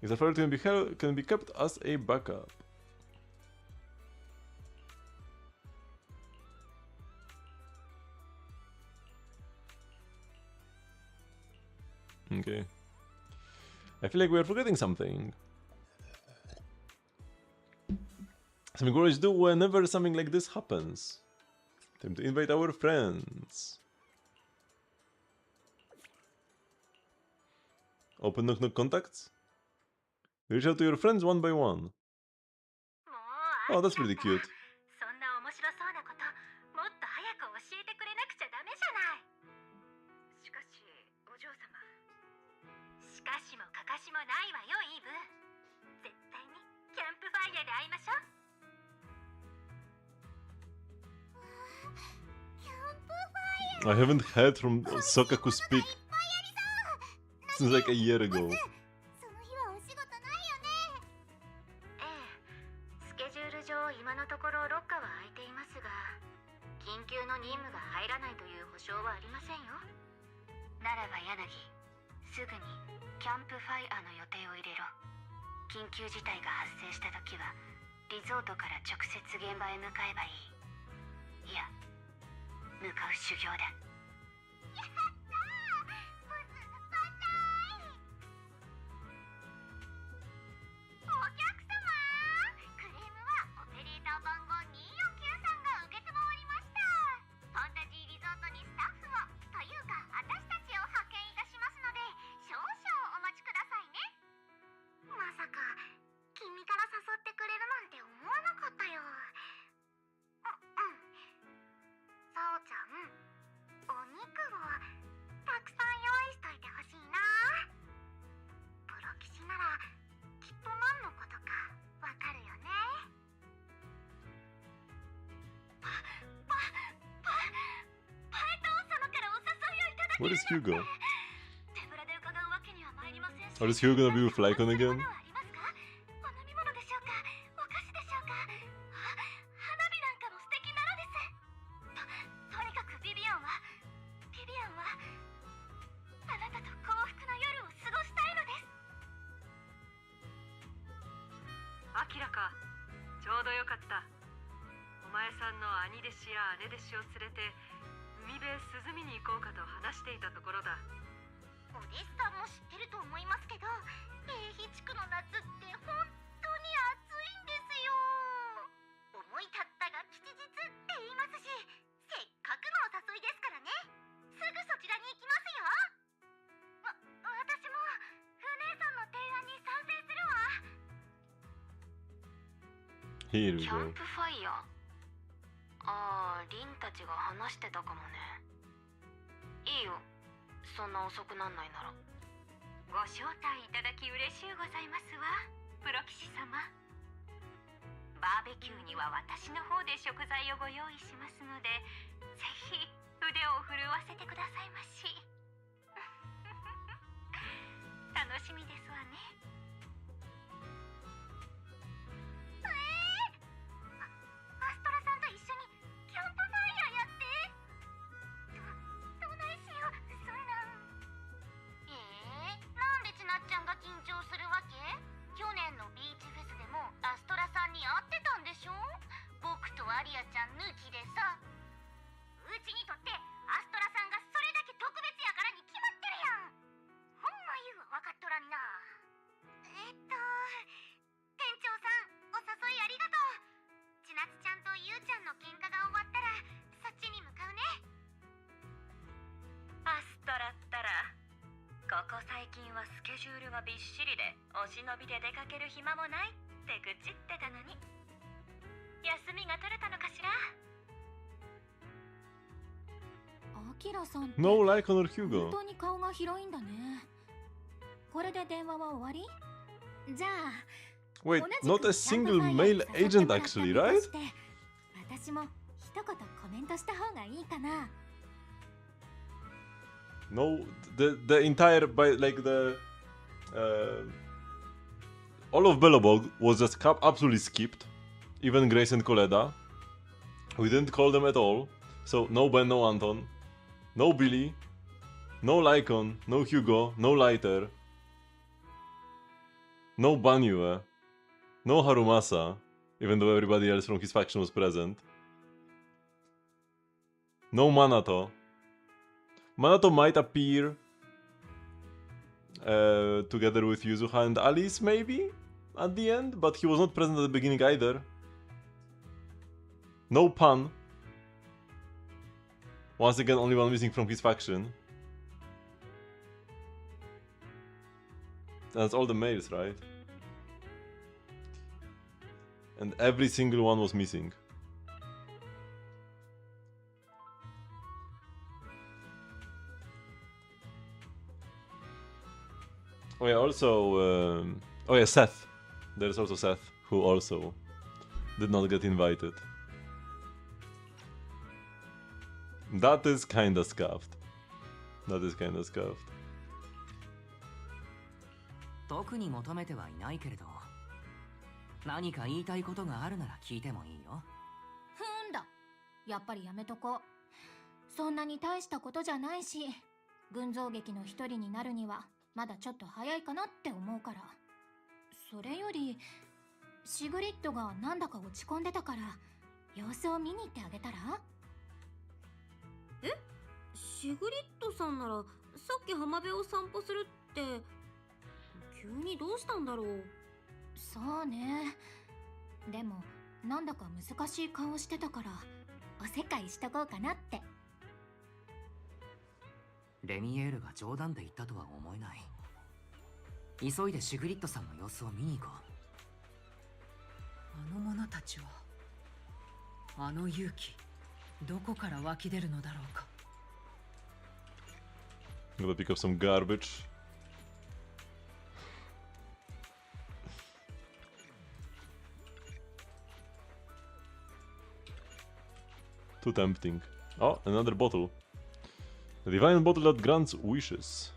Is the fire can be kept as a backup. Okay. I feel like we are forgetting something. Something we always do whenever something like this happens. Time to invite our friends. Open knock knock contacts. Reach out to your friends one by one. Oh, that's pretty cute. 様。しかしもかかしもないわよ、イーブ。絶対にキャンプファイヤーで会いましょう。キャンプファイヤー I haven't heard from Sokaku speak いっぱいありそう。 since like a year ago. その日はお仕事ないよね。ええ、スケジュール上今のところロッカーは空いていますが、緊急の任務が入らないという保証はありませんよ。ならば柳、すぐにキャンプファイヤーの予定を入れろ。緊急事態が発生した時はリゾートから直接現場へ向かえばいい。いや、向かう修行だ。やったー、ボスバンザイ。お客様、クレームはオペレーター番号249さんが受けたまわりました。ファンタジーリゾートにスタッフをというか私たちを派遣いたしますので、少々お待ちくださいね。まさか君から誘ってくれるなんて思わなかったよ。サオちゃん、お肉をたくさん用意しといてほしいな。プロ棋士ならきっと何のことかわかるよね。パエト王様からお誘いをいただけ Where る is Hugo? 手ぶらで伺うわけには参りませんし。 Or is Hugo gonna be with Lycon again? お飲み物でしょうか、お菓子でしょうか。花火なんかも素敵なのです。とにかくビビアンはあなたと幸福な夜を過ごしたいのです。アキラか、ちょうどよかった。お前さんの兄弟子や姉弟子を連れて海辺へ涼みに行こうかと話していたところだ。お弟子さんも知ってると思いますけど、英比地区の夏って本当に暑いんですよ。思い立ったが吉日って言いますし、せっかくのお誘いですからね。すぐそちらに行きますよ。私もフ姉さんの提案に賛成するわ。 Here we キャ go. ンプファイヤー。ああ、リンたちが話してたかもね。いいよ、そんな遅くなんないなら。ご招待いただき嬉しゅうございますわ、プロ棋士様。バーベキューには私の方で食材をご用意しますので、ぜひ腕を振るわせてくださいまし。楽しみですわね。アストラさんと一緒にキャンプファイヤーやって。どないしよう、そんなん。なんでちなっちゃんが緊張するわけ？去年のビーチフェスでもアストラさんに会ってたんでしょ？僕とアリアちゃん抜きでさ。うちにとってアストラさんがそれだけ特別やからに決まってるやん。ほんま言うわ分かっとらんな。店長さん、お誘いありがとう。ちなつちゃんとゆうちゃんの喧嘩が終わったらそっちに向かうね。アストラったら、ここ最近はスケジュールがびっしりでお忍びで出かける暇もないって愚痴ってたのに、休みが取れたのかしら。アキラさんって No Lycon or 本 Hugo. 当に顔が広いんだね。これで電話は終わり？じゃあ Wait, 同じ not く a キャンプ single ファイヤー male に誘って agent もらった actually, 身と right? して私も一言コメントした方がいいかな。 No, the entire like the all of Belobog was just absolutely skipped. Even Grace and Coleda. We didn't call them at all. So no Ben, no Anton, no Billy, no Lycon, no Hugo, no Lighter, no Banyue, no Harumasa, even though everybody else from his faction was present. No Manato. Manato might appear together with Yuzuha and Alice, maybe, at the end, but he was not present at the beginning either. No Pan. Once again, only one missing from his faction. That's all the males, right? And every single one was missing. Oh yeah, also oh yeah, Seth. There's also Seth, who also did not get invited. That is kinda scuffed. That is kinda scuffed. 特に求めてはいないけれど、何か言いたいことがあるなら聞いてもいいよ。ふんだ。やっぱりやめとこう。そんなに大したことじゃないし、群像劇の一人になるにはまだちょっと早いかなって思うから。それよりシグリッドがなんだか落ち込んでたから様子を見に行ってあげたら？え？シグリッドさんならさっき浜辺を散歩するって急にどうしたんだろう。そうね。でもなんだか難しい顔してたからおせっかいしとこうかなって。レミエールが冗談で言ったとは思えない。急いでシグリッドさんの様子を見に行こう。あの者たちは、あの勇気、どこから湧き出るのだろうか。I'm gonna pick up some garbage. Too tempting. Oh, another bottle. A divine bottle that grants wishes.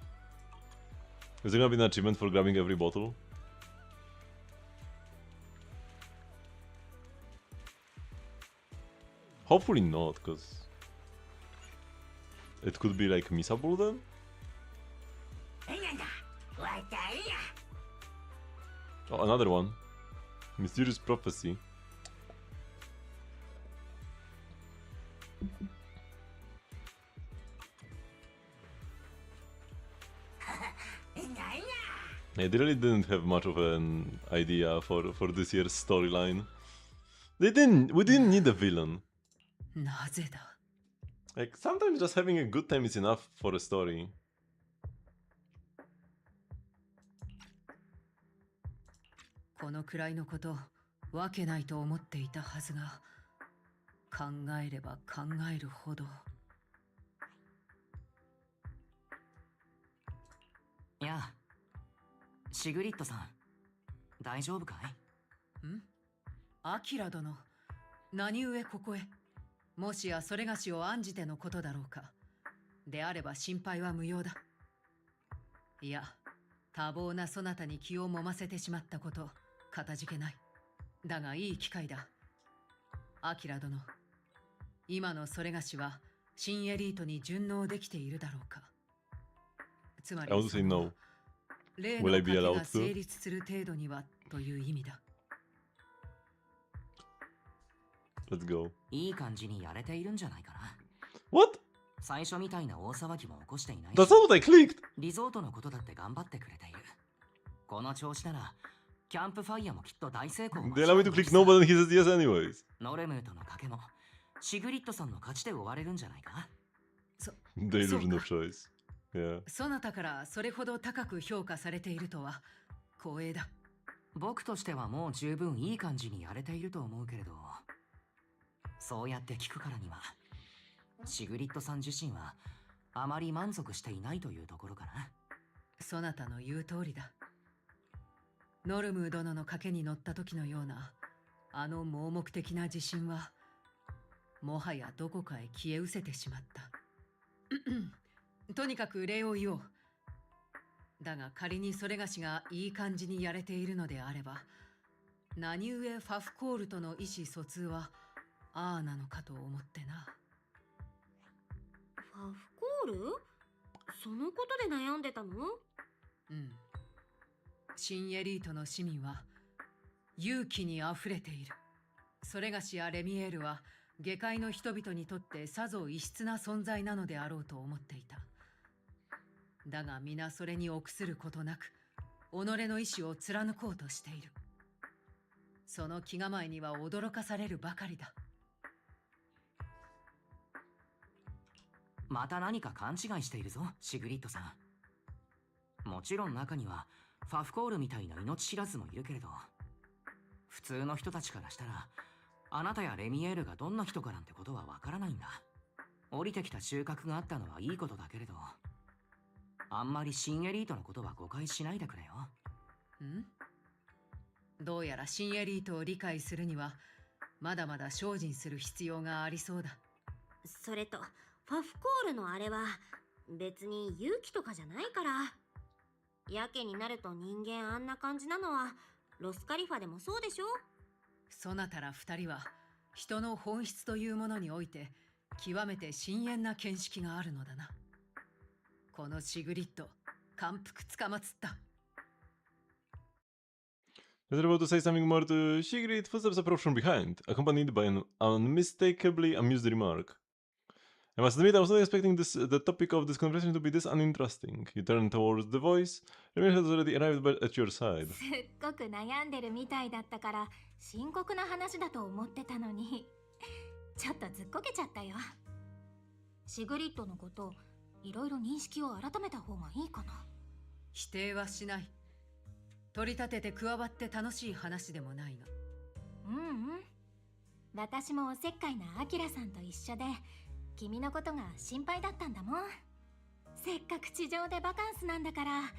Is there gonna be an achievement for grabbing every bottle? Hopefully not, because it could be like missable then? Oh, another one. Mysterious prophecy. Yeah, they really didn't have much of an idea for this year's storyline. We didn't need a villain. なぜだ。 Like, sometimes just having a good time is enough for a story. このくらいのこと、わけないと思っていたはずが、考えれば考えるほど。いや、シグリッドさん、大丈夫かい？ん？アキラ殿、何故ここへ？もしやそれがしを案じてのことだろうか。であれば心配は無用だ。いや、多忙なそなたに気をもませてしまったこと、かたじけない。だがいい機会だ。アキラ殿、今のそれがしは新エリートに順応できているだろうか。つまり、例の賭けが成立する程度にはという意味だ。Let's go. いい感じにやれているんじゃないかな。What? 最初みたいな大騒ぎも起こしていないし。 That's not what I clicked! リゾートのことだって頑張ってくれている。この調子なら、キャンプファイヤーもきっと大成功。 They allow me to click no button, he says yes anyways. ノレムーとの賭けも、シグリッドさんの勝ちで終われるんじゃないか。The illusion of choice. Yeah. そなたからそれほど高く評価されているとは光栄だ。僕としてはもう十分いい感じにやれていると思うけれど、そうやって聞くからには、シグリッドさん自身はあまり満足していないというところかな。そなたの言う通りだ。ノルムー殿の賭けに乗った時のようなあの盲目的な自信はもはやどこかへ消え失せてしまった。とにかく礼を言おう。だが仮にそれがしがいい感じにやれているのであれば、何故ファフコールとの意思疎通はああなのかと思ってな。ファフコール？そのことで悩んでたの？うん。新エリートの市民は勇気にあふれている。それがしやレミエールは下界の人々にとってさぞ異質な存在なのであろうと思っていた。だが皆それに臆することなく己の意志を貫こうとしている。その気構えには驚かされるばかりだ。また何か勘違いしているぞ、シグリッドさん。もちろん中にはファフコールみたいな命知らずもいるけれど、普通の人たちからしたらあなたやレミエールがどんな人かなんてことはわからないんだ。降りてきた収穫があったのはいいことだけれど、あんまり新エリートのことは誤解しないでくれよ。ん？どうやら新エリートを理解するにはまだまだ精進する必要がありそうだ。それとファフコールのあれは別に勇気とかじゃないから。やけになると人間あんな感じなのはロスカリファでもそうでしょ。そなたら二人は人の本質というものにおいて極めて深遠な見識があるのだな。このシグリッド、感服つかまつった。As they're about to say something more to Sigrid, footsteps approach from behind, accompanied by an unmistakably amused remark. I must admit, I was not expecting the topic of this conversation to be this uninteresting. You turn towards the voice. Remir has already arrived at your side. すっごく悩んでるみたいだったから深刻な話だと思ってたのにちょっとずっこけちゃったよ。シグリッドのこといろいろ認識を改めた方がいいかな。否定はしない。取り立てて加わって楽しい話でもないが。私もおせっかいなアキラさんと一緒で君のことが心配だったんだもん。せっかく地上でバカンスなんだから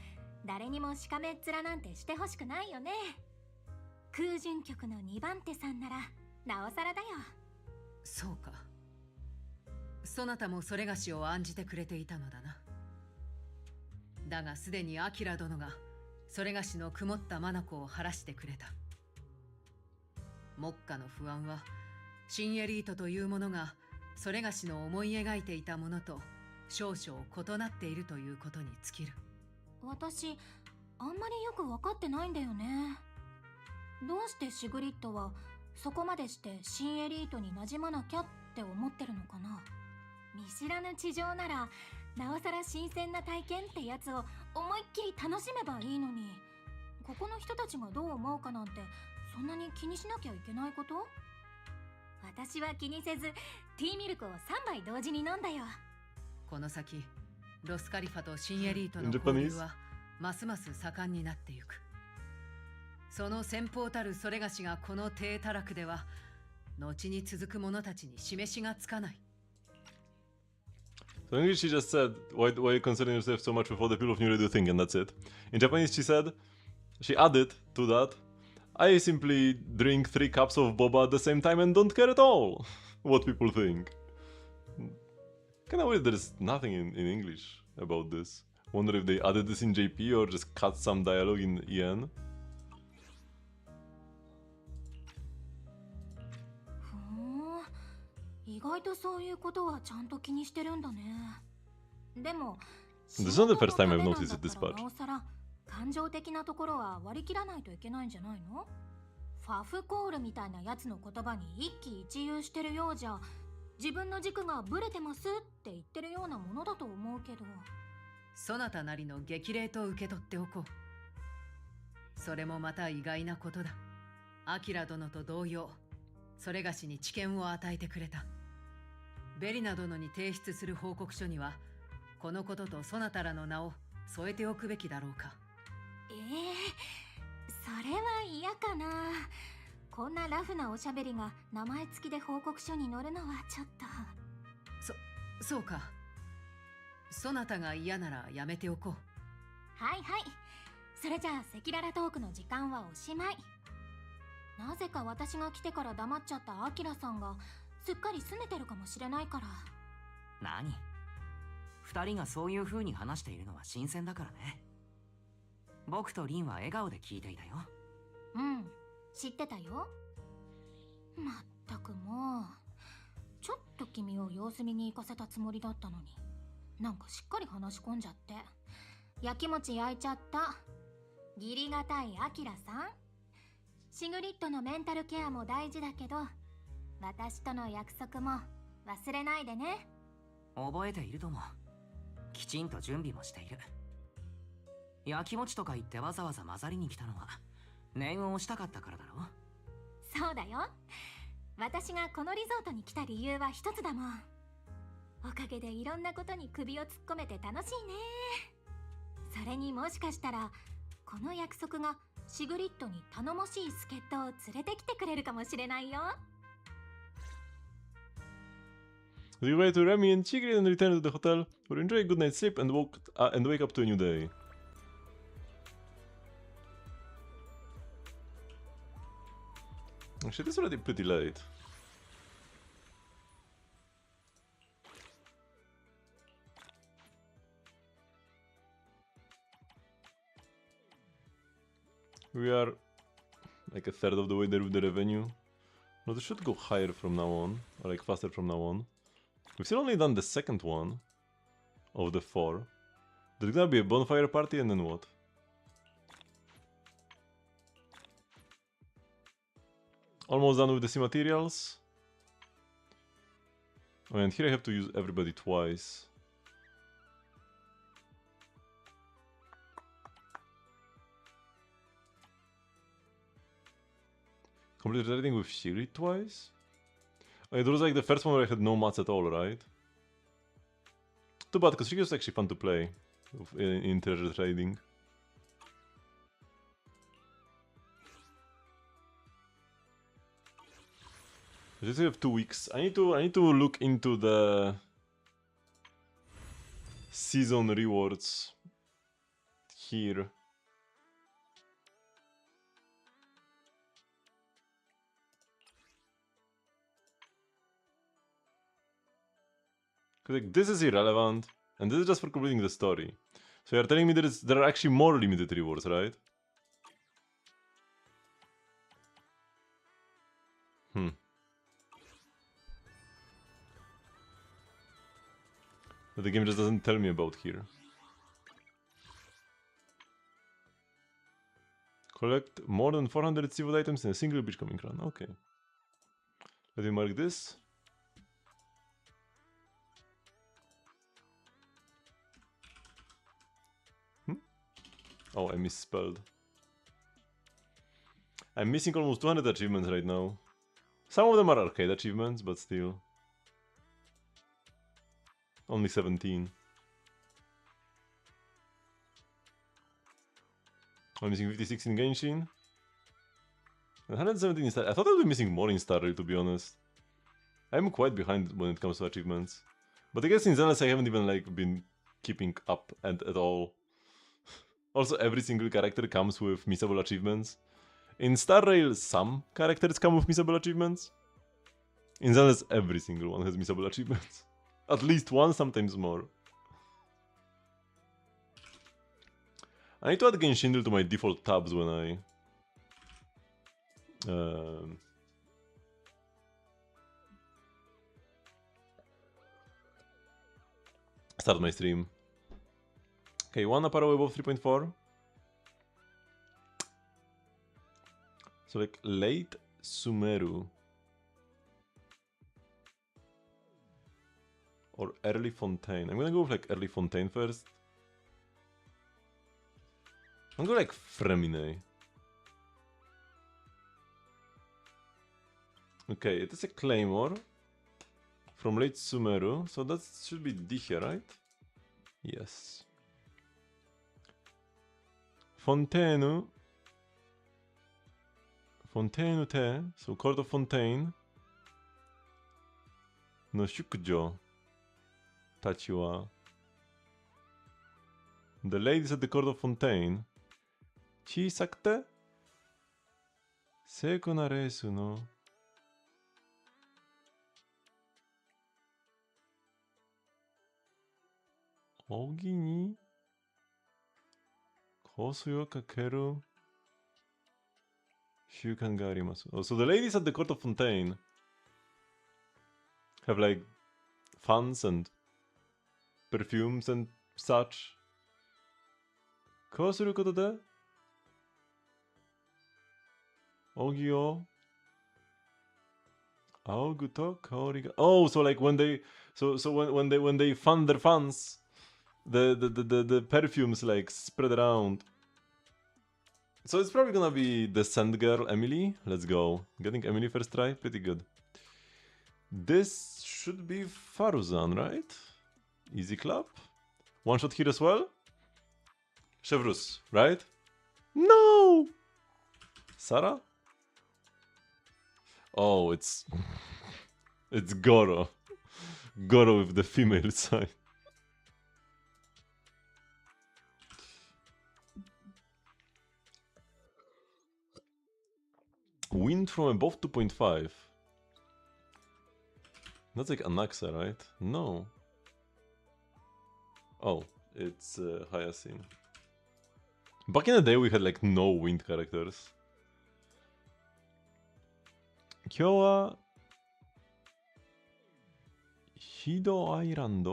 誰にもしかめっ面なんてしてほしくないよね。空準局の2番手さんならなおさらだよ。そうか。そなたもそれがしを案じてくれていたのだな。だがすでにアキラ殿がそれがしの曇った眼を晴らしてくれた。目下の不安は新エリートというものがそれがしの思い描いていたものと少々異なっているということに尽きる。私あんまりよく分かってないんだよね。どうしてシグリッドはそこまでして新エリートに馴染まなきゃって思ってるのかな。見知らぬ地上ならなおさら新鮮な体験ってやつを思いっきり楽しめばいいのに、ここの人たちがどう思うかなんてそんなに気にしなきゃいけないこと？私は気にせずティーミルクを3杯同時に飲んだよ。この先ロスカリファと新エリートの交流はますます盛んになってゆく。その先方たるそれがしがこの低たらくでは後に続く者たちに示しがつかない。So in English she just said, why are you concerning yourself so much with what the people of New Radio think, and that's it. In Japanese she added to that, I simply drink 3 cups of boba at the same time and don't care at all what people think. Kinda weird there's nothing in English about this. Wonder if they added this in JP or just cut some dialogue in EN. 意外とそういうことはちゃんと気にしてるんだね。でも This is not the first time I've noticed it this part. なおさら感情的なところは割り切らないといけないんじゃないの？ファフコールみたいなやつの言葉に一喜一憂してるようじゃ自分の軸がブレてますって言ってるようなものだと思うけど。そなたなりの激励と受け取っておこう。それもまた意外なことだ。アキラ殿と同様それがしに知見を与えてくれた。ベリナ殿に提出する報告書にはこのこととそなたらの名を添えておくべきだろうか。それは嫌かな。こんなラフなおしゃべりが名前付きで報告書に載るのはちょっと。そうか。そなたが嫌ならやめておこう。はいはい。それじゃあ赤裸々トークの時間はおしまい。なぜか私が来てから黙っちゃったアキラさんがすっかり拗ねてるかもしれないから。何？二人がそういう風に話しているのは新鮮だからね。僕とリンは笑顔で聞いていたよ。知ってたよ。まったくもうちょっと君を様子見に行かせたつもりだったのになんかしっかり話し込んじゃってやきもち焼いちゃった。義理がたいアキラさん、シグリッドのメンタルケアも大事だけど私との約束も忘れないでね。覚えているとも。きちんと準備もしている。やきもちとか言ってわざわざ混ざりに来たのは念を押したかったからだろ。そうだよ。私がこのリゾートに来た理由は一つだもん。おかげでいろんなことに首を突っ込めて楽しいね。それにもしかしたらこの約束がシグリッドに頼もしい助っ人を連れてきてくれるかもしれないよ。You go to Remy and Chigri and return to the hotel for enjoy a good night's sleep and wake up to a new day. Actually, it's already pretty late. We are like a third of the way there with the revenue. No, this should go higher from now on, or like faster from now on. We've still only done the second one of the 4. There's gonna be a bonfire party and then what? Almost done with the sea materials. Oh, and here I have to use everybody twice. Completed everything with Shiri twice? Oh, it was like the first one where I had no mats at all, right? Too bad, because Shiri was actually fun to play in treasure trading. I just have 2 weeks. I need to look into the season rewards here. Cause like this is irrelevant, and this is just for completing the story. So you're telling me there are actually more limited rewards, right? That the game just doesn't tell me about here. Collect more than 400 seafood items in a single beachcombing run. Okay. Let me mark this. Oh, I misspelled. I'm missing almost 200 achievements right now. Some of them are arcade achievements, but still. Only 17. I'm missing 56 in Genshin. And 117 in Star. I thought I would be missing more in Star Rail, to be honest. I'm quite behind when it comes to achievements. But I guess in Zenless I haven't even like been keeping up at all. Also, every single character comes with missable achievements. In Star Rail, some characters come with missable achievements. In Zenless, every single one has missable achievements. At least one, sometimes more. I need to add Genshin to my default tabs when I... start my stream. Okay, one apparel above 3.4. So like late Sumeru. Or early Fontaine. I'm gonna go with like early Fontaine first. I'm gonna go like Fremine. Okay, it is a claymore from late Sumeru, so that should be D here, right? Yes. Fontaine te, so Court of Fontaine. No Shukujo Tachiwa. The ladies at the Court of Fontaine. Chisakte? Seiko naresu no. Ogi ni kosu o kakeru shukan ga arimasu. Oh, so the ladies at the Court of Fontaine have like fans and perfumes and such. Kousuru koto de ogi o aogu to kaori ga. Oh, so like when they when they fan their fans, the perfumes like spread around. So it's probably gonna be the Sand Girl Emily. Let's go. Getting Emily first try, pretty good. This should be Faruzan, right? Easy clap. One shot here as well. Chevrus, right? No! Sarah? Oh, it's... it's Goro. Goro with the female side. Wind from above 2.5. That's like Anaxa, right? No. Oh, it's Hyacinth. Back in the day we had like no wind characters. Kyowa Hido Island?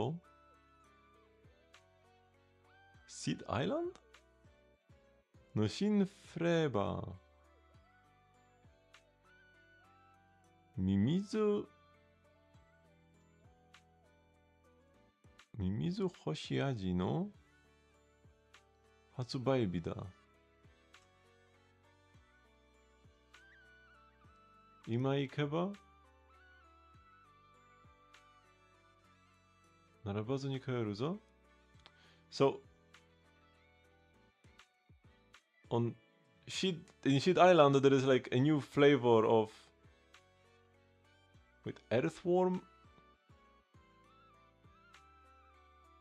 Seed Island? No Shin Freba. Mimizu Hoshiaji no Hatsubai da. Ima ikeba? Narabazu ni kaeru zo? So on in Shid Island there is like a new flavor of earthworm?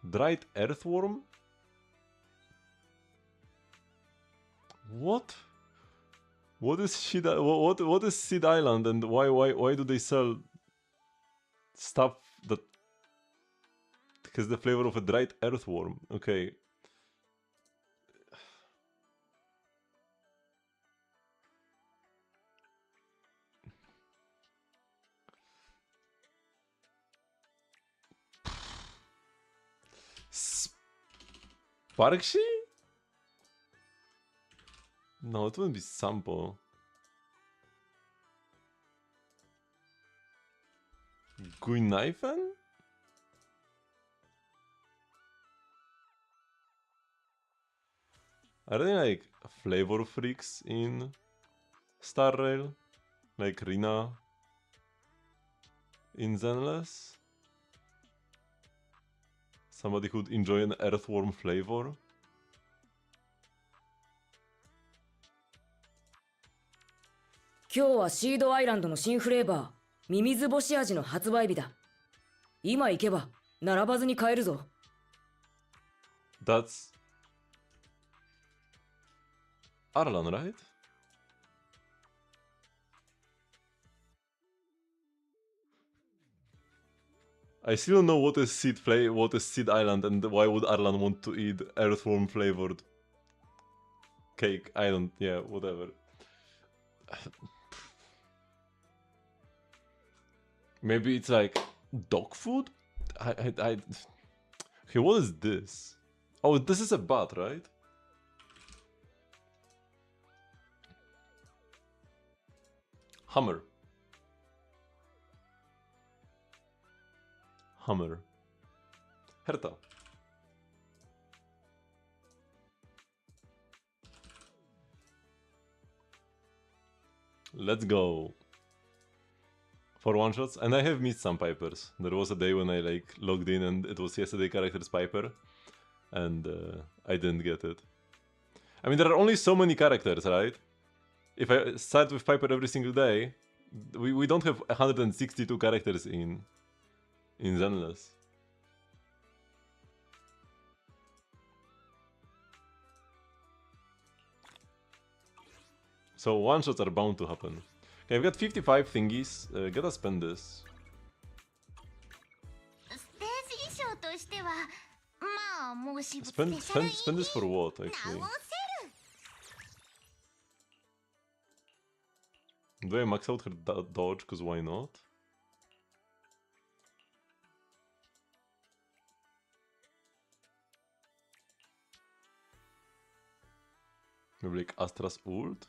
Dried earthworm? What? What is Shid? What is Seed Island and why do they sell stuff that has the flavor of a dried earthworm? Okay. Sparkshi? No, it wouldn't be Sampo. Guinaifen? Are there like flavor freaks in Star Rail? Like Rina in Zenless? Somebody could enjoy an earthworm flavor?今日はシードアイランドの新フレーバーミミズ星味の発売日だ。今行けば並ばずに買えるぞ。That's Arlan, right? I still don't know what is Seed Island, and why would Arlan want to eat earthworm flavored cake? I don't. Yeah, whatever. Maybe it's like dog food? Okay, what is this? Oh, this is a bat, right? Hammer. Herta. Let's go. For one shots, and I have missed some Pipers. There was a day when I like logged in and it was yesterday character's Piper, and I didn't get it. I mean, there are only so many characters, right? If I start with Piper every single day, we don't have 162 characters in Zenless. So one shots are bound to happen. Okay, I've got 55 thingies. Gotta spend this. Spend this for what, actually? Do I max out her dodge? Cause why not? Maybe like Astra's ult?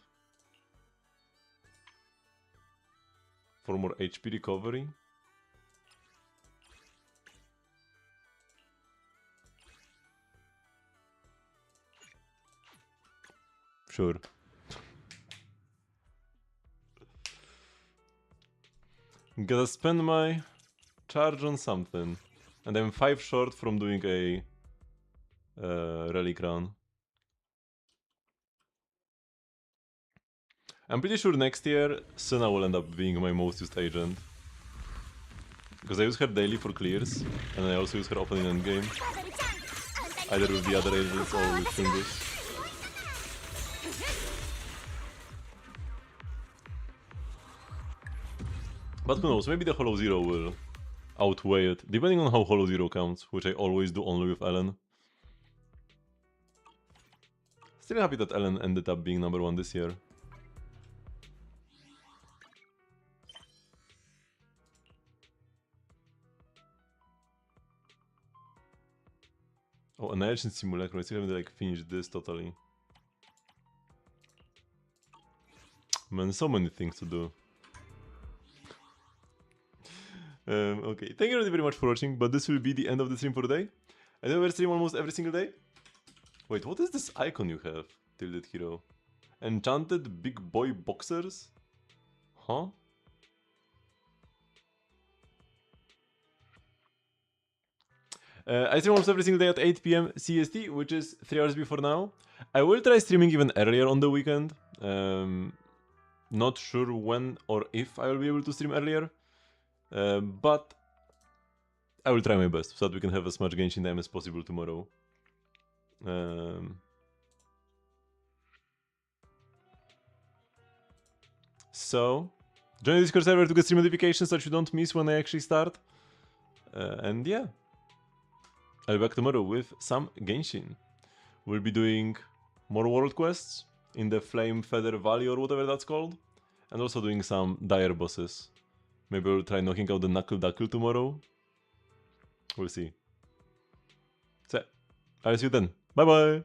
For more HP recovery? Sure. Gotta spend my charge on something. And I'm 5 short from doing a relic run. I'm pretty sure next year Suna will end up being my most used agent. Because I use her daily for clears, and I also use her opening endgame. Either with the other agents or with Fingers. But who knows, maybe the Hollow Zero will outweigh it, depending on how Hollow Zero counts, which I always do only with Ellen. Still happy that Ellen ended up being number 1 this year. Oh, Annihilation Simulacrum, I still haven't like finished this totally. Man, so many things to do. Okay, thank you really very much for watching, but this will be the end of the stream for today. I never stream almost every single day. Wait, what is this icon you have, Tilted Hero? Enchanted Big Boy Boxers? Huh? I stream almost every single day at 8 PM CST, which is 3 hours before now. I will try streaming even earlier on the weekend. Not sure when or if I will be able to stream earlier. But I will try my best so that we can have as much Genshin time as possible tomorrow. So, join the Discord server to get stream notifications so that you don't miss when I actually start. And yeah, I'll be back tomorrow with some Genshin. We'll be doing more world quests in the Flame Feather Valley or whatever that's called. And also doing some dire bosses. Maybe we'll try knocking out the Knuckle Duckle tomorrow. We'll see. So, I'll see you then. Bye bye!